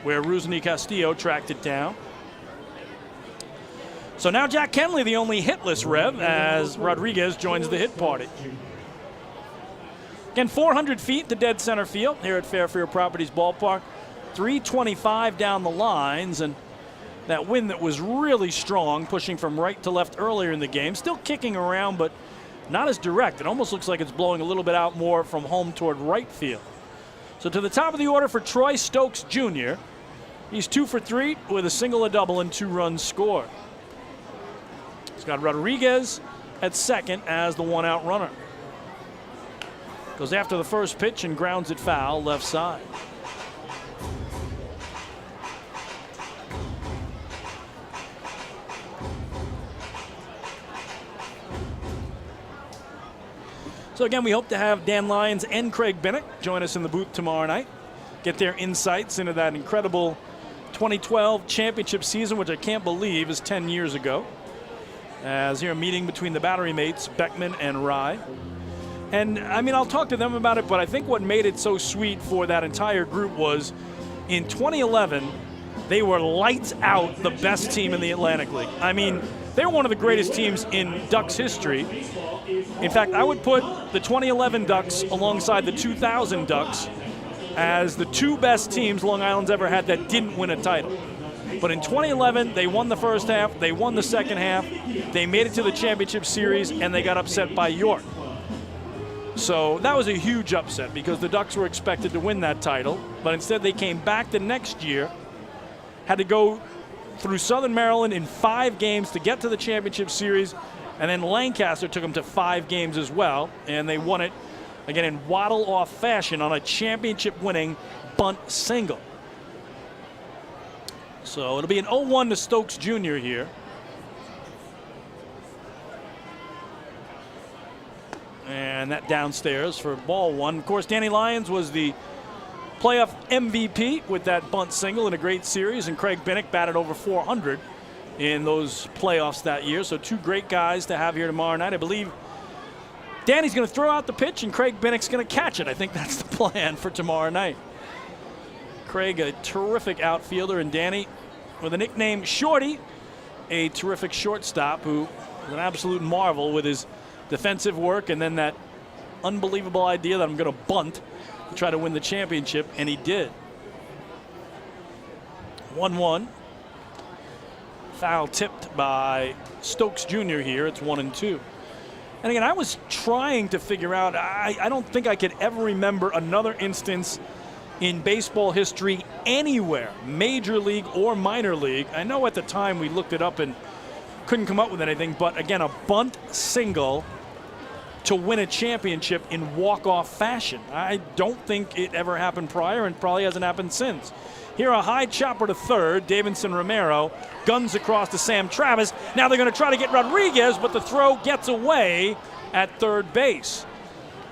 where Rusney Castillo tracked it down. So now Jack Kenley, the only hitless Rev, as Rodriguez joins the hit party. Again, 400 feet to dead center field here at Fairfield Properties Ballpark. 325 down the lines, and that wind that was really strong, pushing from right to left earlier in the game, still kicking around, but not as direct. It almost looks like it's blowing a little bit out more from home toward right field. So to the top of the order for Troy Stokes Jr. He's 2 for 3 with a single, a double, and 2 runs scored. He's got Rodriguez at second as the 1-out runner. Goes after the first pitch and grounds it foul left side. So again, we hope to have Dan Lyons and Craig Bennett join us in the booth tomorrow night. Get their insights into that incredible 2012 championship season, which I can't believe is 10 years ago. As here a meeting between the battery mates, Beckman and Rye. And I mean, I'll talk to them about it, but I think what made it so sweet for that entire group was in 2011, they were lights out the best team in the Atlantic League. I mean, they were one of the greatest teams in Ducks history. In fact, I would put the 2011 Ducks alongside the 2000 Ducks as the 2 best teams Long Island's ever had that didn't win a title. But in 2011, they won the first half, they won the second half, they made it to the championship series, and they got upset by York. So that was a huge upset because the Ducks were expected to win that title, but instead they came back the next year, had to go through Southern Maryland in 5 games to get to the championship series, and then Lancaster took them to 5 games as well, and they won it, again, in waddle-off fashion on a championship-winning bunt single. So it'll be an 0-1 to Stokes Jr. here. And that downstairs for ball 1. Of course, Danny Lyons was the playoff MVP with that bunt single in a great series, and Craig Binnick batted over 400 in those playoffs that year. So two great guys to have here tomorrow night. I believe Danny's going to throw out the pitch and Craig Binnick's going to catch it. I think that's the plan for tomorrow night. Craig, a terrific outfielder, and Danny, with a nickname Shorty, a terrific shortstop who is an absolute marvel with his defensive work and then that unbelievable idea that I'm going to bunt to try to win the championship, and he did. 1-1. Foul tipped by Stokes Jr. here. It's 1-2. And again, I was trying to figure out, I don't think I could ever remember another instance in baseball history anywhere, major league or minor league. I know at the time we looked it up and couldn't come up with anything, but again, a bunt single to win a championship in walk-off fashion. I don't think it ever happened prior and probably hasn't happened since. Here, a high chopper to third. Davidson Romero guns across to Sam Travis. Now they're going to try to get Rodriguez, but the throw gets away at third base.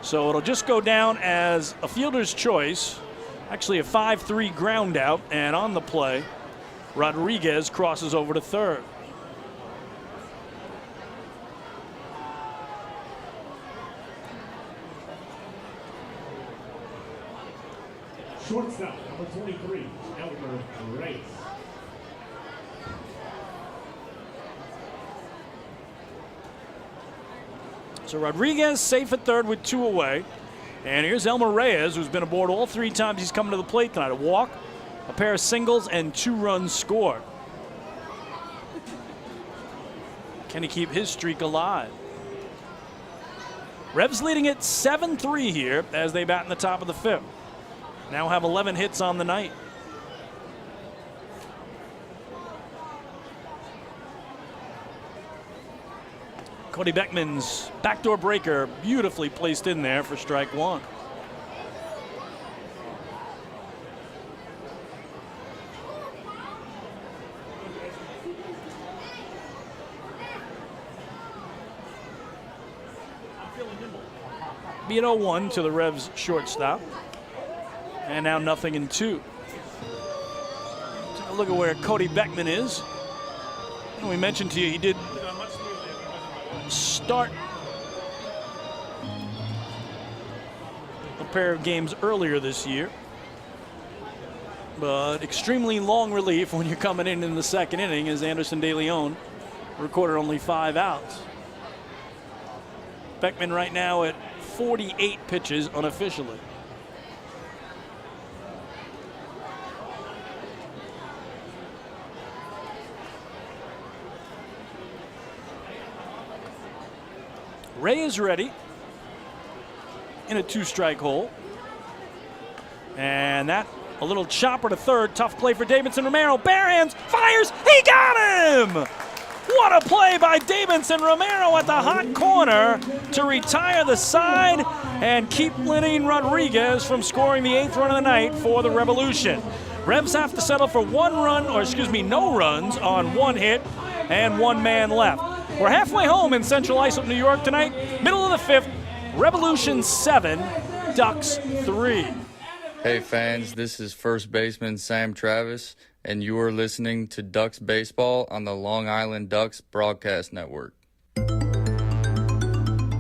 So it'll just go down as a fielder's choice. Actually, a 5-3 ground out, and on the play, Rodriguez crosses over to third. Shortstop, number 23, Elmer Reyes. So Rodriguez safe at third with 2 away. And here's Elmer Reyes, who's been aboard all 3 times he's come to the plate tonight. A walk, a pair of singles, and 2 runs scored. Can he keep his streak alive? Revs leading it 7-3 here as they bat in the top of the 5th. Now have 11 hits on the night. Cody Beckman's backdoor breaker beautifully placed in there for strike 1. Be an 0-1 to the Revs shortstop. And now 0-2. Take a look at where Cody Beckman is. And we mentioned to you he did start a pair of games earlier this year, but extremely long relief when you're coming in the 2nd inning, as Anderson De Leon recorded only 5 outs. Beckman right now at 48 pitches unofficially. Ray is ready in a 2-strike hole. And that, a little chopper to third. Tough play for Davidson Romero. Bare hands, fires, he got him! What a play by Davidson Romero at the hot corner to retire the side and keep Lenin Rodriguez from scoring the 8th run of the night for the Revolution. Revs have to settle for no runs on 1 hit and 1 man left. We're halfway home in Central Islip, New York tonight. Middle of the 5th, Revolution 7, Ducks 3. Hey fans, this is first baseman Sam Travis, and you are listening to Ducks Baseball on the Long Island Ducks Broadcast Network.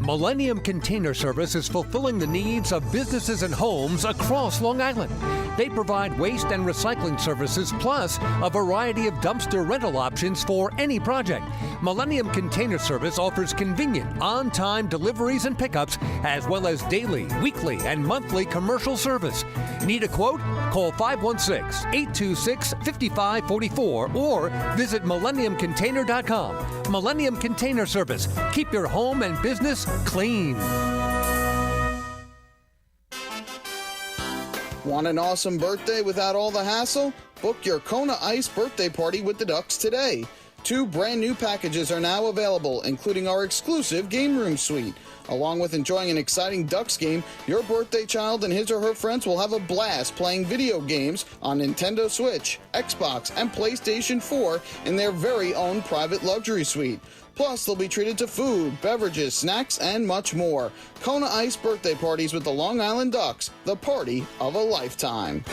Millennium Container Service is fulfilling the needs of businesses and homes across Long Island. They provide waste and recycling services plus a variety of dumpster rental options for any project. Millennium Container Service offers convenient, on-time deliveries and pickups, as well as daily, weekly, and monthly commercial service. Need a quote? Call 516-826-5544 or visit millenniumcontainer.com. Millennium Container Service. Keep your home and business clean. Want an awesome birthday without all the hassle? Book your Kona Ice birthday party with the Ducks today. 2 brand new packages are now available, including our exclusive game room suite. Along with enjoying an exciting Ducks game, your birthday child and his or her friends will have a blast playing video games on Nintendo Switch, Xbox, and PlayStation 4 in their very own private luxury suite. Plus, they'll be treated to food, beverages, snacks, and much more. Kona Ice birthday parties with the Long Island Ducks, the party of a lifetime.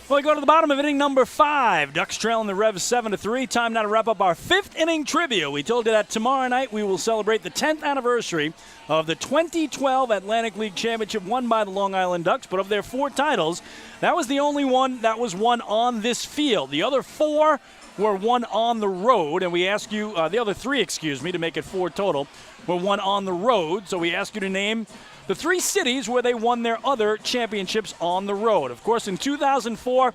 Well, we go to the bottom of inning number 5. Ducks trailing the Revs 7-3. Time now to wrap up our 5th inning trivia. We told you that tomorrow night we will celebrate the 10th anniversary of the 2012 Atlantic League Championship won by the Long Island Ducks. But of their 4 titles, that was the only one that was won on this field. The other 4 were won on the road, and we ask you, the other 3, to make it 4 total, were won on the road. So we ask you to name the 3 cities where they won their other championships on the road. Of course, in 2004,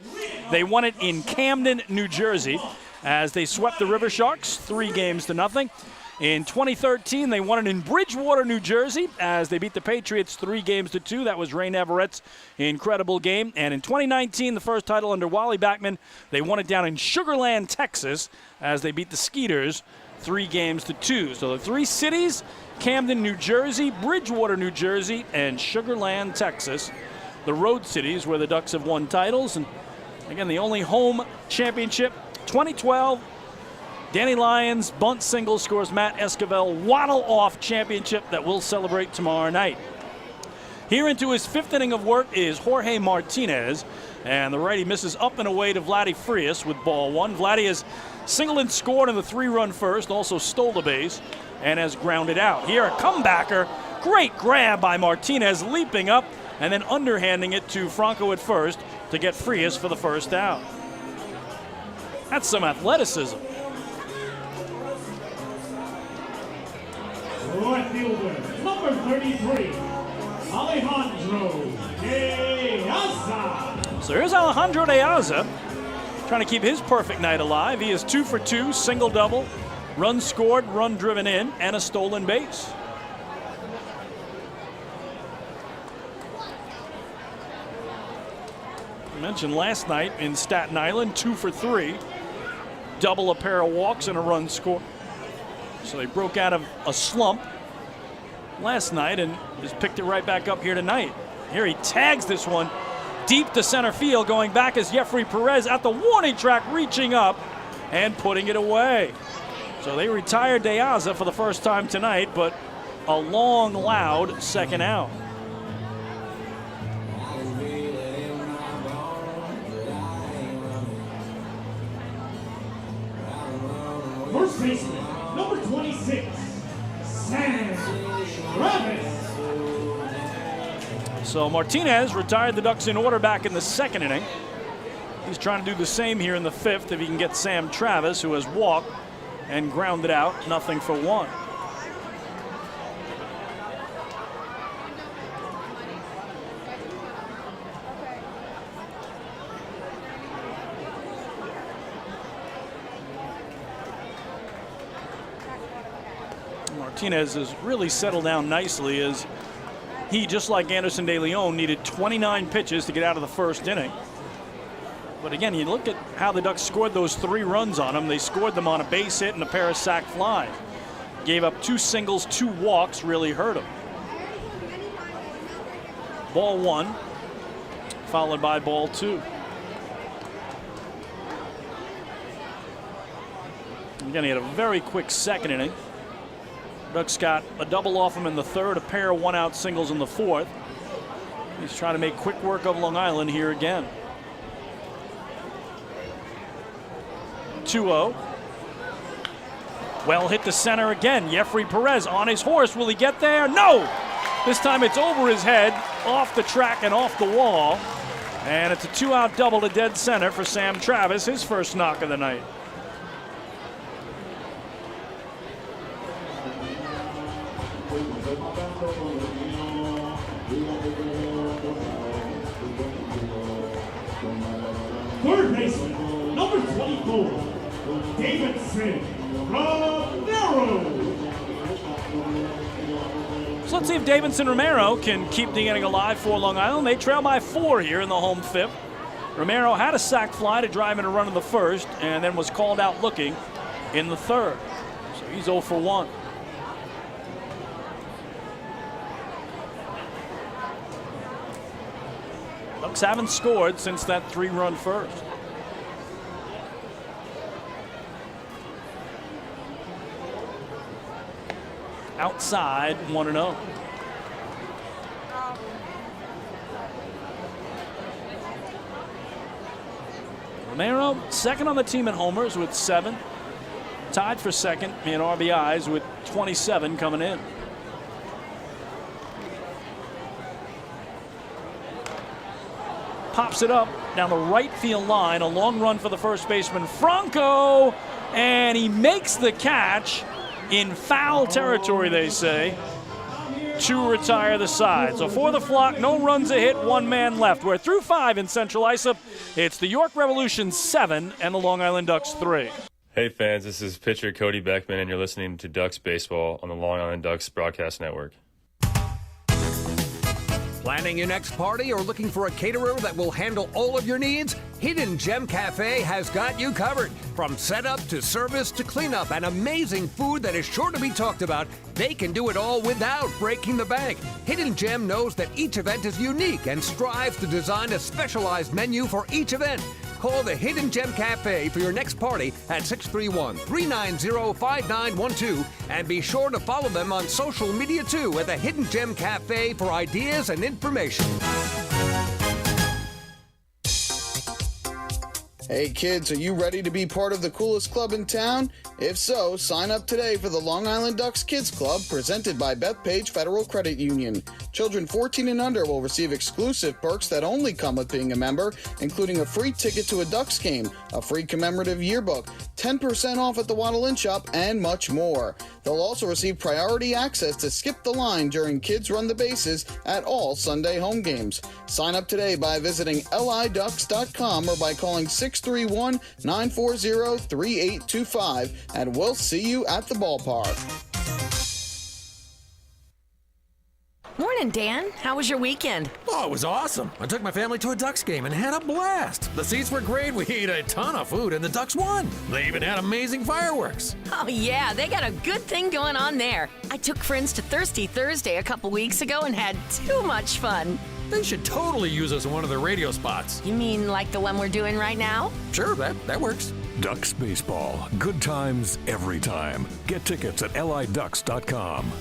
they won it in Camden, New Jersey, as they swept the River Sharks 3-0. In 2013, they won it in Bridgewater, New Jersey, as they beat the Patriots 3-2. That was Ray Navarrette's incredible game. And in 2019, the first title under Wally Backman, they won it down in Sugar Land, Texas, as they beat the Skeeters 3-2. So the 3 cities: Camden, New Jersey, Bridgewater, New Jersey, and Sugar Land, Texas. The road cities where the Ducks have won titles. And again, the only home championship, 2012, Danny Lyons, bunt single, scores Matt Esquivel, waddle-off championship that we'll celebrate tomorrow night. Here into his 5th inning of work is Jorge Martinez, and the righty misses up and away to Vladdy Frias with ball 1. Vladdy has singled and scored in the 3-run first, also stole the base, and has grounded out. Here, a comebacker. Great grab by Martinez, leaping up and then underhanding it to Franco at first to get Frias for the first out. That's some athleticism. Left fielder, number 33, Alejandro De Aza. So here's Alejandro De Aza, trying to keep his perfect night alive. He is 2 for 2, single-double. Run scored, run driven in, and a stolen base. I mentioned last night in Staten Island, 2 for 3. Double, a pair of walks, and a run score. So they broke out of a slump last night and just picked it right back up here tonight. Here he tags this one deep to center field. Going back is Jeffrey Perez at the warning track, reaching up and putting it away. So they retired De Aza for the first time tonight, but a long, loud second out. First baseman, number 26, Sam Travis. So Martinez retired the Ducks in order back in the 2nd inning. He's trying to do the same here in the 5th if he can get Sam Travis, who has walked and grounded out, 0-1. Martinez has really settled down nicely, as he, just like Anderson De Leon, needed 29 pitches to get out of the 1st inning. But again, you look at how the Ducks scored those 3 runs on him. They scored them on a base hit and a pair of sac flies. Gave up 2 singles, 2 walks, really hurt him. Ball 1, followed by ball 2. Again, he had a very quick 2nd inning. Ducks got a double off him in the 3rd, a pair of 1-out singles in the 4th. He's trying to make quick work of Long Island here again. 2-0. Well hit to center again. Jeffrey Perez on his horse. Will he get there? No! This time it's over his head, off the track and off the wall. And it's a 2-out double to dead center for Sam Travis, his first knock of the night. Third baseman, number 24, Davidson Romero. So let's see if Davidson Romero can keep the inning alive for Long Island. They trail by 4 here in the home 5th. Romero had a sac fly to drive in a run in the 1st and then was called out looking in the 3rd. So He's 0 for 1. Ducks haven't scored since that 3-run first. Outside, 1-0. Romero, second on the team in homers with 7. Tied for second in RBIs with 27 coming in. Pops it up down the right field line. A long run for the first baseman, Franco. And he makes the catch in foul territory, they say, to retire the side. So for the flock, no runs a hit, 1 man left. We're through 5 in Central Islip. It's the York Revolution 7 and the Long Island Ducks 3. Hey fans, this is pitcher Cody Beckman, and you're listening to Ducks Baseball on the Long Island Ducks Broadcast Network. Planning your next party or looking for a caterer that will handle all of your needs? Hidden Gem Cafe has got you covered. From setup to service to cleanup and amazing food that is sure to be talked about, they can do it all without breaking the bank. Hidden Gem knows that each event is unique and strives to design a specialized menu for each event. Call the Hidden Gem Cafe for your next party at 631-390-5912 and be sure to follow them on social media too at the Hidden Gem Cafe for ideas and information. Hey kids, are you ready to be part of the coolest club in town? If so, sign up today for the Long Island Ducks Kids Club presented by Bethpage Federal Credit Union. Children 14 and under will receive exclusive perks that only come with being a member, including a free ticket to a Ducks game, a free commemorative yearbook, 10% off at the Waddle Inn Shop, and much more. They'll also receive priority access to skip the line during Kids Run the Bases at all Sunday home games. Sign up today by visiting liducks.com or by calling 631-940-3825, and we'll see you at the ballpark. Morning, Dan. How was your weekend? Oh, it was awesome. I took my family to a Ducks game and had a blast. The seats were great. We ate a ton of food, and the Ducks won. They even had amazing fireworks. Oh, yeah. They got a good thing going on there. I took friends to Thirsty Thursday a couple weeks ago and had too much fun. They should totally use us in one of their radio spots. You mean like the one we're doing right now? Sure, that works. Ducks Baseball. Good times every time. Get tickets at liducks.com.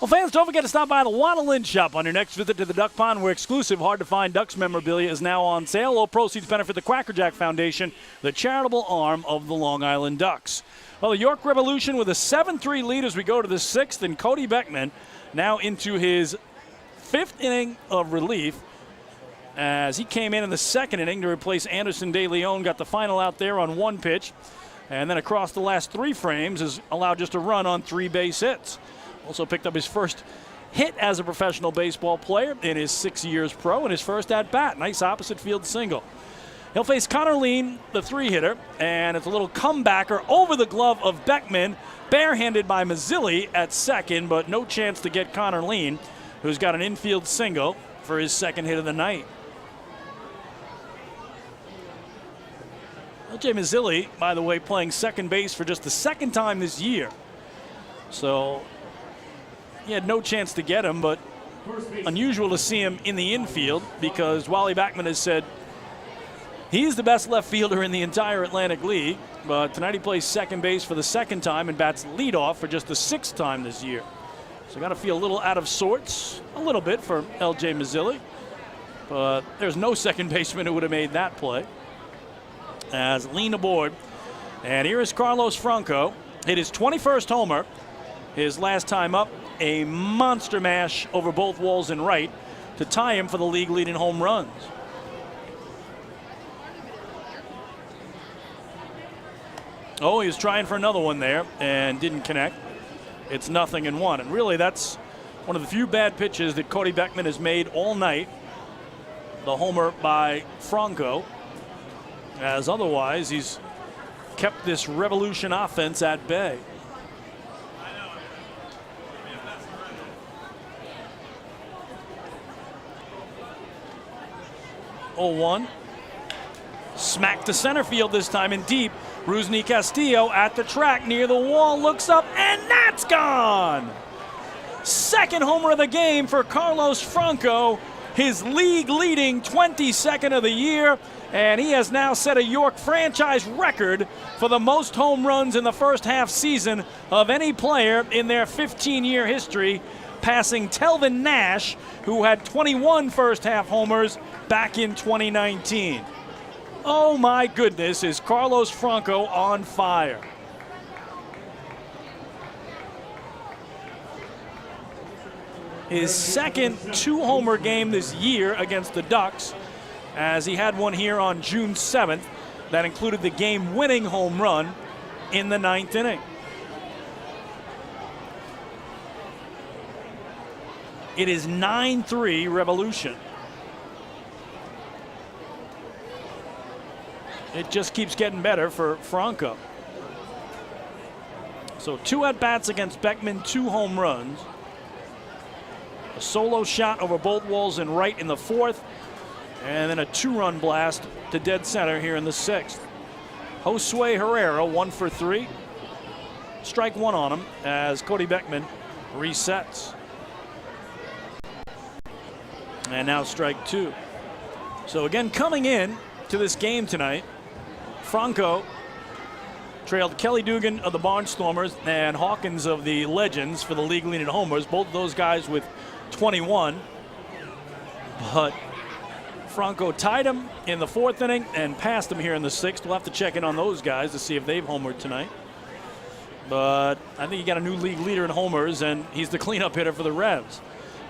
Well, fans, don't forget to stop by the Waddle Inn Shop on your next visit to the Duck Pond, where exclusive, hard-to-find Ducks memorabilia is now on sale. All proceeds benefit the Quacker Jack Foundation, the charitable arm of the Long Island Ducks. Well, the York Revolution with a 7-3 lead as we go to the 6th, and Cody Beckman now into his 5th inning of relief as he came in the 2nd inning to replace Anderson De Leon, got the final out there on 1 pitch, and then across the last 3 frames has allowed just a run on 3 base hits. Also picked up his first hit as a professional baseball player in his 6 years pro and his first at-bat. Nice opposite field single. He'll face Connor Lean, the 3-hitter, and it's a little comebacker over the glove of Beckman, barehanded by Mazzilli at second, but no chance to get Connor Lean, who's got an infield single for his 2nd hit of the night. L.J. Mazzilli, by the way, playing second base for just the 2nd time this year. So he had no chance to get him, but unusual to see him in the infield because Wally Backman has said he's the best left fielder in the entire Atlantic League. But tonight he plays second base for the 2nd time and bats leadoff for just the 6th time this year. So got to feel a little out of sorts, a little bit for L.J. Mazzilli. But there's no second baseman who would have made that play. As Lean aboard. And here is Carlos Franco. Hit his 21st homer. His last time up, a monster mash over both walls and right to tie him for the league leading home runs. Oh, he was trying for another one there and didn't connect. It's 0-1. And really, that's one of the few bad pitches that Cody Beckman has made all night. The homer by Franco. As otherwise, he's kept this Revolution offense at bay. Oh, 1. Smack to center field this time in deep. Rusney Castillo at the track near the wall, looks up, and that's gone! Second homer of the game for Carlos Franco, his league-leading 22nd of the year, and he has now set a York franchise record for the most home runs in the first half season of any player in their 15-year history, passing Telvin Nash, who had 21 first-half homers back in 2019. Oh my goodness, is Carlos Franco on fire. His second 2-homer game this year against the Ducks, as he had one here on June 7th that included the game-winning home run in the 9th inning. It is 9-3 Revolution. It just keeps getting better for Franco. So 2 at-bats against Beckman, 2 home runs. A solo shot over both walls and right in the 4th, and then a 2-run blast to dead center here in the 6th. Josue Herrera 1 for 3. Strike 1 on him as Cody Beckman resets. And now strike 2. So again, coming in to this game tonight, Franco trailed Kelly Dugan of the Barnstormers and Hawkins of the Legends for the league-leading homers, both of those guys with 21. But Franco tied him in the 4th inning and passed him here in the 6th. We'll have to check in on those guys to see if they've homered tonight. But I think he got a new league leader in homers, and he's the cleanup hitter for the Revs.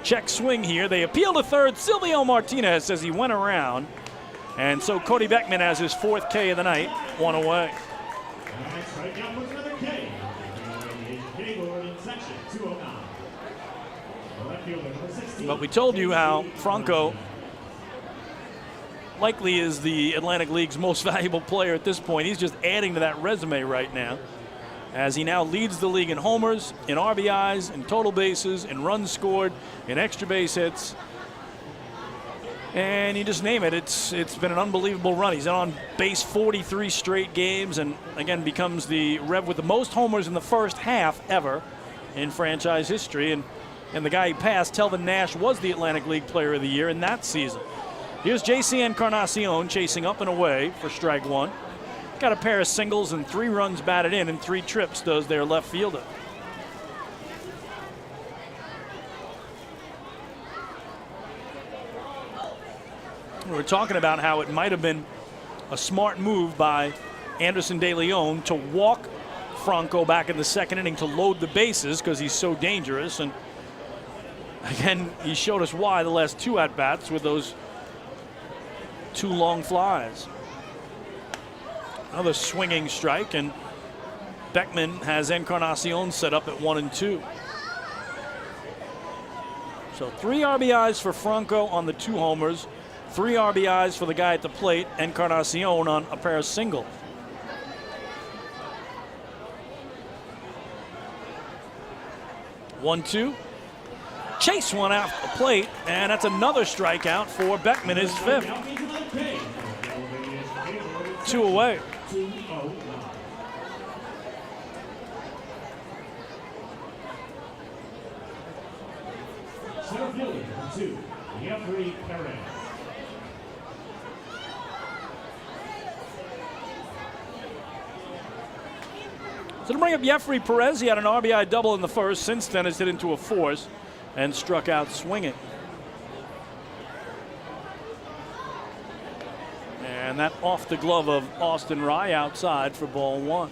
Check swing here. They appeal to third. Silvio Martinez says he went around. And so Cody Beckman has his 4th K of the night, 1 away. But we told you how Franco likely is the Atlantic League's most valuable player at this point. He's just adding to that resume right now, as he now leads the league in homers, in RBIs, in total bases, in runs scored, in extra base hits. And you just name it, it's been an unbelievable run. He's on base 43 straight games, and again becomes the Rev with the most homers in the first half ever in franchise history. And the guy he passed, Telvin Nash, was the Atlantic League Player of the Year in that season. Here's JC Encarnacion chasing up and away for strike 1. Got a pair of singles and 3 runs batted in, and 3 trips does their left fielder. We were talking about how it might have been a smart move by Anderson De Leon to walk Franco back in the 2nd inning to load the bases because he's so dangerous. And again, he showed us why the last 2 at-bats with those 2 long flies. Another swinging strike, and Beckman has Encarnacion set up at 1 and 2. So 3 RBIs for Franco on the 2 homers. 3 RBIs for the guy at the plate, Encarnacion, on a pair of singles. One, 2. Chase one out the plate, and that's another strikeout for Beckman, his 5th. 2 away. Center fielder, 2, Jeffrey Perez. So to bring up Jeffrey Perez, he had an RBI double in the 1st. Since then, has hit into a force and struck out swinging. And that off the glove of Austin Rye outside for ball 1.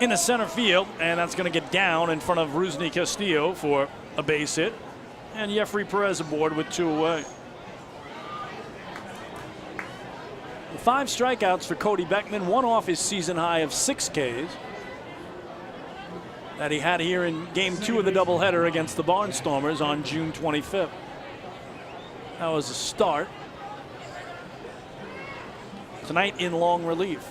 into center field, and that's going to get down in front of Rusney Castillo for a base hit. And Jeffrey Perez aboard with 2 away. 5 strikeouts for Cody Beckman, 1 off his season high of 6 Ks that he had here in Game 2 of the doubleheader against the Barnstormers on June 25th. That was a start. Tonight in long relief.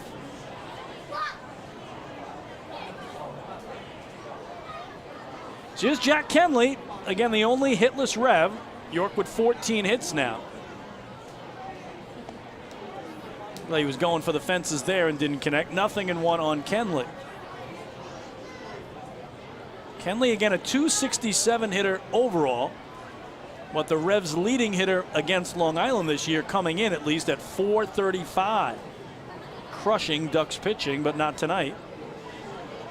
So here's Jack Kenley, again the only hitless Rev. York with 14 hits now. Well, he was going for the fences there and didn't connect. Nothing in 1 on Kenley. Kenley again a .267 hitter overall, but the Revs' leading hitter against Long Island this year, coming in at least at .435. Crushing Ducks pitching, but not tonight.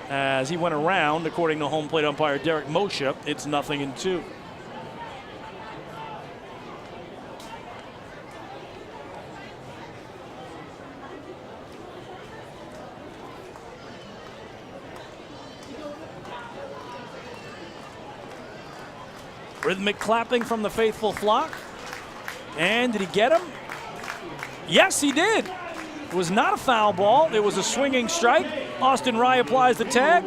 As he went around, according to home plate umpire Derek Moshe, it's 0-2. Rhythmic clapping from the faithful flock. And did he get him? Yes, he did. It was not a foul ball. It was a swinging strike. Austin Rye applies the tag.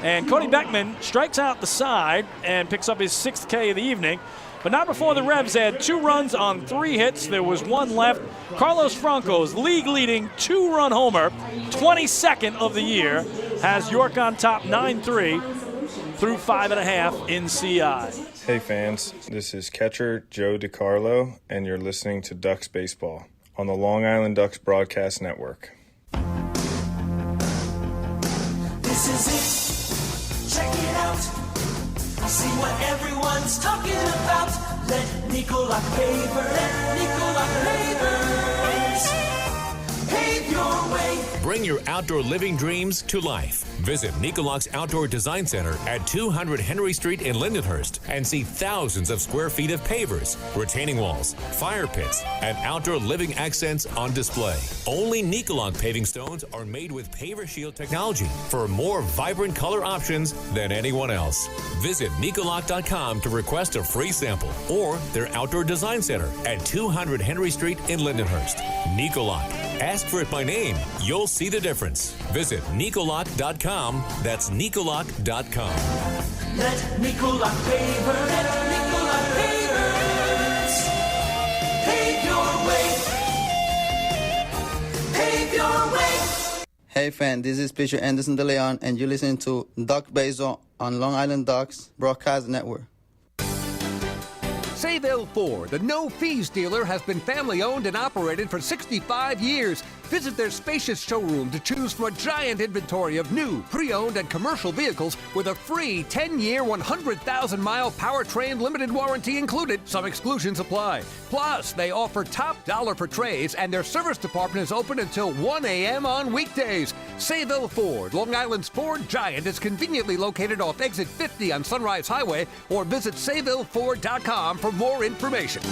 And Cody Beckman strikes out the side and picks up his 6th K of the evening. But not before the Revs had 2 runs on 3 hits. There was 1 left. Carlos Franco's league-leading 2-run homer, 22nd of the year, has York on top 9-3 through 5.5 in CI. Hey fans, this is catcher Joe DiCarlo, and you're listening to Ducks Baseball on the Long Island Ducks Broadcast Network. This is it. Check it out. See what everyone's talking about. Let Nicolak pave your way. Bring your outdoor living dreams to life. Visit Nicolak's Outdoor Design Center at 200 Henry Street in Lindenhurst and see thousands of square feet of pavers, retaining walls, fire pits, and outdoor living accents on display. Only Nicolak paving stones are made with Paver Shield technology for more vibrant color options than anyone else. Visit Nicolak.com to request a free sample or their Outdoor Design Center at 200 Henry Street in Lindenhurst. Nicolak. Ask for it by name. You'll see the difference. Visit Nicolak.com. That's Nicolak.com. Let Nicolak paver, let Nicolak pavers pave your way. Pave your way. Hey fan, this is pitcher Anderson De Leon, and you're listening to Duck Baseball on Long Island Ducks Broadcast Network. Sayville Ford, the no-fees dealer, has been family-owned and operated for 65 years. Visit their spacious showroom to choose from a giant inventory of new, pre-owned, and commercial vehicles with a free 10-year, 100,000-mile powertrain limited warranty included. Some exclusions apply. Plus, they offer top dollar for trades, and their service department is open until 1 a.m. on weekdays. Sayville Ford, Long Island's Ford giant, is conveniently located off exit 50 on Sunrise Highway, or visit SayvilleFord.com for more information.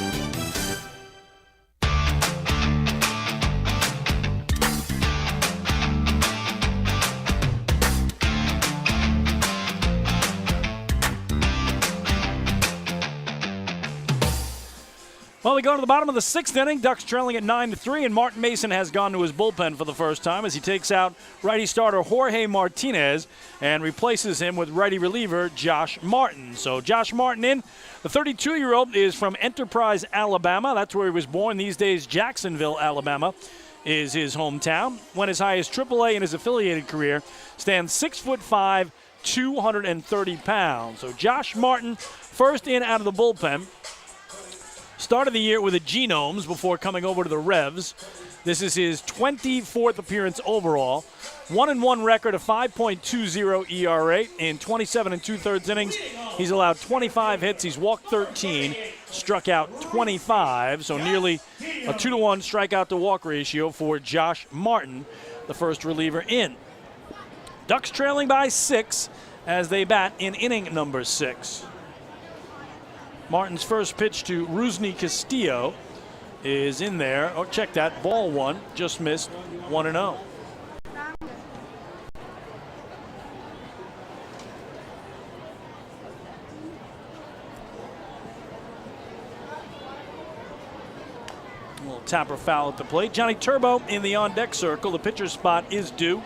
Well, we go to the bottom of the 6th inning. Ducks trailing at 9-3, and Martin Mason has gone to his bullpen for the first time as he takes out righty starter Jorge Martinez and replaces him with righty reliever Josh Martin. So Josh Martin in. The 32-year-old is from Enterprise, Alabama. That's where he was born. These days, Jacksonville, Alabama is his hometown. Went as high as AAA in his affiliated career. Stands 6'5", 230 pounds. So Josh Martin, first in out of the bullpen. Started the year with the Genomes before coming over to the Revs. This is his 24th appearance overall. 1-1 record, a 5.20 ERA in 27 2/3 innings. He's allowed 25 hits. He's walked 13, struck out 25. So nearly a 2-to-1 strikeout to walk ratio for Josh Martin, the first reliever in. Ducks trailing by 6 as they bat in inning number 6. Martin's first pitch to Rusney Castillo is in there. Oh, check that. Ball 1. Just missed. 1-0. A little tapper foul at the plate. Johnny Turbo in the on-deck circle. The pitcher's spot is due.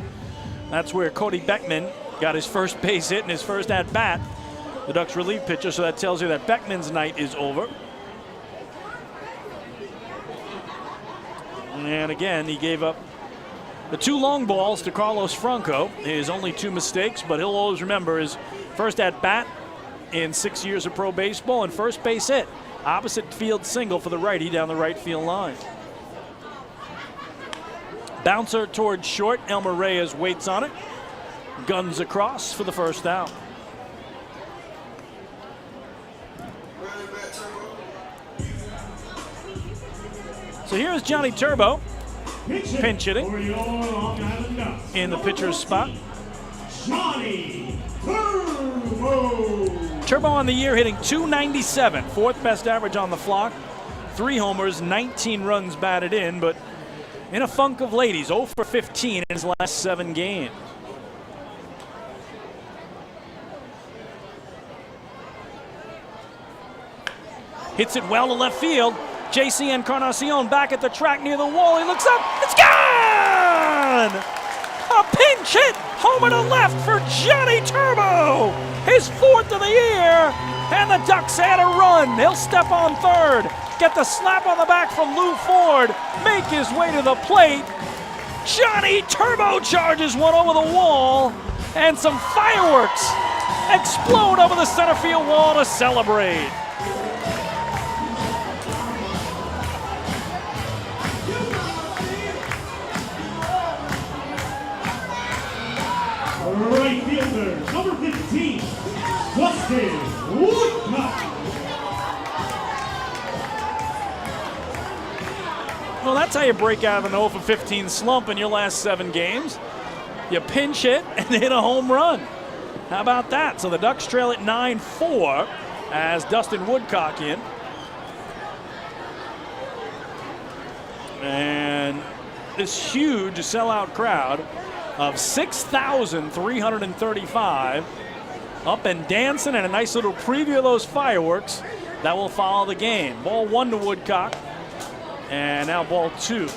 That's where Cody Beckman got his first base hit in his first at-bat. The Ducks relief pitcher, so that tells you that Beckman's night is over. And again, he gave up the 2 long balls to Carlos Franco. His only 2 mistakes, but he'll always remember his first at-bat in 6 years of pro baseball and first base hit. Opposite field single for the righty down the right field line. Bouncer towards short. Elmer Reyes waits on it. Guns across for the first out. So here's Johnny Turbo pinch hitting in the pitcher's spot. Johnny Turbo. Turbo on the year hitting .297, 4th best average on the flock. 3 homers, 19 runs batted in, but in a funk of late. He's 0 for 15 in his last 7 games. Hits it well to left field. J.C. Encarnacion back at the track near the wall. He looks up. It's gone! A pinch hit. Homer to left for Johnny Turbo. His 4th of the year. And the Ducks add a run. He'll step on third. Get the slap on the back from Lou Ford. Make his way to the plate. Johnny Turbo charges one over the wall. And some fireworks explode over the center field wall to celebrate. Right fielder, number 15, Dustin Woodcock. Well, that's how you break out of an 0 for 15 slump in your last 7 games. You pinch hit and hit a home run. How about that? So the Ducks trail at 9-4 as Dustin Woodcock in. And this huge sellout crowd of 6,335 up and dancing, and a nice little preview of those fireworks that will follow the game. Ball 1 to Woodcock, and now ball 2. So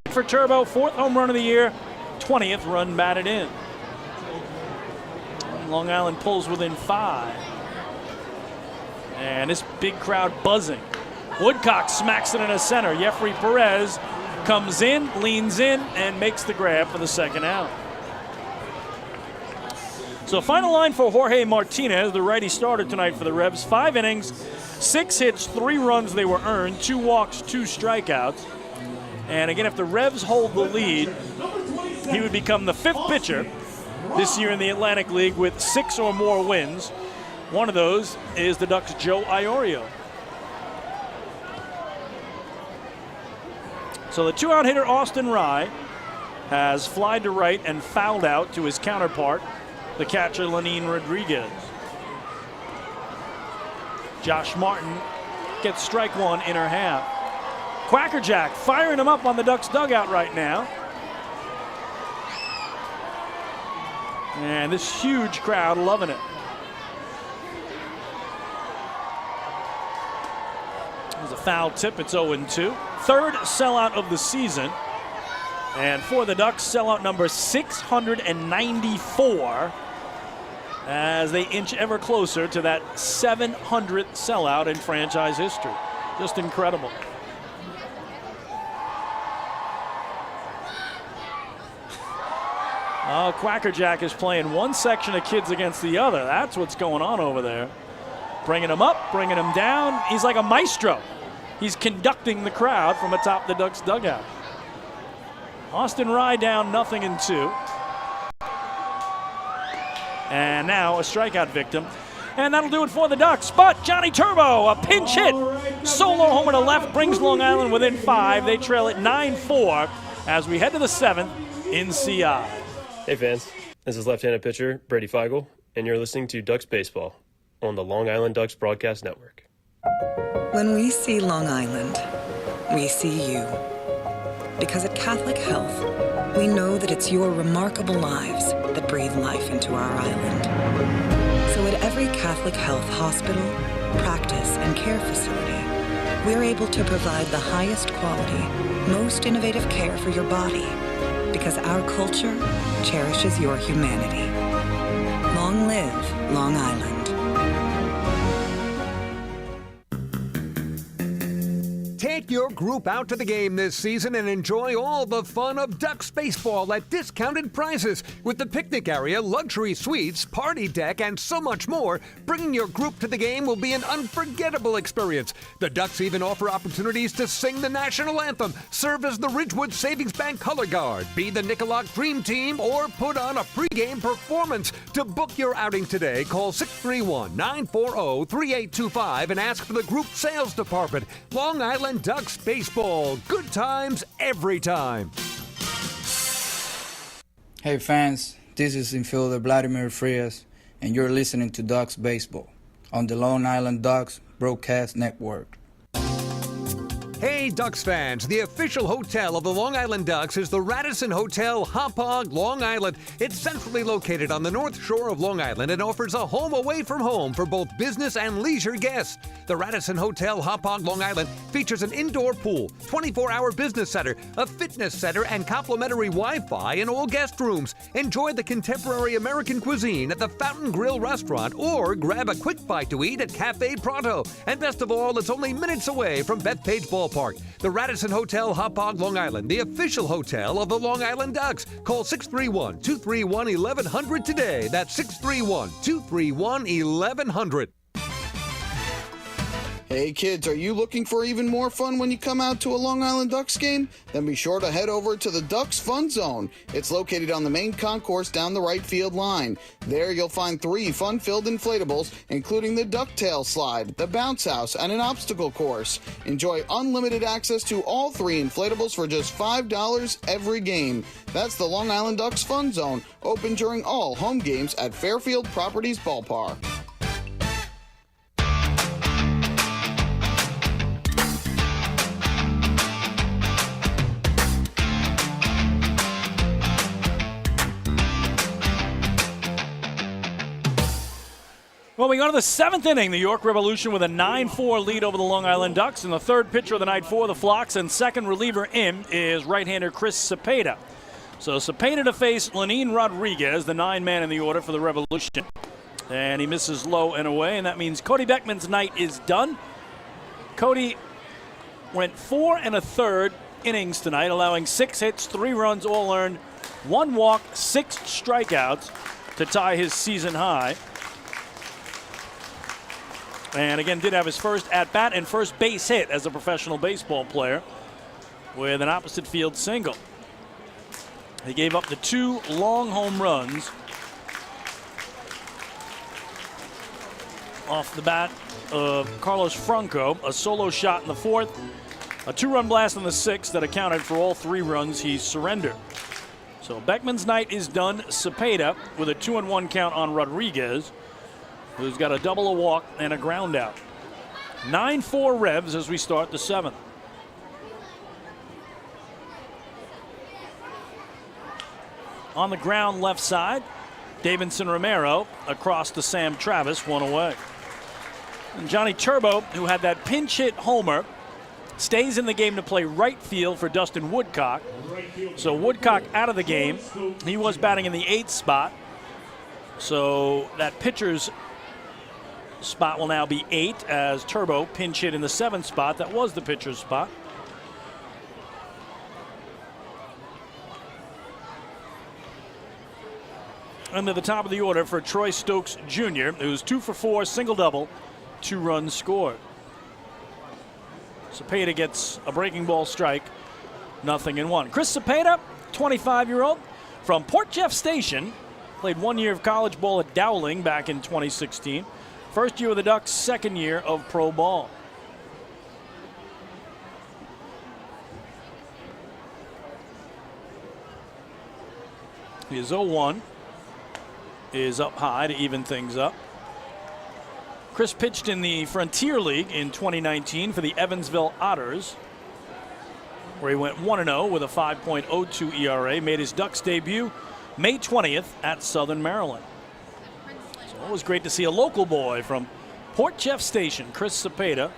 for Turbo, 4th home run of the year, 20th run batted in. Long Island pulls within 5. And this big crowd buzzing. Woodcock smacks it in the center. Jeffrey Perez comes in, leans in, and makes the grab for the second out. So final line for Jorge Martinez, the righty starter tonight for the Revs. 5 innings, 6 hits, 3 runs they were earned, 2 walks, 2 strikeouts. And again, if the Revs hold the lead, he would become the 5th pitcher this year in the Atlantic League with 6 or more wins. One of those is the Ducks' Joe Iorio. So the 2-out hitter, Austin Rye, has flied to right and fouled out to his counterpart, the catcher, Lenin Rodriguez. Josh Martin gets strike 1 in her half. Quackerjack firing him up on the Ducks dugout right now. And this huge crowd loving it. There's a foul tip, it's 0-2. 3rd sellout of the season. And for the Ducks, sellout number 694 as they inch ever closer to that 700th sellout in franchise history. Just incredible. Oh, Quackerjack is playing one section of kids against the other. That's what's going on over there. Bringing him up, bringing him down. He's like a maestro. He's conducting the crowd from atop the Ducks dugout. Austin Rye down 0-2. And now a strikeout victim. And that'll do it for the Ducks. But Johnny Turbo, a pinch hit. Solo homer to left brings Long Island within 5. They trail at 9-4 as we head to the 7th in CI. Hey fans, this is left-handed pitcher Brady Feigl, and you're listening to Ducks Baseball on the Long Island Ducks Broadcast Network. When we see Long Island, we see you. Because at Catholic Health, we know that it's your remarkable lives that breathe life into our island. So at every every Catholic Health hospital, practice, and care facility, we're able to provide the highest quality, most innovative care for your body because our culture cherishes your humanity. Long live Long Island. Take your group out to the game this season and enjoy all the fun of Ducks baseball at discounted prices with the picnic area, luxury suites, party deck, and so much more. Bringing your group to the game will be an unforgettable experience. The Ducks even offer opportunities to sing the national anthem, serve as the Ridgewood Savings Bank color guard, be the Nickolock Dream Team, or put on a pregame performance. To book your outing today, call 631-940-3825 and ask for the group sales department. Long Island Ducks baseball. Good times every time. Hey fans, this is infielder Vladimir Frias, and you're listening to Ducks Baseball on the Long Island Ducks Broadcast Network. Hey Ducks fans, the official hotel of the Long Island Ducks is the Radisson Hotel Hauppauge, Long Island. It's centrally located on the north shore of Long Island and offers a home away from home for both business and leisure guests. The Radisson Hotel Hauppauge, Long Island features an indoor pool, 24-hour business center, a fitness center, and complimentary Wi-Fi in all guest rooms. Enjoy the contemporary American cuisine at the Fountain Grill restaurant or grab a quick bite to eat at Cafe Pronto. And best of all, it's only minutes away from Bethpage Ballpark. The Radisson Hotel Hauppauge, Long Island, the official hotel of the Long Island Ducks. Call 631-231-1100 today. That's 631-231-1100. Hey kids, are you looking for even more fun when you come out to a Long Island Ducks game? Then be sure to head over to the Ducks Fun Zone. It's located on the main concourse down the right field line. There you'll find 3 fun-filled inflatables, including the ducktail slide, the bounce house, and an obstacle course. Enjoy unlimited access to all 3 inflatables for just $5 every game. That's the Long Island Ducks Fun Zone, open during all home games at Fairfield Properties Ballpark. Well, we go to the 7th inning. The York Revolution with a 9-4 lead over the Long Island Ducks. And the third pitcher of the night for the Flocks and second reliever in is right-hander Chris Cepeda. So Cepeda to face Lenin Rodriguez, the 9-man in the order for the Revolution. And he misses low and away, and that means Cody Beckman's night is done. Cody went 4 1/3 innings tonight, allowing 6 hits, 3 runs, all earned, 1 walk, 6 strikeouts to tie his season high. And again, did have his first at-bat and first base hit as a professional baseball player with an opposite field single. He gave up the 2 long home runs off the bat of Carlos Franco, a solo shot in the 4th, a 2-run blast in the 6th that accounted for all 3 runs he surrendered. So Beckman's night is done. Cepeda with a 2-1 count on Rodriguez, who's got a double, a walk, and a ground out. 9-4 Revs as we start the 7th. On the ground left side, Davidson Romero across to Sam Travis, 1 away. And Johnny Turbo, who had that pinch hit homer, stays in the game to play right field for Dustin Woodcock. So Woodcock out of the game. He was batting in the 8th spot. So that pitcher's spot will now be 8 as Turbo pinch hit in the 7th spot. That was the pitcher's spot. And to the top of the order for Troy Stokes Jr., who's 2 for 4, single-double, 2 runs scored. Cepeda gets a breaking ball strike, 0-1. Chris Cepeda, 25-year-old from Port Jeff Station, played 1 year of college ball at Dowling back in 2016. First year with the Ducks, second year of pro ball. His 0-1 is up high to even things up. Chris pitched in the Frontier League in 2019 for the Evansville Otters, where he went 1-0 with a 5.02 ERA. Made his Ducks debut May 20th at Southern Maryland. So Always great to see a local boy from Port Jeff Station, Chris Cepeda,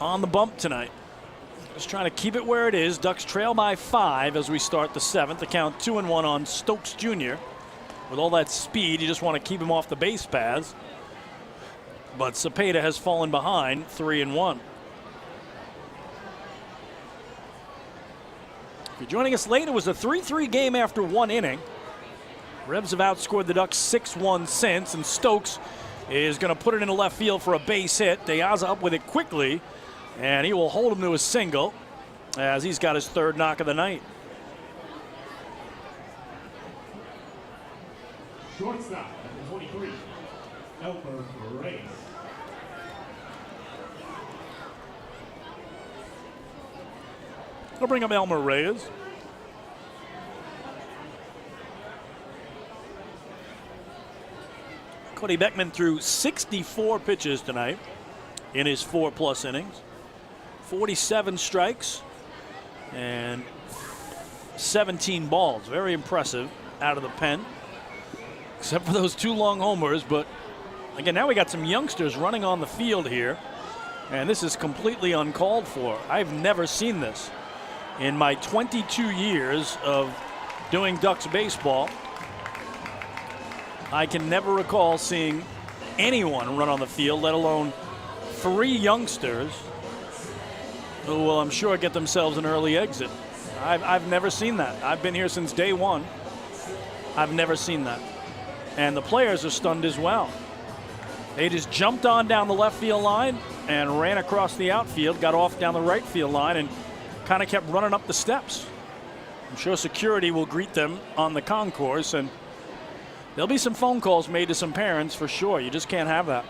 on the bump tonight. Just trying to keep it where it is. Ducks trail by 5 as we start the 7th. The count 2-1 on Stokes Jr. With all that speed, you just want to keep him off the base paths. But Cepeda has fallen behind 3-1. If you're joining us late, it was a 3-3 game after 1 inning. Revs have outscored the Ducks 6-1 since, and Stokes is going to put it into left field for a base hit. De Aza up with it quickly, and he will hold him to a single as he's got his 3rd knock of the night. Shortstop, number 23, Elmer Reyes. I'll bring up Elmer Reyes. Cody Beckman threw 64 pitches tonight in his 4+ innings. 47 strikes and 17 balls. Very impressive out of the pen, except for those 2 long homers. But again, now we got some youngsters running on the field here, and this is completely uncalled for. I've never seen this in my 22 years of doing Ducks baseball. I can never recall seeing anyone run on the field, let alone 3 youngsters who will, I'm sure, get themselves an early exit. I've never seen that. I've been here since day one. I've never seen that. And the players are stunned as well. They just jumped on down the left field line and ran across the outfield, got off down the right field line, and kind of kept running up the steps. I'm sure security will greet them on the concourse, and there'll be some phone calls made to some parents for sure. You just can't have that.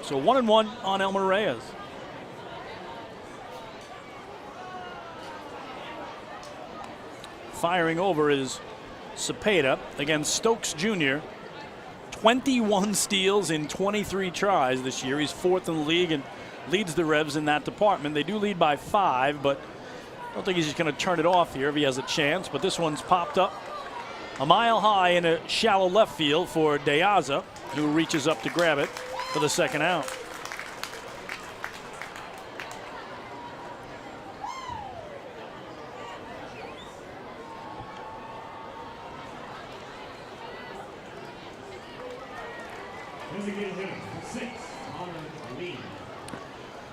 So 1-1 on Elmer Reyes. Firing over is Cepeda against Stokes Jr. 21 steals in 23 tries this year. He's 4th in the league and leads the Revs in that department. They do lead by 5, but I don't think he's just going to turn it off here if he has a chance. But this one's popped up a mile high in a shallow left field for De Aza, who reaches up to grab it for the 2nd out.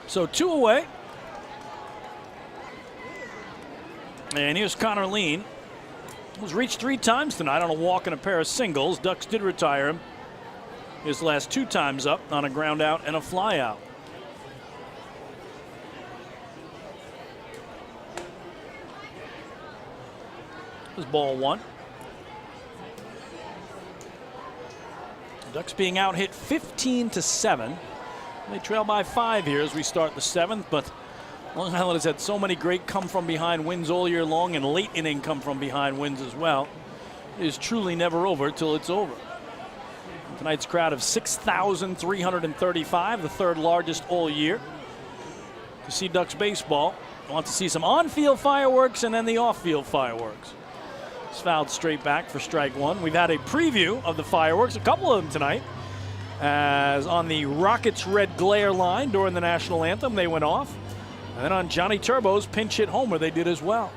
So 2 away. And here's Connor Lean. Was reached 3 times tonight on a walk and a pair of singles. Ducks did retire him his last 2 times up on a ground out and a fly out. This is ball 1. Ducks being out hit 15-7. They trail by 5 here as we start the 7th, but Long Island has had so many great come-from-behind wins all year long and late inning come-from-behind wins as well. It is truly never over till it's over. Tonight's crowd of 6,335, the 3rd largest all year. To see Ducks baseball, I want to see some on-field fireworks and then the off-field fireworks. It's fouled straight back for strike 1. We've had a preview of the fireworks, a couple of them tonight, as on the Rockets' red glare line during the national anthem, they went off. And then on Johnny Turbo's pinch hit homer, they did as well.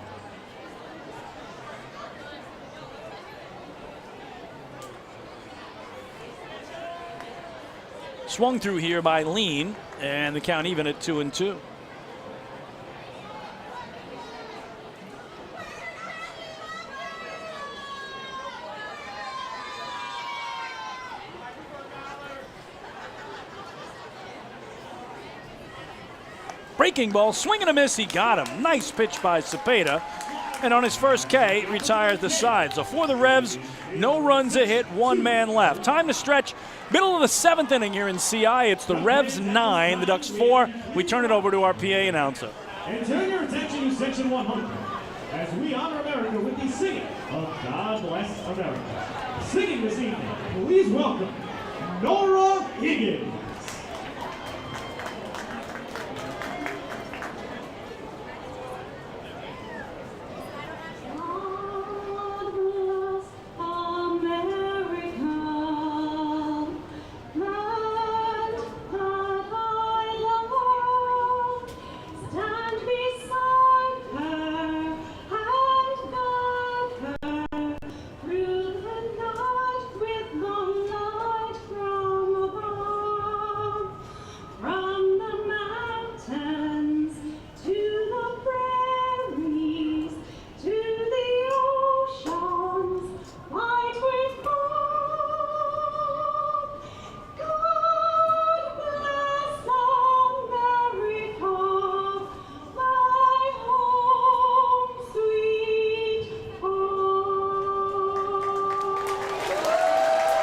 Swung through here by Lean, and the count even at 2-2. Breaking ball, swing and a miss, he got him. Nice pitch by Cepeda. And on his first K, retires the side. So for the Revs, no runs a hit, 1 man left. Time to stretch. Middle of the 7th inning here in CI. It's the Revs 9, the Ducks 4. We turn it over to our PA announcer. And turn your attention to section 100 as we honor America with the singing of God Bless America. Singing this evening, please welcome Nora Higgins.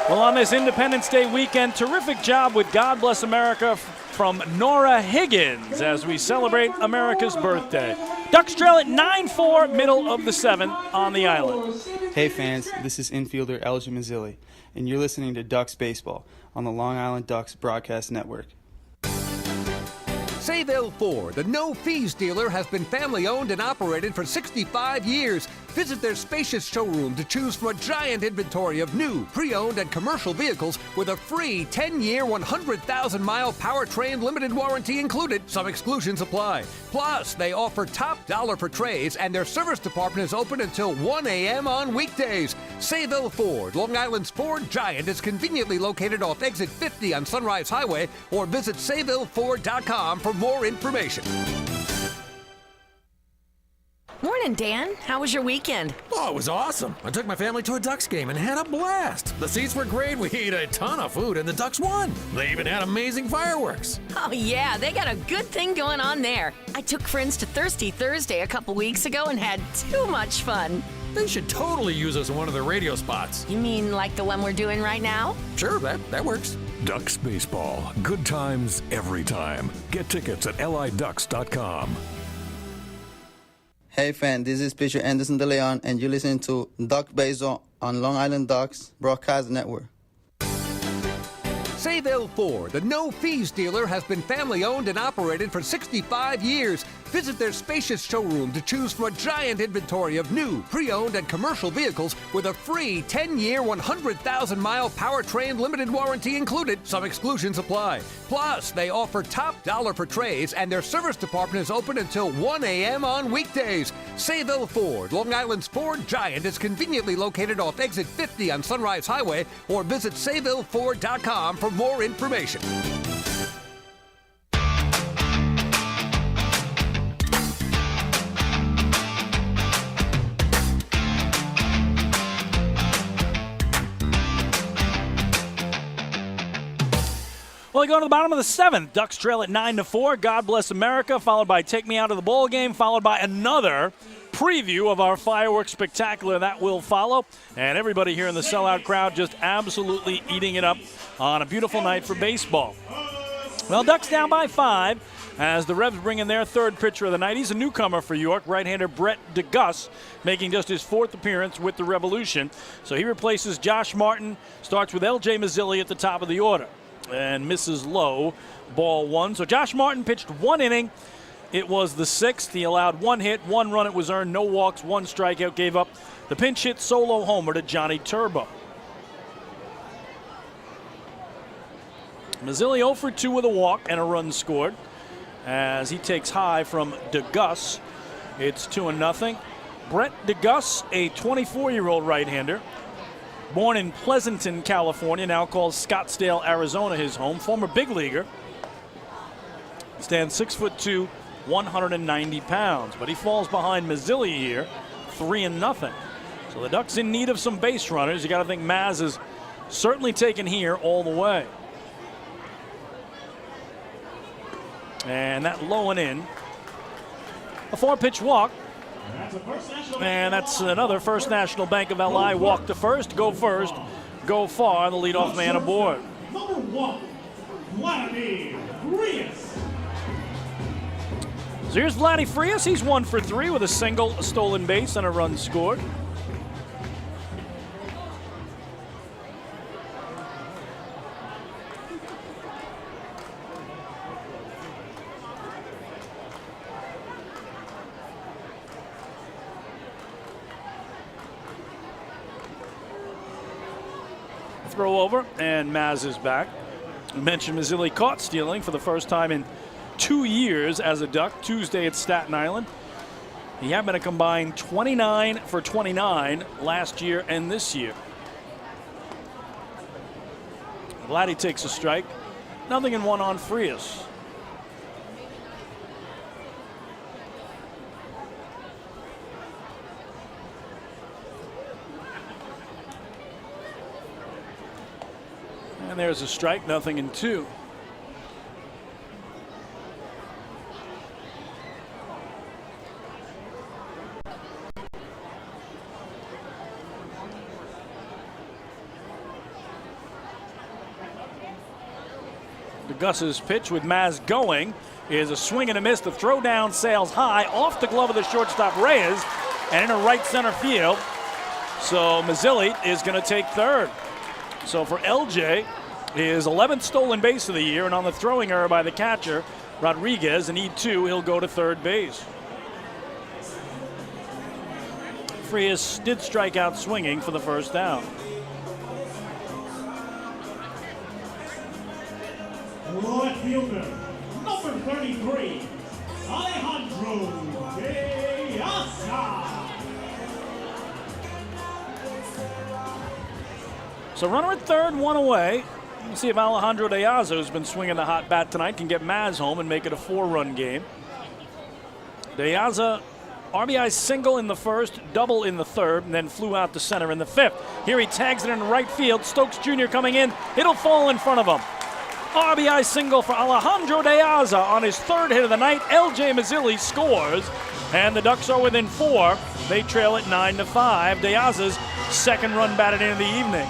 Well, on this Independence Day weekend, terrific job with God Bless America from Nora Higgins as we celebrate America's birthday. Ducks trail at 9-4, middle of the 7th on the island. Hey fans, this is infielder Elgin Mazzilli, and you're listening to Ducks Baseball on the Long Island Ducks Broadcast Network. Sayville Ford, the no-fees dealer, has been family-owned and operated for 65 years. Visit their spacious showroom to choose from a giant inventory of new, pre-owned, and commercial vehicles with a free 10-year, 100,000-mile powertrain limited warranty included. Some exclusions apply. Plus, they offer top dollar for trades, and their service department is open until 1 a.m. on weekdays. Sayville Ford, Long Island's Ford giant, is conveniently located off Exit 50 on Sunrise Highway, or visit SayvilleFord.com for more information. Morning, Dan. How was your weekend? Oh, it was awesome. I took my family to a Ducks game and had a blast. The seats were great. We ate a ton of food, and the Ducks won. They even had amazing fireworks. Oh, yeah, they got a good thing going on there. I took friends to Thirsty Thursday a couple weeks ago and had too much fun. They should totally use us in one of their radio spots. You mean like the one we're doing right now? Sure, that works. Ducks Baseball. Good times every time. Get tickets at liducks.com. Hey fan, this is pitcher Anderson De Leon, and you're listening to Duck Baseball on Long Island Ducks Broadcast Network. Sayville Ford, the no-fees dealer, has been family-owned and operated for 65 years. Visit their spacious showroom to choose from a giant inventory of new, pre-owned, and commercial vehicles with a free 10-year, 100,000-mile powertrain limited warranty included. Some exclusions apply. Plus, they offer top dollar for trades, and their service department is open until 1 a.m. on weekdays. Sayville Ford, Long Island's Ford giant, is conveniently located off Exit 50 on Sunrise Highway, or visit SayvilleFord.com for more information. Well, they go to the bottom of the 7th. Ducks trail at 9-4. God Bless America, followed by Take Me Out of the Ball Game, followed by another preview of our fireworks spectacular that will follow. And everybody here in the sellout crowd just absolutely eating it up on a beautiful night for baseball. Well, Ducks down by 5 as the Revs bring in their third pitcher of the night. He's a newcomer for York, right-hander Brett DeGus, making just his 4th appearance with the Revolution. So he replaces Josh Martin, starts with L.J. Mazzilli at the top of the order, and misses low, ball 1. So Josh Martin pitched 1 inning. It was the 6th. He allowed 1 hit, 1 run it was earned, no walks, 1 strikeout, gave up the pinch hit solo homer to Johnny Turbo. Mazzilli 0 for 2 with a walk and a run scored as he takes high from DeGus. It's 2-0. Brett DeGus, a 24-year-old right-hander, born in Pleasanton, California, now calls Scottsdale, Arizona his home. Former big leaguer. Stands 6'2", 190 pounds. But he falls behind Mazzilli here, 3-0. So the Ducks in need of some base runners. You got to think Maz is certainly taken here all the way. And that low and in. A 4-pitch walk. And that's another First National Bank of LI walk to first, go far, the leadoff man aboard. Number 1, Vladimir Frias. So here's Vladdy Frias. He's 1 for 3 with a single, a stolen base, and a run scored. Throw over, and Maz is back. I mentioned Mazzilli caught stealing for the first time in 2 years as a Duck, Tuesday at Staten Island. He had been a combined 29 for 29 last year and this year. Vladdy takes a strike. 0-1 on Frias. And there's a strike, 0-2. DeGus's pitch with Maz going is a swing and a miss. The throw down sails high off the glove of the shortstop Reyes and into right center field. So Mazzilli is going to take third. So for LJ, his 11th stolen base of the year, and on the throwing error by the catcher, Rodriguez, and E2, he'll go to third base. Frias did strike out swinging for the first down. Left fielder, number 33, Alejandro de Asa. So runner at third, one away. We'll see if Alejandro de Asa, who's been swinging the hot bat tonight, can get Maz home and make it a 4-run game. De Asa, RBI single in the first, double in the third, and then flew out to center in the fifth. Here he tags it in right field. Stokes Jr. coming in. It'll fall in front of him. RBI single for Alejandro de Asa on his third hit of the night. LJ Mazzilli scores, and the Ducks are within 4. They trail it 9-5. De Asa's second run batted in the evening.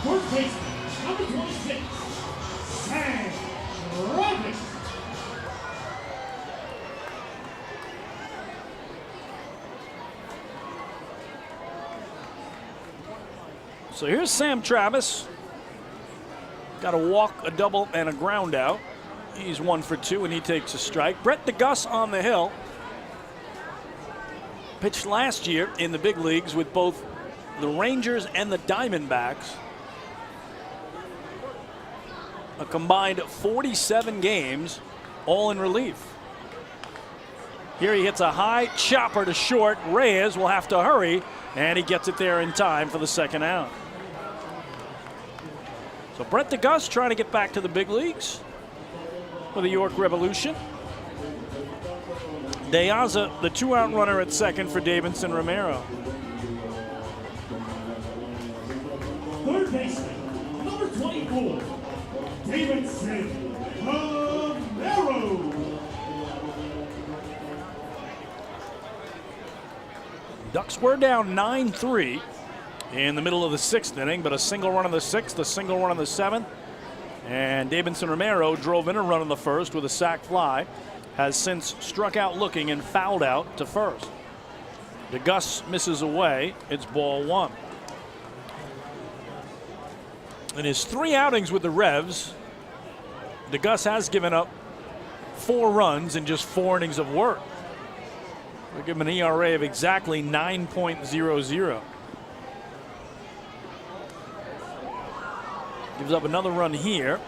First baseman, number 26, Sam Travis. So here's Sam Travis. Got a walk, a double, and a ground out. He's 1 for 2, and he takes a strike. Brett DeGus on the hill. Pitched last year in the big leagues with both the Rangers and the Diamondbacks. A combined 47 games, all in relief. Here he hits a high chopper to short. Reyes will have to hurry, and he gets it there in time for the second out. So Brett DeGus trying to get back to the big leagues for the York Revolution. De Asa, the 2-out runner at second for Davidson Romero. Third baseman, number 24, Davidson Romero. Ducks were down 9-3 in the middle of the 6th inning, but a single run in the 6th, a single run in the 7th, and Davidson Romero drove in a run in the first with a sac fly, has since struck out looking and fouled out to first. DeGus misses away. It's ball 1. In his 3 outings with the Revs, DeGus has given up 4 runs in just 4 innings of work. We'll give him an ERA of exactly 9.00. Gives up another run here.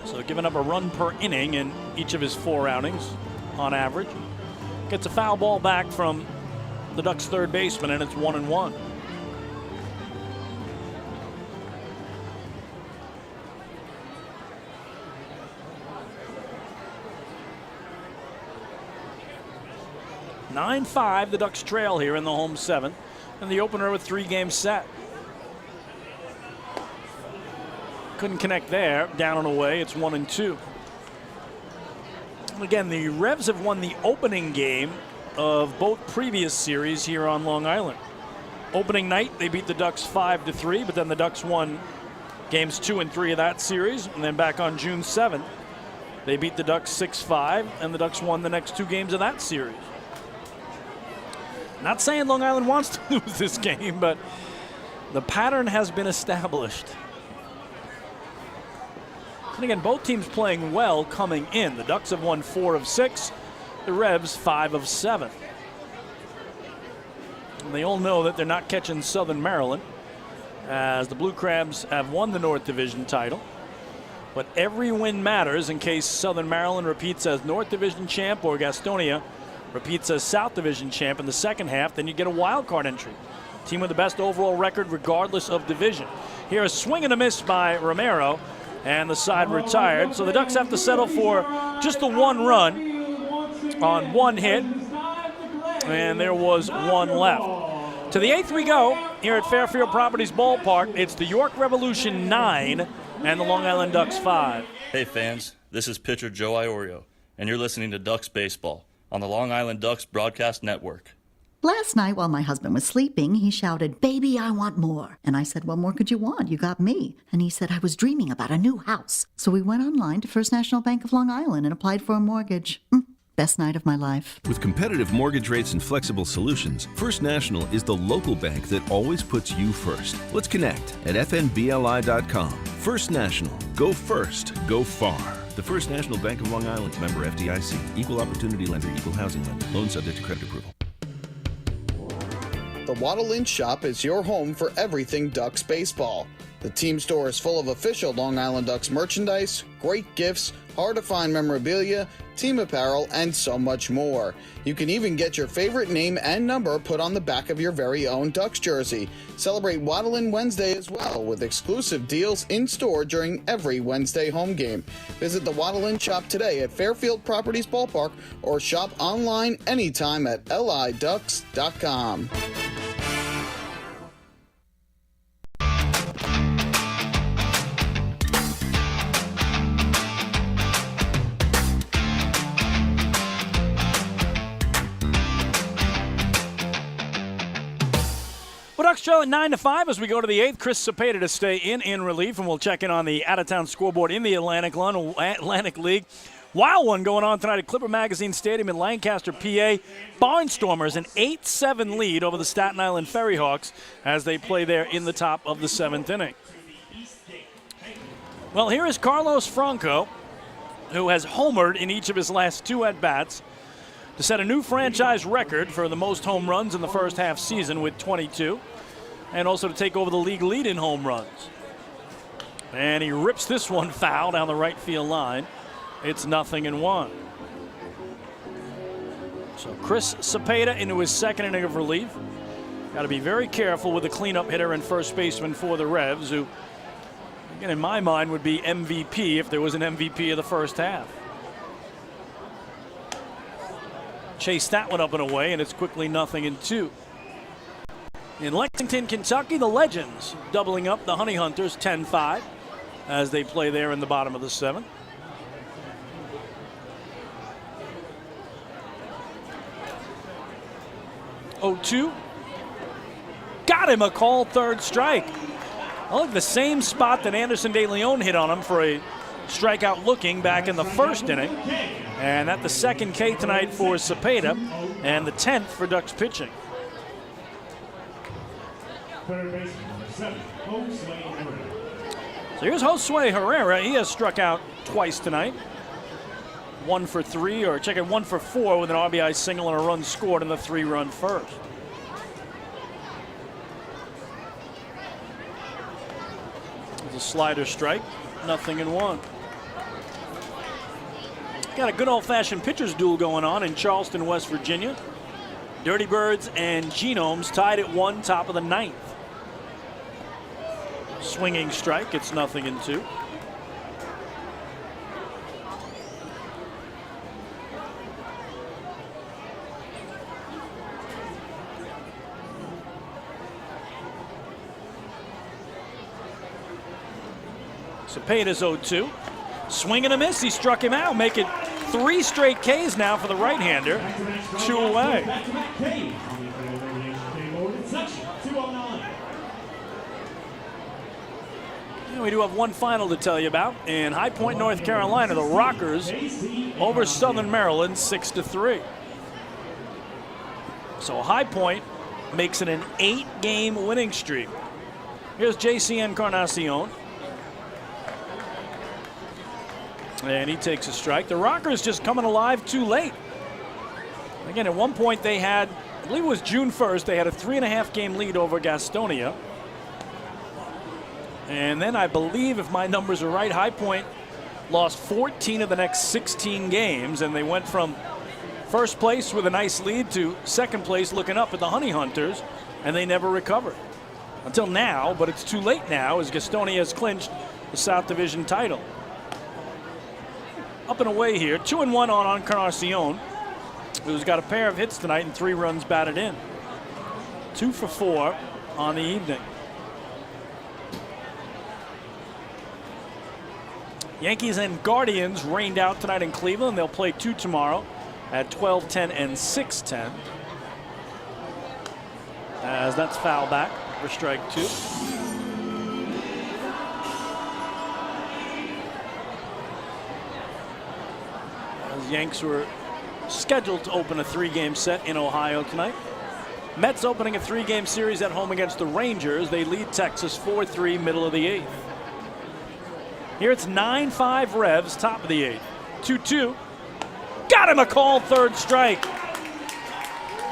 So giving up a run per inning in each of his 4 outings on average. Gets a foul ball back from the Ducks' third baseman, and it's 1-1. The Ducks trail here in the home 7th, and the opener with 3 games set. Couldn't connect there, down and away. It's 1-2. Again, the Revs have won the opening game of both previous series here on Long Island. Opening night, they beat the Ducks 5-3, but then the Ducks won games 2 and 3 of that series, and then back on June 7th, they beat the Ducks 6-5, and the Ducks won the next 2 games of that series. Not saying Long Island wants to lose this game, but the pattern has been established. And again, both teams playing well coming in. The Ducks have won 4 of 6, the Revs 5 of 7. And they all know that they're not catching Southern Maryland, as the Blue Crabs have won the North Division title. But every win matters in case Southern Maryland repeats as North Division champ or Gastonia repeats as South Division champ in the second half. Then you get a wild card entry. Team with the best overall record regardless of division. Here a swing and a miss by Romero, and the side retired. So the Ducks have to settle for just the 1 run on 1 hit, and there was 1 left. To the 8th we go here at Fairfield Properties Ballpark. It's the York Revolution 9 and the Long Island Ducks 5. Hey fans, this is pitcher Joe Iorio, and you're listening to Ducks Baseball on the Long Island Ducks Broadcast Network. Last night while my husband was sleeping, he shouted, "Baby, I want more." And I said, "What more could you want? You got me." And he said, "I was dreaming about a new house." So we went online to First National Bank of Long Island and applied for a mortgage. Best night of my life. With competitive mortgage rates and flexible solutions, First National is the local bank that always puts you first. Let's connect at fnbli.com. First National. Go first. Go far. The First National Bank of Long Island, member FDIC. Equal opportunity lender. Equal housing lender. Loan subject to credit approval. The Waddle Inn Shop is your home for everything Ducks baseball. The team store is full of official Long Island Ducks merchandise, great gifts, hard-to-find memorabilia, team apparel, and so much more. You can even get your favorite name and number put on the back of your very own Ducks jersey. Celebrate Waddle Inn Wednesday as well with exclusive deals in-store during every Wednesday home game. Visit the Waddle Inn Shop today at Fairfield Properties Ballpark or shop online anytime at liducks.com. Ducks trail at 9-5 as we go to the 8th. Chris Cepeda to stay in relief, and we'll check in on the out-of-town scoreboard in the Atlantic League. Wild one going on tonight at Clipper Magazine Stadium in Lancaster, PA. Barnstormers an 8-7 lead over the Staten Island Ferry Hawks as they play there in the top of the 7th inning. Well, here is Carlos Franco, who has homered in each of his last 2 at-bats to set a new franchise record for the most home runs in the first half season with 22, and also to take over the league lead in home runs. And he rips this one foul down the right field line. It's 0-1. So Chris Cepeda into his second inning of relief. Got to be very careful with the cleanup hitter and first baseman for the Revs, who, again, in my mind, would be MVP if there was an MVP of the first half. Chase that one up and away, and it's quickly 0-2. In Lexington, Kentucky, the Legends doubling up the Honey Hunters 10-5 as they play there in the bottom of the 7th. Oh-2. Got him a call, third strike. I like the same spot that Anderson De Leon hit on him for a strikeout looking back in the first inning. And that's the second K tonight for Cepeda and the 10th for Ducks pitching. Third baseman, number 7, Josue Herrera. So here's Josue Herrera. He has struck out twice tonight. 1 for 3, or check it, 1 for 4 with an RBI single and a run scored in the 3-run first. There's a slider strike, 0-1. Got a good old-fashioned pitcher's duel going on in Charleston, West Virginia. Dirty Birds and Genomes tied at 1, top of the 9th. Swinging strike, it's 0-2. Cepeda's 0-2. Swing and a miss. He struck him out. Make it 3 straight Ks now for the right-hander. 2 away. And we do have one final to tell you about. In High Point, North Carolina, the Rockers over Southern Maryland 6-3. So High Point makes it an 8-game winning streak. Here's JC Encarnacion. And he takes a strike. The Rockers just coming alive too late. Again, at one point they had, I believe it was June 1st, they had a 3.5-game lead over Gastonia. And then I believe, if my numbers are right, High Point lost 14 of the next 16 games, and they went from first place with a nice lead to second place looking up at the Honey Hunters, and they never recovered. Until now, but it's too late now as Gastonia has clinched the South Division title. Up and away here, 2-1 on Encarnacion, who's got a pair of hits tonight and 3 runs batted in. 2 for 4 on the evening. Yankees and Guardians rained out tonight in Cleveland. They'll play 2 tomorrow. at 12-10 and 6-10. As that's foul back for strike 2. As Yanks were scheduled to open a 3-game set in Ohio tonight. Mets opening a 3-game series at home against the Rangers. They lead Texas 4-3, middle of the 8th. Here it's 9-5 Revs, top of the 8th. 2-2. Got him a call, third strike.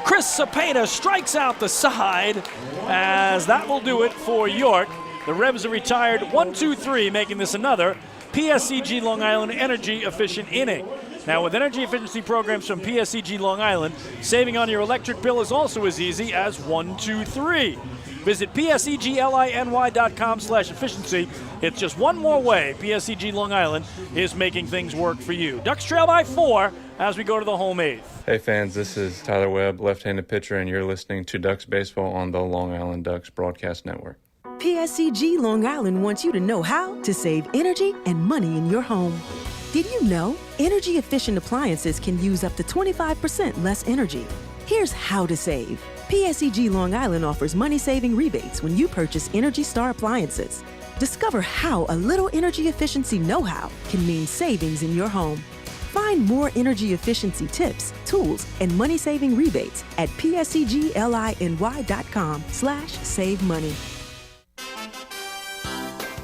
Chris Cepeda strikes out the side, as that will do it for York. The Revs are retired 1-2-3, making this another PSEG Long Island energy efficient inning. Now, with energy efficiency programs from PSEG Long Island, saving on your electric bill is also as easy as 1, 2, 3. Visit PSEGLINY.com/efficiency. It's just one more way PSEG Long Island is making things work for you. Ducks trail by 4 as we go to the home 8th. Hey fans, this is Tyler Webb, left-handed pitcher, and you're listening to Ducks Baseball on the Long Island Ducks Broadcast Network. PSEG Long Island wants you to know how to save energy and money in your home. Did you know energy-efficient appliances can use up to 25% less energy? Here's how to save. PSEG Long Island offers money-saving rebates when you purchase Energy Star appliances. Discover how a little energy efficiency know-how can mean savings in your home. Find more energy efficiency tips, tools, and money-saving rebates at PSEGLINY.com/save money.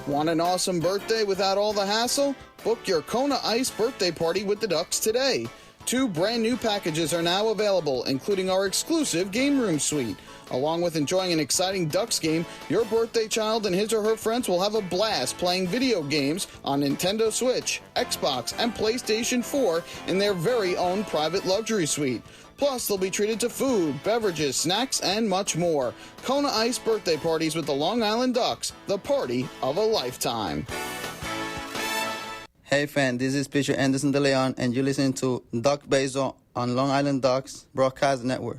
Want an awesome birthday without all the hassle? Book your Kona Ice birthday party with the Ducks today. 2 brand new packages are now available, including our exclusive game room suite. Along with enjoying an exciting Ducks game, your birthday child and his or her friends will have a blast playing video games on Nintendo Switch, Xbox, and PlayStation 4 in their very own private luxury suite. Plus, they'll be treated to food, beverages, snacks, and much more. Kona Ice birthday parties with the Long Island Ducks, the party of a lifetime. Hey fan, this is pitcher Anderson De Leon, and you're listening to Duck Baseball on Long Island Ducks Broadcast Network.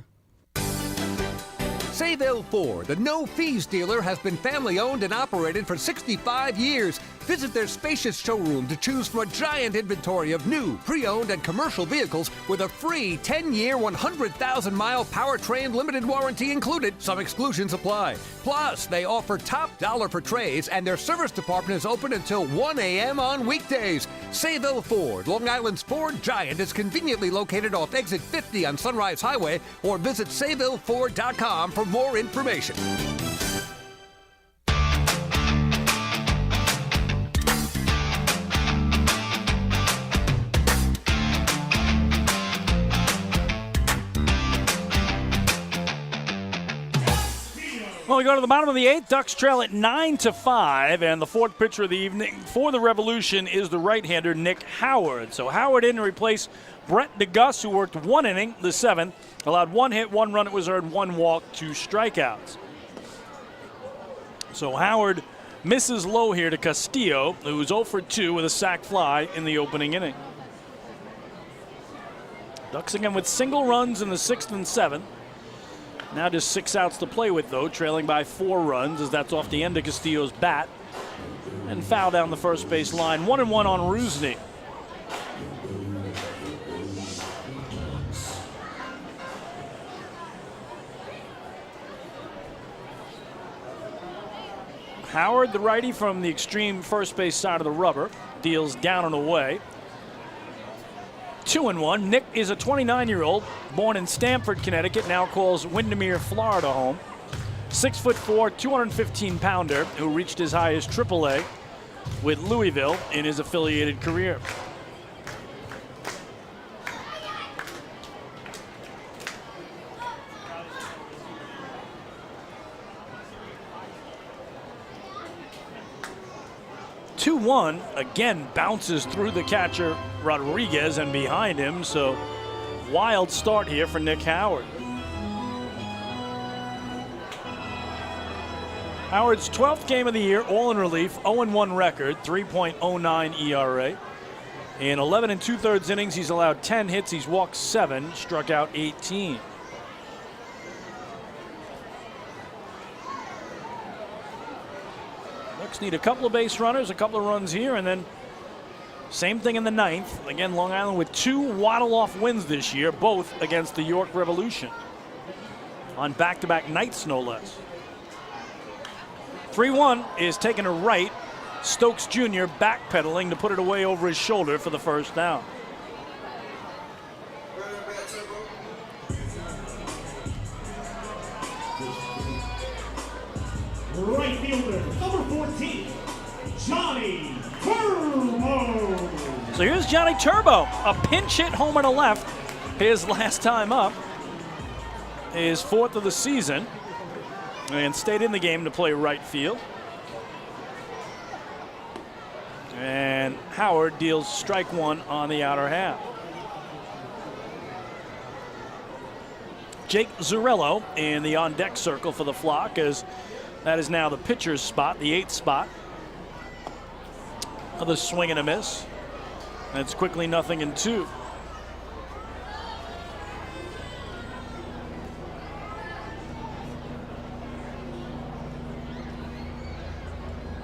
Sayville Ford, the no-fees dealer, has been family-owned and operated for 65 years. Visit their spacious showroom to choose from a giant inventory of new, pre-owned, and commercial vehicles with a free 10-year, 100,000-mile powertrain limited warranty included. Some exclusions apply. Plus, they offer top dollar for trades, and their service department is open until 1 a.m. on weekdays. Sayville Ford, Long Island's Ford giant, is conveniently located off exit 50 on Sunrise Highway, or visit SayvilleFord.com for more information. Well, we go to the bottom of the 8th. Ducks trail at 9-5, and the 4th pitcher of the evening for the Revolution is the right-hander Nick Howard. So Howard in to replace Brett DeGus, who worked 1 inning, the 7th, allowed 1 hit, 1 run, it was earned, 1 walk, 2 strikeouts. So Howard misses low here to Castillo, who was 0 for 2 with a sac fly in the opening inning. Ducks again with single runs in the 6th and 7th. Now just 6 outs to play with, though, trailing by 4 runs, as that's off the end of Castillo's bat. And foul down the first base line. 1-1 on Rusney. Howard, the righty from the extreme first base side of the rubber, deals down and away. 2-1. Nick is a 29-year-old, born in Stamford, Connecticut, now calls Windermere, Florida home. 6'4", 215-pounder, who reached as high as AAA with Louisville in his affiliated career. One again bounces through the catcher Rodriguez and behind him, so wild start here for Nick Howard. Howard's 12th game of the year, all in relief, 0-1 record, 3.09 ERA. In 11 2/3 innings, he's allowed 10 hits, he's walked 7, struck out 18. Need a couple of base runners, a couple of runs here, and then Same thing in the ninth. Again, Long Island with 2 waddle-off wins this year, both against the York Revolution. On back-to-back nights, no less. 3-1 is taken to right. Stokes Jr. backpedaling to put it away over his shoulder for the first down. Right fielder, number 14, Johnny Turbo. So here's Johnny Turbo, a pinch hit homer to left. His last time up, his 4th of the season, and stayed in the game to play right field. And Howard deals strike 1 on the outer half. Jake Zurello in the on-deck circle for the Flock, as that is now the pitcher's spot, the 8th spot. Another swing and a miss. And it's quickly 0-2.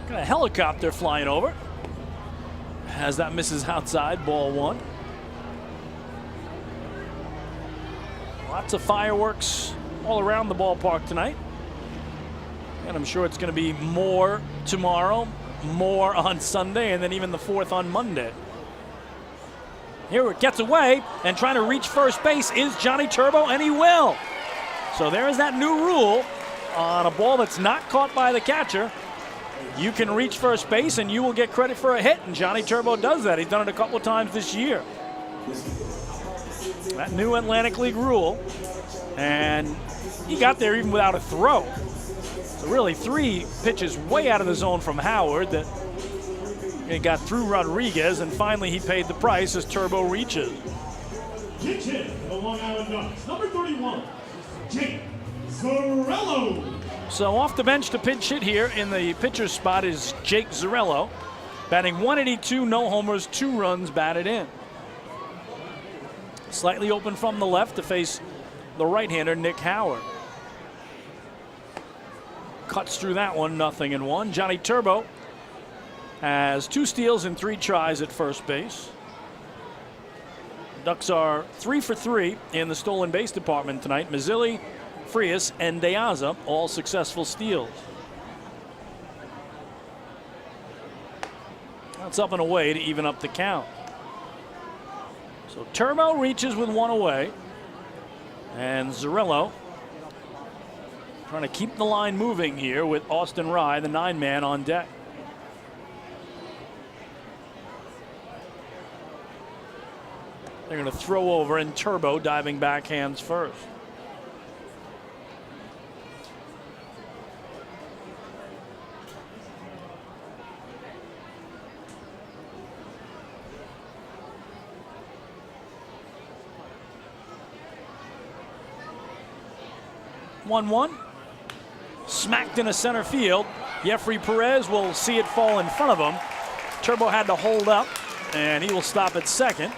Got a helicopter flying over. As that misses outside, ball 1. Lots of fireworks all around the ballpark tonight. And I'm sure it's going to be more tomorrow, more on Sunday, and then even the 4th on Monday. Here it gets away, and trying to reach first base is Johnny Turbo, and he will. So there is that new rule on a ball that's not caught by the catcher. You can reach first base, and you will get credit for a hit, and Johnny Turbo does that. He's done it a couple of times this year. That new Atlantic League rule, and he got there even without a throw. So really 3 pitches way out of the zone from Howard that he got through Rodriguez, and finally he paid the price as Turbo reaches. Pitch the Long Island Ducks, number 31, Jake Zurello. So off the bench to pinch hit here in the pitcher's spot is Jake Zurello, batting 182, no homers, 2 runs batted in. Slightly open from the left to face the right-hander Nick Howard. Cuts through that one, 0-1. Johnny Turbo has 2 steals and 3 tries at first base. Ducks are 3 for 3 in the stolen base department tonight. Mazzilli, Frias, and De Aza all successful steals. That's up and away to even up the count. So Turbo reaches with 1 away, and Zurello trying to keep the line moving here with Austin Rye, the 9-man, on deck. They're going to throw over, and Turbo diving backhands first. One. Smacked into center field. Jeffrey Perez will see it fall in front of him. Turbo had to hold up, and he will stop at second.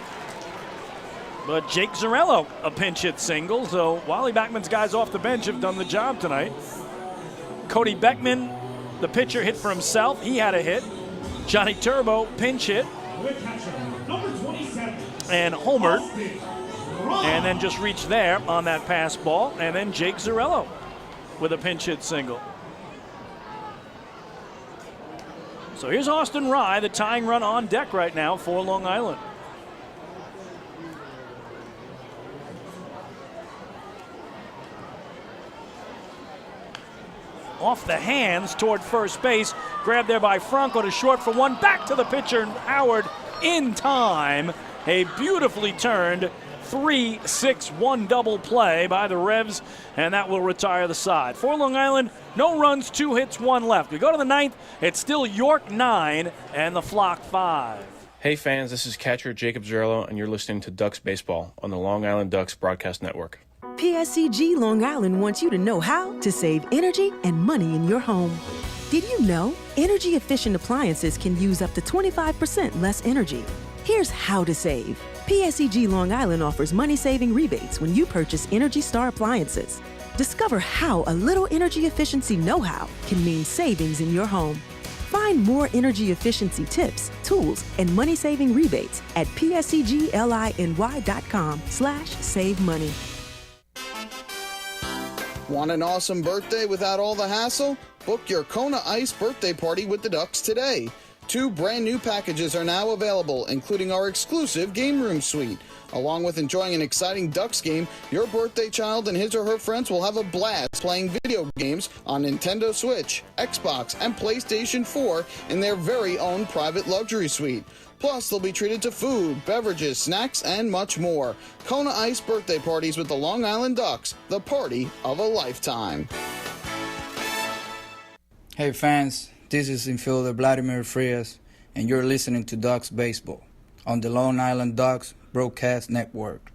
But Jake Zurello, a pinch hit single. So Wally Backman's guys off the bench have done the job tonight. Cody Beckman, the pitcher, hit for himself. He had a hit. Johnny Turbo, pinch hit. And homered. And then just reached there on that pass ball. And then Jake Zurello with a pinch hit single. So here's Austin Rye, the tying run on deck right now for Long Island. Off the hands toward first base. Grabbed there by Franco to short for 1. Back to the pitcher, Howard, in time. A beautifully turned 3-6-1 double play by the Revs, and that will retire the side. For Long Island, no runs, 2 hits, 1 left. We go to the 9th. It's still York 9 and the Flock 5. Hey fans, this is catcher Jacob Zurello, and you're listening to Ducks Baseball on the Long Island Ducks Broadcast Network. PSCG Long Island wants you to know how to save energy and money in your home. Did you know energy-efficient appliances can use up to 25% less energy? Here's how to save. PSCG Long Island offers money-saving rebates when you purchase Energy Star appliances. Discover how a little energy efficiency know-how can mean savings in your home. Find more energy efficiency tips, tools, and money-saving rebates at pscgliny.com/save money. Want an awesome birthday without all the hassle? Book your Kona Ice birthday party with the Ducks today. 2 brand new packages are now available, including our exclusive game room suite. Along with enjoying an exciting Ducks game, your birthday child and his or her friends will have a blast playing video games on Nintendo Switch, Xbox, and PlayStation 4 in their very own private luxury suite. Plus, they'll be treated to food, beverages, snacks, and much more. Kona Ice birthday parties with the Long Island Ducks, the party of a lifetime. Hey fans, this is infielder Vladimir Frias, and you're listening to Ducks Baseball on the Long Island Ducks Broadcast Network.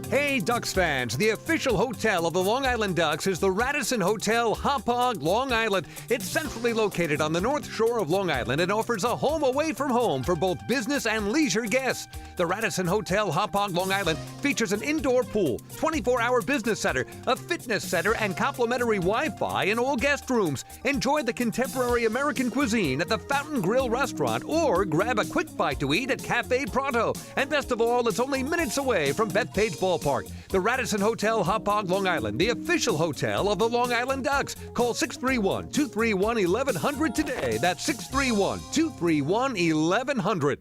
Hey, Ducks fans, the official hotel of the Long Island Ducks is the Radisson Hotel, Hauppauge, Long Island. It's centrally located on the north shore of Long Island and offers a home away from home for both business and leisure guests. The Radisson Hotel, Hauppauge, Long Island features an indoor pool, 24-hour business center, a fitness center, and complimentary Wi-Fi in all guest rooms. Enjoy the contemporary American cuisine at the Fountain Grill restaurant or grab a quick bite to eat at Cafe Pronto. And best of all, it's only minutes away from Bethpage Ballpark. The Radisson Hotel, Hauppauge, Long Island, the official hotel of the Long Island Ducks. Call 631-231-1100 today. That's 631-231-1100.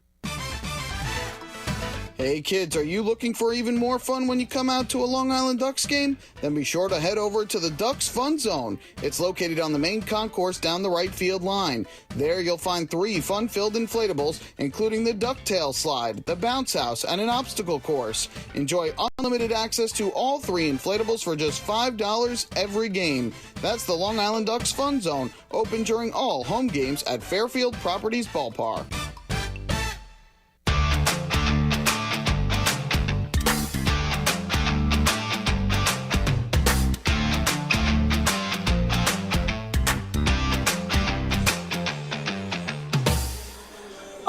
Hey kids, are you looking for even more fun when you come out to a Long Island Ducks game? Then be sure to head over to the Ducks Fun Zone. It's located on the main concourse down the right field line. There you'll find 3 fun-filled inflatables, including the ducktail slide, the bounce house, and an obstacle course. Enjoy unlimited access to all 3 inflatables for just $5 every game. That's the Long Island Ducks Fun Zone, open during all home games at Fairfield Properties Ballpark.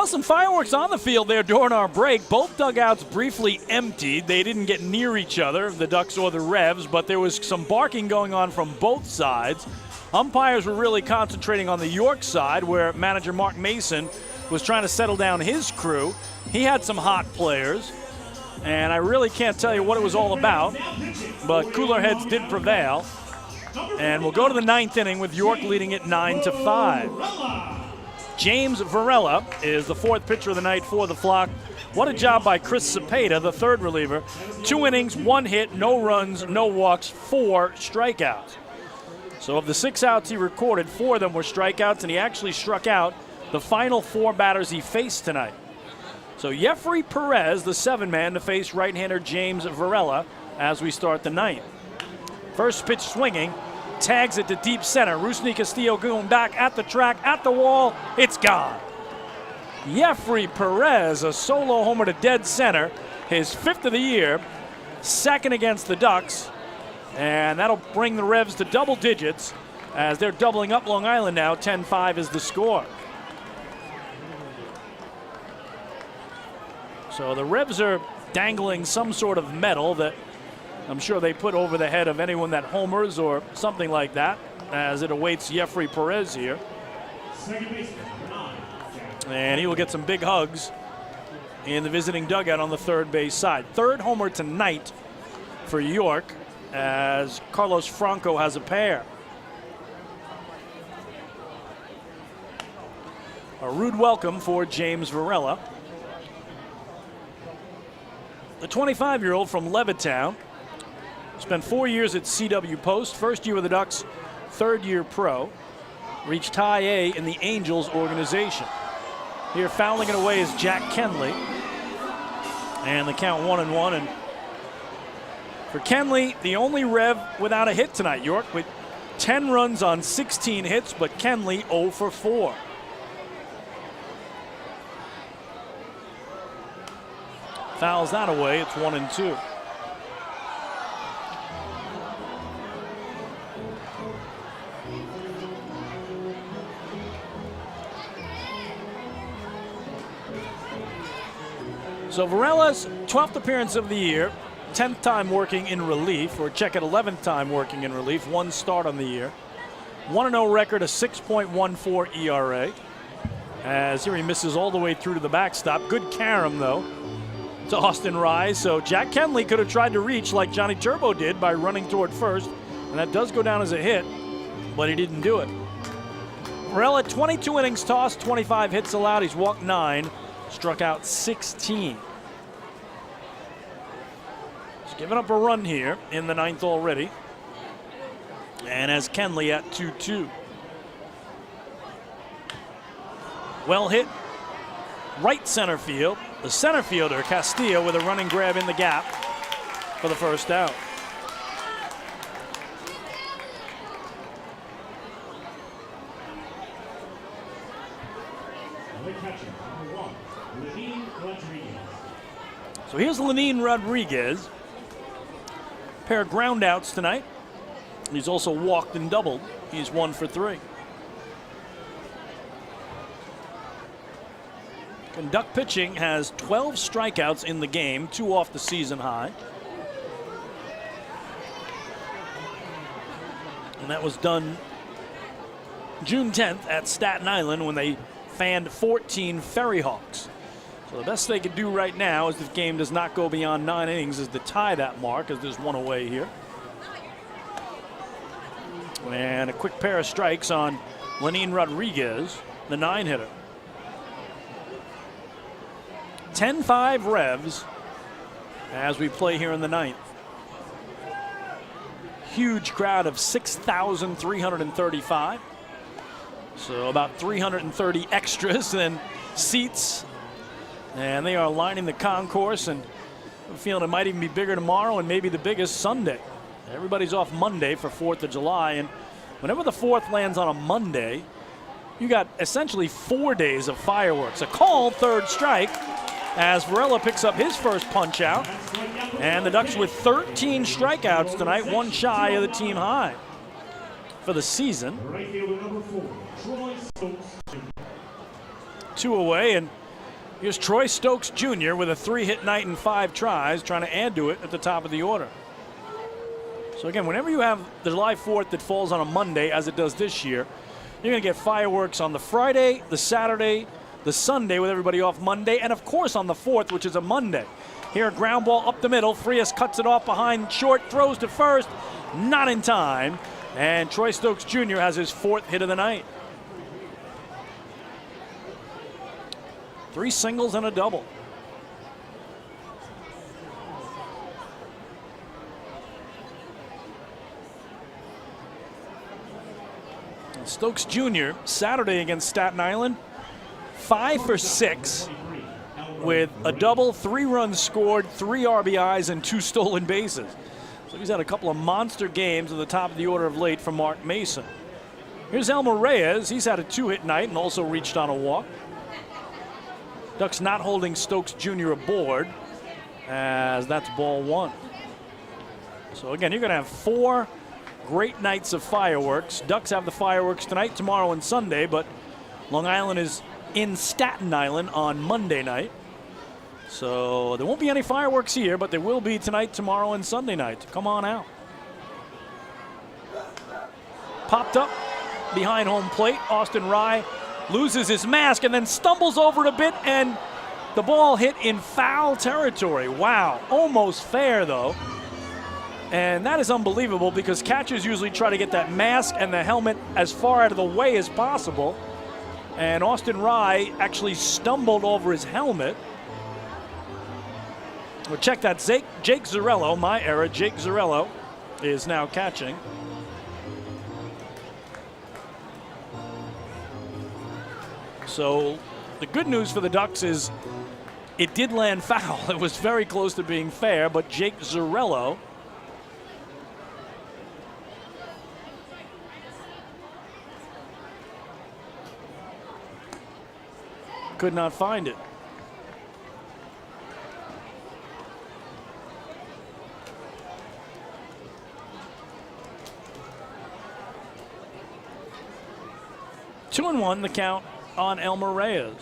Some fireworks on the field there during our break. Both dugouts briefly emptied. They didn't get near each other, the Ducks or the Revs, but there was some barking going on from both sides. Umpires were really concentrating on the York side, where manager Mark Mason was trying to settle down his crew. He had some hot players, and I really can't tell you what it was all about, but cooler heads did prevail. And we'll go to the 9th inning with York leading it 9-5. James Varela is the 4th pitcher of the night for the Flock. What a job by Chris Cepeda, the 3rd reliever. 2 innings, 1 hit, no runs, no walks, 4 strikeouts. So of the 6 outs he recorded, 4 of them were strikeouts, and he actually struck out the final 4 batters he faced tonight. So Jeffrey Perez, the 7-man, to face right-hander James Varela as we start the 9th. First pitch swinging. Tags it to deep center. Rusney Castillo going back at the track, at the wall. It's gone. Jeffrey Perez, a solo homer to dead center, his 5th of the year, 2nd against the Ducks, and that'll bring the Revs to double digits as they're doubling up Long Island now. 10-5 is the score. So the Revs are dangling some sort of medal that I'm sure they put over the head of anyone that homers or something like that, as it awaits Jeffrey Perez here. And he will get some big hugs in the visiting dugout on the 3rd base side. 3rd homer tonight for York, as Carlos Franco has a pair. A rude welcome for James Varela. The 25-year-old from Levittown. Spent 4 years at CW Post, 1st year with the Ducks, 3rd year pro. Reached high A in the Angels organization. Here fouling it away is Jack Kenley. And the count 1-1. And for Kenley, the only Rev without a hit tonight. York with 10 runs on 16 hits, but Kenley 0 for 4. Fouls that away, it's 1-2. So Varela's 12th appearance of the year, 10th time working in relief, or check it, 11th time working in relief, 1 start on the year. 1-0 record, a 6.14 ERA. As here he misses all the way through to the backstop. Good carom, though, to Austin Rye. So Jack Kenley could have tried to reach like Johnny Turbo did by running toward first. And that does go down as a hit, but he didn't do it. Varela, 22 innings tossed, 25 hits allowed. He's walked 9, struck out 16. He's given up a run here in the 9th already. And has Kenley at 2-2. Well hit, right center field. The center fielder, Castillo, with a running grab in the gap for the first out. So here's Lenin Rodriguez. Pair of ground outs tonight. He's also walked and doubled. He's 1 for 3. Duck pitching has 12 strikeouts in the game, 2 off the season high. And that was done June 10th at Staten Island when they fanned 14 Ferry Hawks. So the best they could do right now, is if the game does not go beyond 9 innings, is to tie that mark, as there's one away here. And a quick pair of strikes on Lenin Rodriguez, the 9-hitter. 10-5 Revs as we play here in the 9th. Huge crowd of 6,335. So about 330 extras than seats. And they are lining the concourse, and I'm feeling it might even be bigger tomorrow and maybe the biggest Sunday. Everybody's off Monday for 4th of July, and whenever the 4th lands on a Monday, you got essentially 4 days of fireworks. A called 3rd strike as Varela picks up his first punch out. And the Ducks with 13 strikeouts tonight, 1 shy of the team high for the season. 2 away, and here's Troy Stokes Jr. with a 3-hit night and 5 tries, trying to add to it at the top of the order. So again, whenever you have the July 4th that falls on a Monday, as it does this year, you're going to get fireworks on the Friday, the Saturday, the Sunday with everybody off Monday, and of course on the 4th, which is a Monday. Here, a ground ball up the middle. Frias cuts it off behind short, throws to first, not in time. And Troy Stokes Jr. has his 4th hit of the night. 3 singles and a double. And Stokes Jr. Saturday against Staten Island, 5 for 6 with a double, 3 runs scored, 3 RBIs, and 2 stolen bases. So he's had a couple of monster games at the top of the order of late for Mark Mason. Here's Elmer Reyes. He's had a 2-hit night and also reached on a walk. Ducks not holding Stokes Jr. aboard, as that's ball 1. So again, you're going to have 4 great nights of fireworks. Ducks have the fireworks tonight, tomorrow, and Sunday, but Long Island is in Staten Island on Monday night. So there won't be any fireworks here, but there will be tonight, tomorrow, and Sunday night. Come on out. Popped up behind home plate. Austin Rye loses his mask and then stumbles over it a bit, and the ball hit in foul territory. Wow, almost fair though. And that is unbelievable because catchers usually try to get that mask and the helmet as far out of the way as possible. And Austin Rye actually stumbled over his helmet. Well, check that. Jake Zarello, my era, Jake Zarello is now catching. So the good news for the Ducks is it did land foul. It was very close to being fair, but Jake Zarello could not find it. Two and one, the count on Elmer Reyes.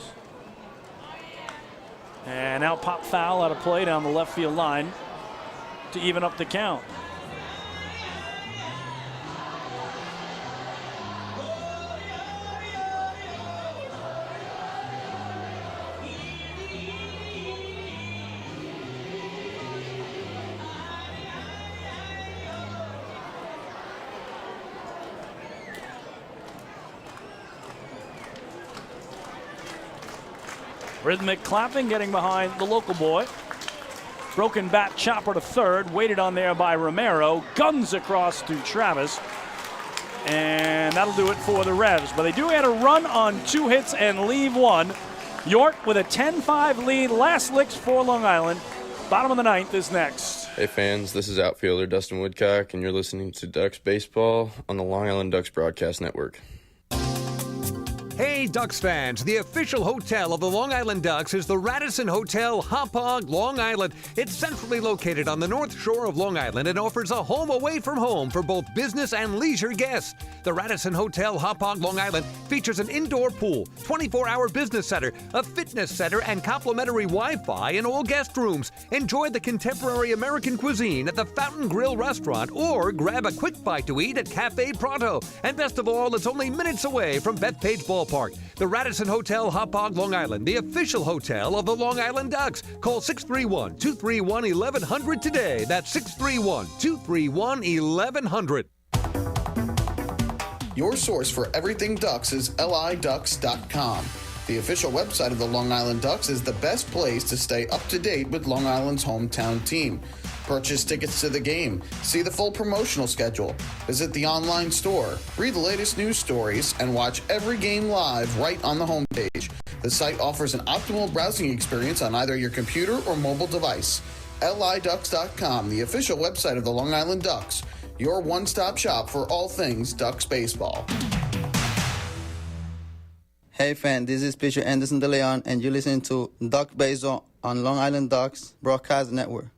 And now pop foul out of play down the left field line to even up the count. Rhythmic clapping getting behind the local boy. Broken bat chopper to third, waited on there by Romero. Guns across to Travis. And that'll do it for the Revs. But they do add a run on 2 hits and leave 1. York with a 10-5 lead. Last licks for Long Island. Bottom of the 9th is next. Hey fans, this is outfielder Dustin Woodcock, and you're listening to Ducks Baseball on the Long Island Ducks Broadcast Network. Hey, Ducks fans, the official hotel of the Long Island Ducks is the Radisson Hotel, Hauppauge, Long Island. It's centrally located on the north shore of Long Island and offers a home away from home for both business and leisure guests. The Radisson Hotel, Hauppauge, Long Island features an indoor pool, 24-hour business center, a fitness center, and complimentary Wi-Fi in all guest rooms. Enjoy the contemporary American cuisine at the Fountain Grill restaurant or grab a quick bite to eat at Cafe Pronto. And best of all, it's only minutes away from Bethpage Ballpark. The Radisson Hotel, Hauppauge, Long Island, the official hotel of the Long Island Ducks. Call 631-231-1100 today. That's 631-231-1100. Your source for everything Ducks is liducks.com. The official website of the Long Island Ducks is the best place to stay up to date with Long Island's hometown team. Purchase tickets to the game, see the full promotional schedule, visit the online store, read the latest news stories, and watch every game live right on the homepage. The site offers an optimal browsing experience on either your computer or mobile device. liducks.com, the official website of the Long Island Ducks, your one-stop shop for all things Ducks baseball. Hey fan, this is pitcher Anderson De Leon, and you're listening to Ducks Baseball on Long Island Ducks Broadcast Network.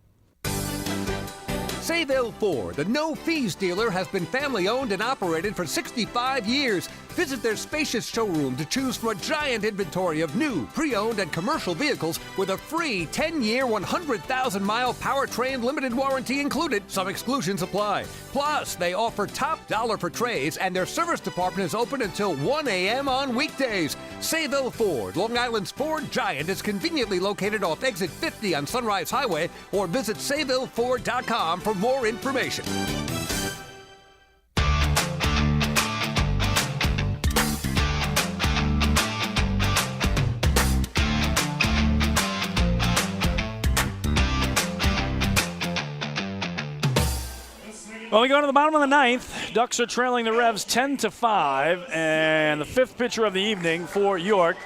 Sayville Ford, the no-fees dealer, has been family-owned and operated for 65 years. Visit their spacious showroom to choose from a giant inventory of new, pre-owned, and commercial vehicles with a free 10-year, 100,000-mile powertrain limited warranty included. Some exclusions apply. Plus, they offer top dollar for trades, and their service department is open until 1 a.m. on weekdays. Sayville Ford, Long Island's Ford giant, is conveniently located off exit 50 on Sunrise Highway, or visit SayvilleFord.com for more information. Well, we go to the bottom of the 9th. Ducks are trailing the Revs 10-5, and the 5th pitcher of the evening for York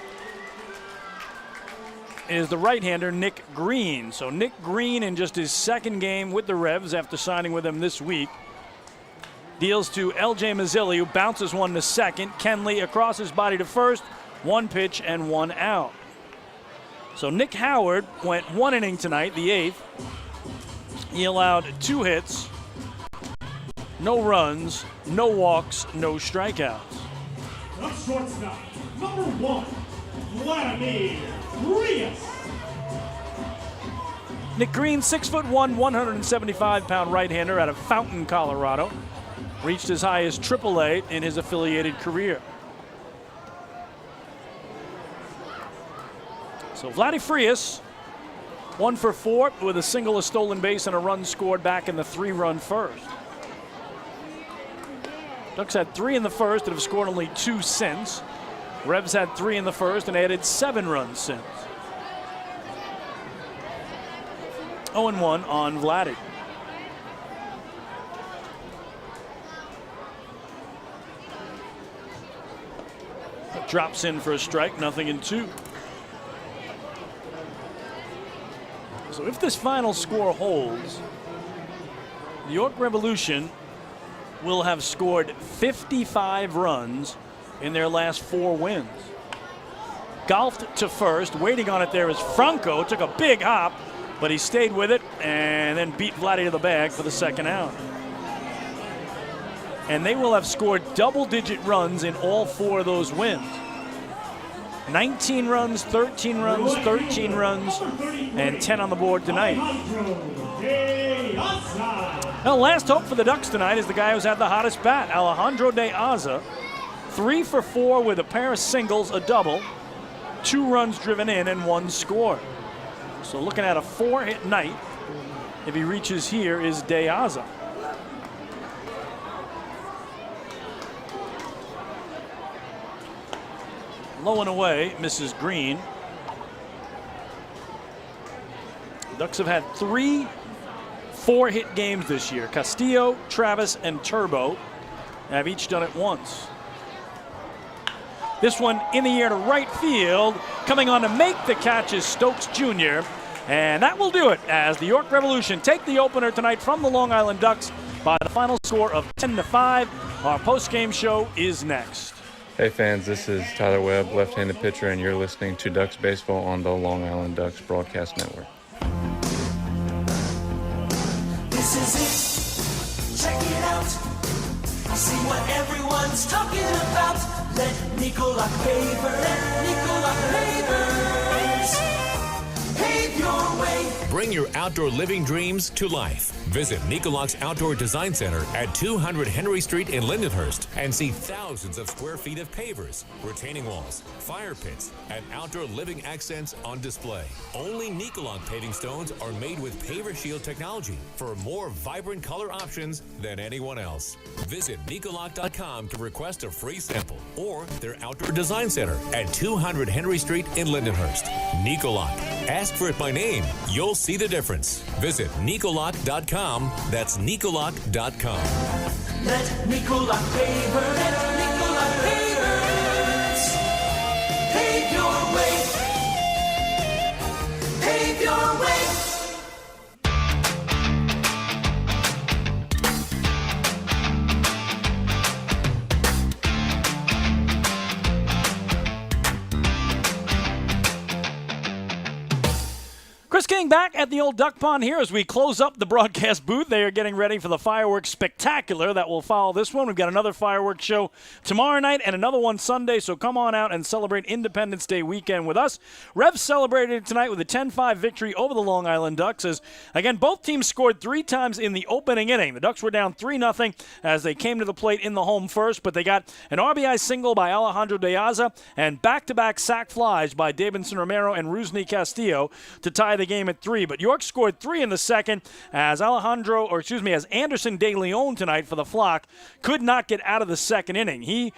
is the right-hander Nick Green. So Nick Green, in just his 2nd game with the Revs after signing with them this week, deals to L.J. Mazzilli, who bounces one to second. Kenley across his body to first, 1 pitch and 1 out. So Nick Howard went 1 inning tonight, the 8th. He allowed 2 hits, no runs, no walks, no strikeouts. The shortstop, number 1, Vladimir Frias. Nick Green, 6'1", 175-pound right-hander out of Fountain, Colorado. Reached as high as AAA in his affiliated career. So Vladdy Frias, 1 for 4 with a single, a stolen base, and a run scored back in the 3-run first. Ducks had 3 in the first and have scored only 2 since. Revs had 3 in the first and added 7 runs since. 0-1 on Vladdy. Drops in for a strike, 0-2. So if this final score holds, the York Revolution will have scored 55 runs in their last 4 wins. Golfed to first, waiting on it there is Franco. Took a big hop, but he stayed with it and then beat Vladdy to the bag for the 2nd out. And they will have scored double-digit runs in all 4 of those wins. 19 runs, 13 runs, 13 runs, and 10 on the board tonight. Now, last hope for the Ducks tonight is the guy who's had the hottest bat, Alejandro De Aza. 3 for 4 with a pair of singles, a double, 2 runs driven in, and 1 scored. So looking at a 4-hit night, if he reaches here, is De Aza. Low and away, misses Green. The Ducks have had 3 4-hit games this year. Castillo, Travis, and Turbo have each done it once. This one in the air to right field. Coming on to make the catch is Stokes Jr. And that will do it as the York Revolution take the opener tonight from the Long Island Ducks by the final score of 10-5. Our post-game show is next. Hey fans, this is Tyler Webb, left-handed pitcher, and you're listening to Ducks Baseball on the Long Island Ducks Broadcast Network. This is it. Check it out. See what everyone's talking about. Let Nicolak pave your way. Bring your outdoor living dreams to life. Visit Nicolak's Outdoor Design Center at 200 Henry Street in Lindenhurst and see thousands of square feet of pavers, retaining walls, fire pits, and outdoor living accents on display. Only Nicolak paving stones are made with Paver Shield technology for more vibrant color options than anyone else. Visit Nicolak.com to request a free sample or their Outdoor Design Center at 200 Henry Street in Lindenhurst. Nicolak. Ask for it by name. You'll see the difference. Visit Nicolak.com. That's Nicolak.com. Let Nicolak pavers pave your way. Pave your way. Chris King back at the old duck pond here as we close up the broadcast booth. They are getting ready for the fireworks spectacular that will follow this one. We've got another fireworks show tomorrow night and another one Sunday, so come on out and celebrate Independence Day weekend with us. Revs celebrated tonight with a 10-5 victory over the Long Island Ducks as, again, both teams scored 3 times in the opening inning. The Ducks were down 3-0 as they came to the plate in the home first, but they got an RBI single by Alejandro De Aza and back-to-back sac flies by Davidson Romero and Rusney Castillo to tie the game at 3. But York scored 3 in the second as as Anderson De Leon tonight for the Flock could not get out of the second inning. He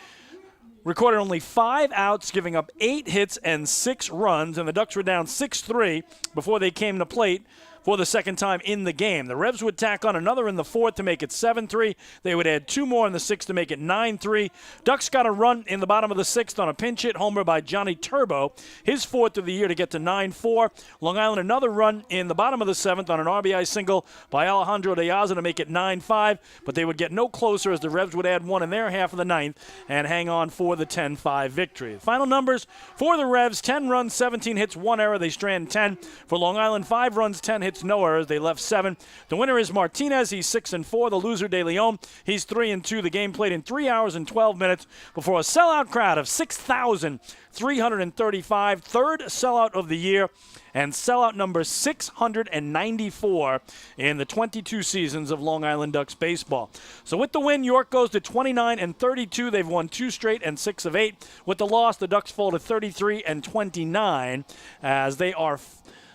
recorded only 5 outs, giving up 8 hits and 6 runs, and the Ducks were down 6-3 before they came to plate for the second time in the game. The Revs would tack on another in the 4th to make it 7-3. They would add 2 more in the 6th to make it 9-3. Ducks got a run in the bottom of the 6th on a pinch hit homer by Johnny Turbo, his 4th of the year to get to 9-4. Long Island another run in the bottom of the 7th on an RBI single by Alejandro De Aza to make it 9-5, but they would get no closer as the Revs would add 1 in their half of the 9th and hang on for the 10-5 victory. The final numbers for the Revs: 10 runs, 17 hits, 1 error. They strand 10. For Long Island, 5 runs, 10 hits, no errors. They left 7. The winner is Martinez. He's 6-4. The loser, De Leon, he's 3-2. The game played in 3 hours and 12 minutes before a sellout crowd of 6,335. Third sellout of the year and sellout number 694 in the 22 seasons of Long Island Ducks baseball. So with the win, York goes to 29-32. They've won 2 straight and 6 of 8. With the loss, the Ducks fall to 33-29 as they are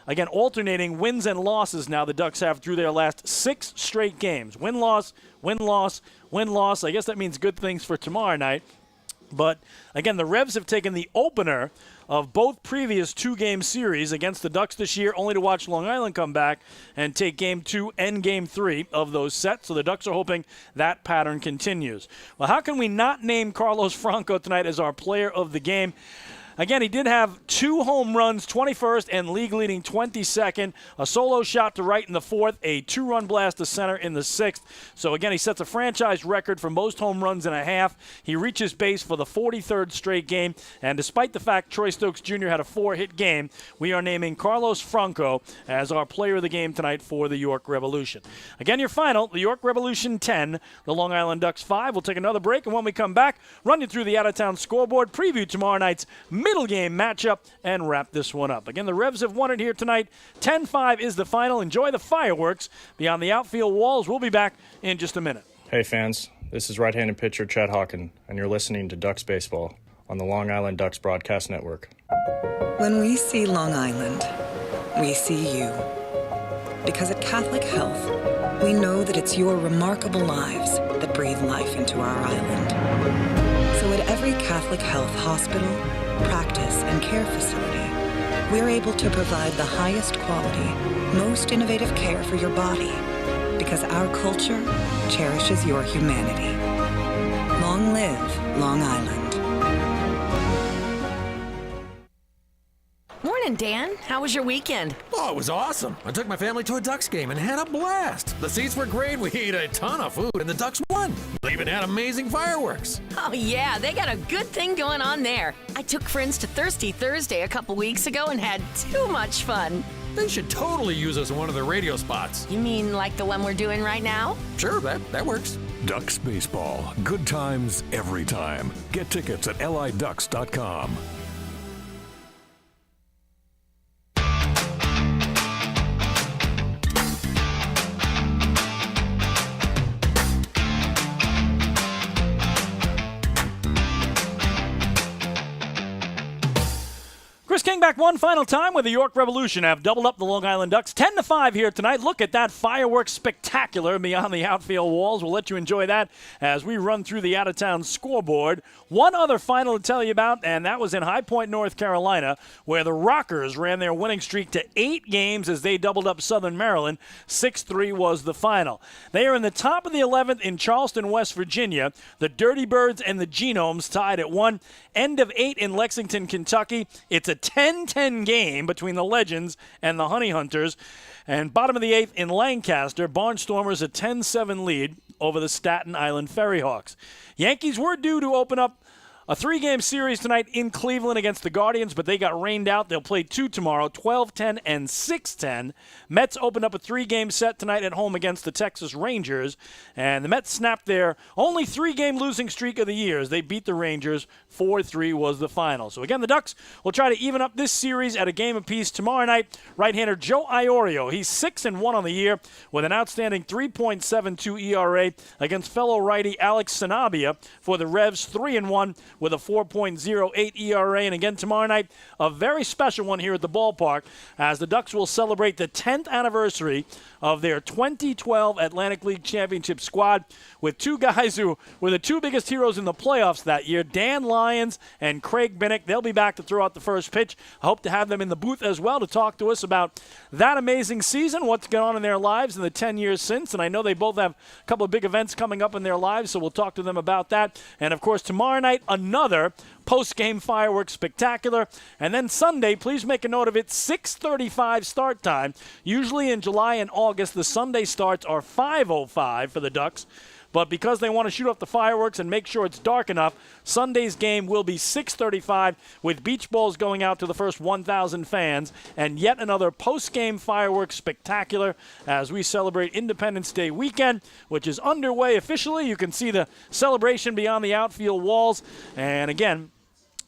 again, alternating wins and losses now the Ducks have through their last 6 straight games. Win-loss, win-loss, win-loss. I guess that means good things for tomorrow night. But, again, the Revs have taken the opener of both previous 2-game series against the Ducks this year, only to watch Long Island come back and take Game 2 and Game 3 of those sets. So the Ducks are hoping that pattern continues. Well, how can we not name Carlos Franco tonight as our player of the game? Again, he did have 2 home runs, 21st and league-leading 22nd, a solo shot to right in the 4th, a 2-run blast to center in the 6th. So, again, he sets a franchise record for most home runs in a half. He reaches base for the 43rd straight game, and despite the fact Troy Stokes Jr. had a 4-hit game, we are naming Carlos Franco as our player of the game tonight for the York Revolution. Again, your final, the York Revolution 10, the Long Island Ducks 5. We'll take another break, and when we come back, run you through the out-of-town scoreboard, preview tomorrow night's middle game matchup, and wrap this one up. Again, the Revs have won it here tonight. 10-5 is the final. Enjoy the fireworks beyond the outfield walls. We'll be back in just a minute. Hey fans, this is right-handed pitcher Chad Hawken, and you're listening to Ducks Baseball on the Long Island Ducks Broadcast Network. When we see Long Island, we see you. Because at Catholic Health, we know that it's your remarkable lives that breathe life into our island. So at every Catholic Health hospital, practice, and care facility, we're able to provide the highest quality, most innovative care for your body because our culture cherishes your humanity. Long live Long Island. Morning, Dan. How was your weekend? Oh, it was awesome. I took my family to a Ducks game and had a blast. The seats were great. We ate a ton of food, and the Ducks won. They even had amazing fireworks. Oh, yeah, they got a good thing going on there. I took friends to Thirsty Thursday a couple weeks ago and had too much fun. They should totally use us in one of their radio spots. You mean like the one we're doing right now? Sure, that works. Ducks Baseball. Good times every time. Get tickets at liducks.com. Chris King back one final time with the York Revolution have doubled up the Long Island Ducks 10-5 here tonight. Look at that fireworks spectacular beyond the outfield walls. We'll let you enjoy that as we run through the out-of-town scoreboard. One other final to tell you about, and that was in High Point, North Carolina, where the Rockers ran their winning streak to 8 games as they doubled up Southern Maryland. 6-3 was the final. They are in the top of the 11th in Charleston, West Virginia. The Dirty Birds and the Genomes tied at 1. End of 8 in Lexington, Kentucky. It's a 10-10 game between the Legends and the Honey Hunters. And bottom of the 8th in Lancaster, Barnstormers a 10-7 lead over the Staten Island Ferryhawks. Yankees were due to open up a 3-game series tonight in Cleveland against the Guardians, but they got rained out. They'll play 2 tomorrow, 12-10 and 6-10. Mets opened up a 3-game set tonight at home against the Texas Rangers, and the Mets snapped their only 3-game losing streak of the year as they beat the Rangers. 4-3 was the final. So again, the Ducks will try to even up this series at a game apiece tomorrow night. Right-hander Joe Iorio, he's 6-1 on the year with an outstanding 3.72 ERA against fellow righty Alex Sanabia for the Revs, 3-1 with a 4.08 ERA. And again, tomorrow night, a very special one here at the ballpark as the Ducks will celebrate the 10th anniversary of their 2012 Atlantic League Championship squad with two guys who were the two biggest heroes in the playoffs that year, Dan Lyons and Craig Binnick. They'll be back to throw out the first pitch. I hope to have them in the booth as well to talk to us about that amazing season, what's gone on in their lives in the 10 years since. And I know they both have a couple of big events coming up in their lives, so we'll talk to them about that. And, of course, tomorrow night, another post-game fireworks spectacular. And then Sunday, please make a note of it, 6:35 start time. Usually in July and August, the Sunday starts are 5:05 for the Ducks. But because they want to shoot off the fireworks and make sure it's dark enough, Sunday's game will be 6:35 with beach balls going out to the first 1,000 fans. And yet another post-game fireworks spectacular as we celebrate Independence Day weekend, which is underway officially. You can see the celebration beyond the outfield walls. And again,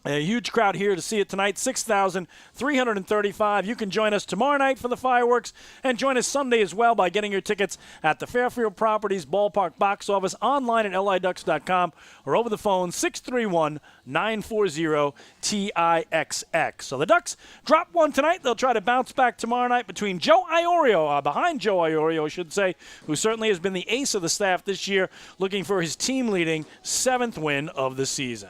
a huge crowd here to see it tonight, 6,335. You can join us tomorrow night for the fireworks and join us Sunday as well by getting your tickets at the Fairfield Properties Ballpark box office, online at liducks.com, or over the phone, 631-940-TIXX. So the Ducks drop one tonight. They'll try to bounce back tomorrow night between Joe Iorio, behind Joe Iorio, I should say, who certainly has been the ace of the staff this year, looking for his team-leading 7th win of the season.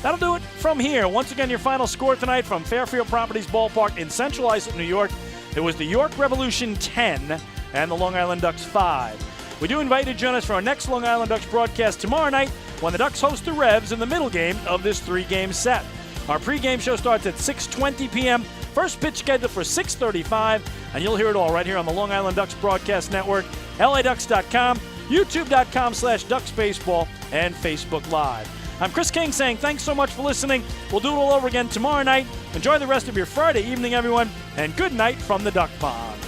That'll do it from here. Once again, your final score tonight from Fairfield Properties Ballpark in Central Islip, New York. It was the York Revolution 10 and the Long Island Ducks 5. We do invite you to join us for our next Long Island Ducks broadcast tomorrow night when the Ducks host the Revs in the middle game of this 3-game set. Our pregame show starts at 6:20 p.m. First pitch scheduled for 6:35, and you'll hear it all right here on the Long Island Ducks Broadcast Network, liducks.com, youtube.com/ducksbaseball, and Facebook Live. I'm Chris King saying thanks so much for listening. We'll do it all over again tomorrow night. Enjoy the rest of your Friday evening, everyone, and good night from the Duck Pond.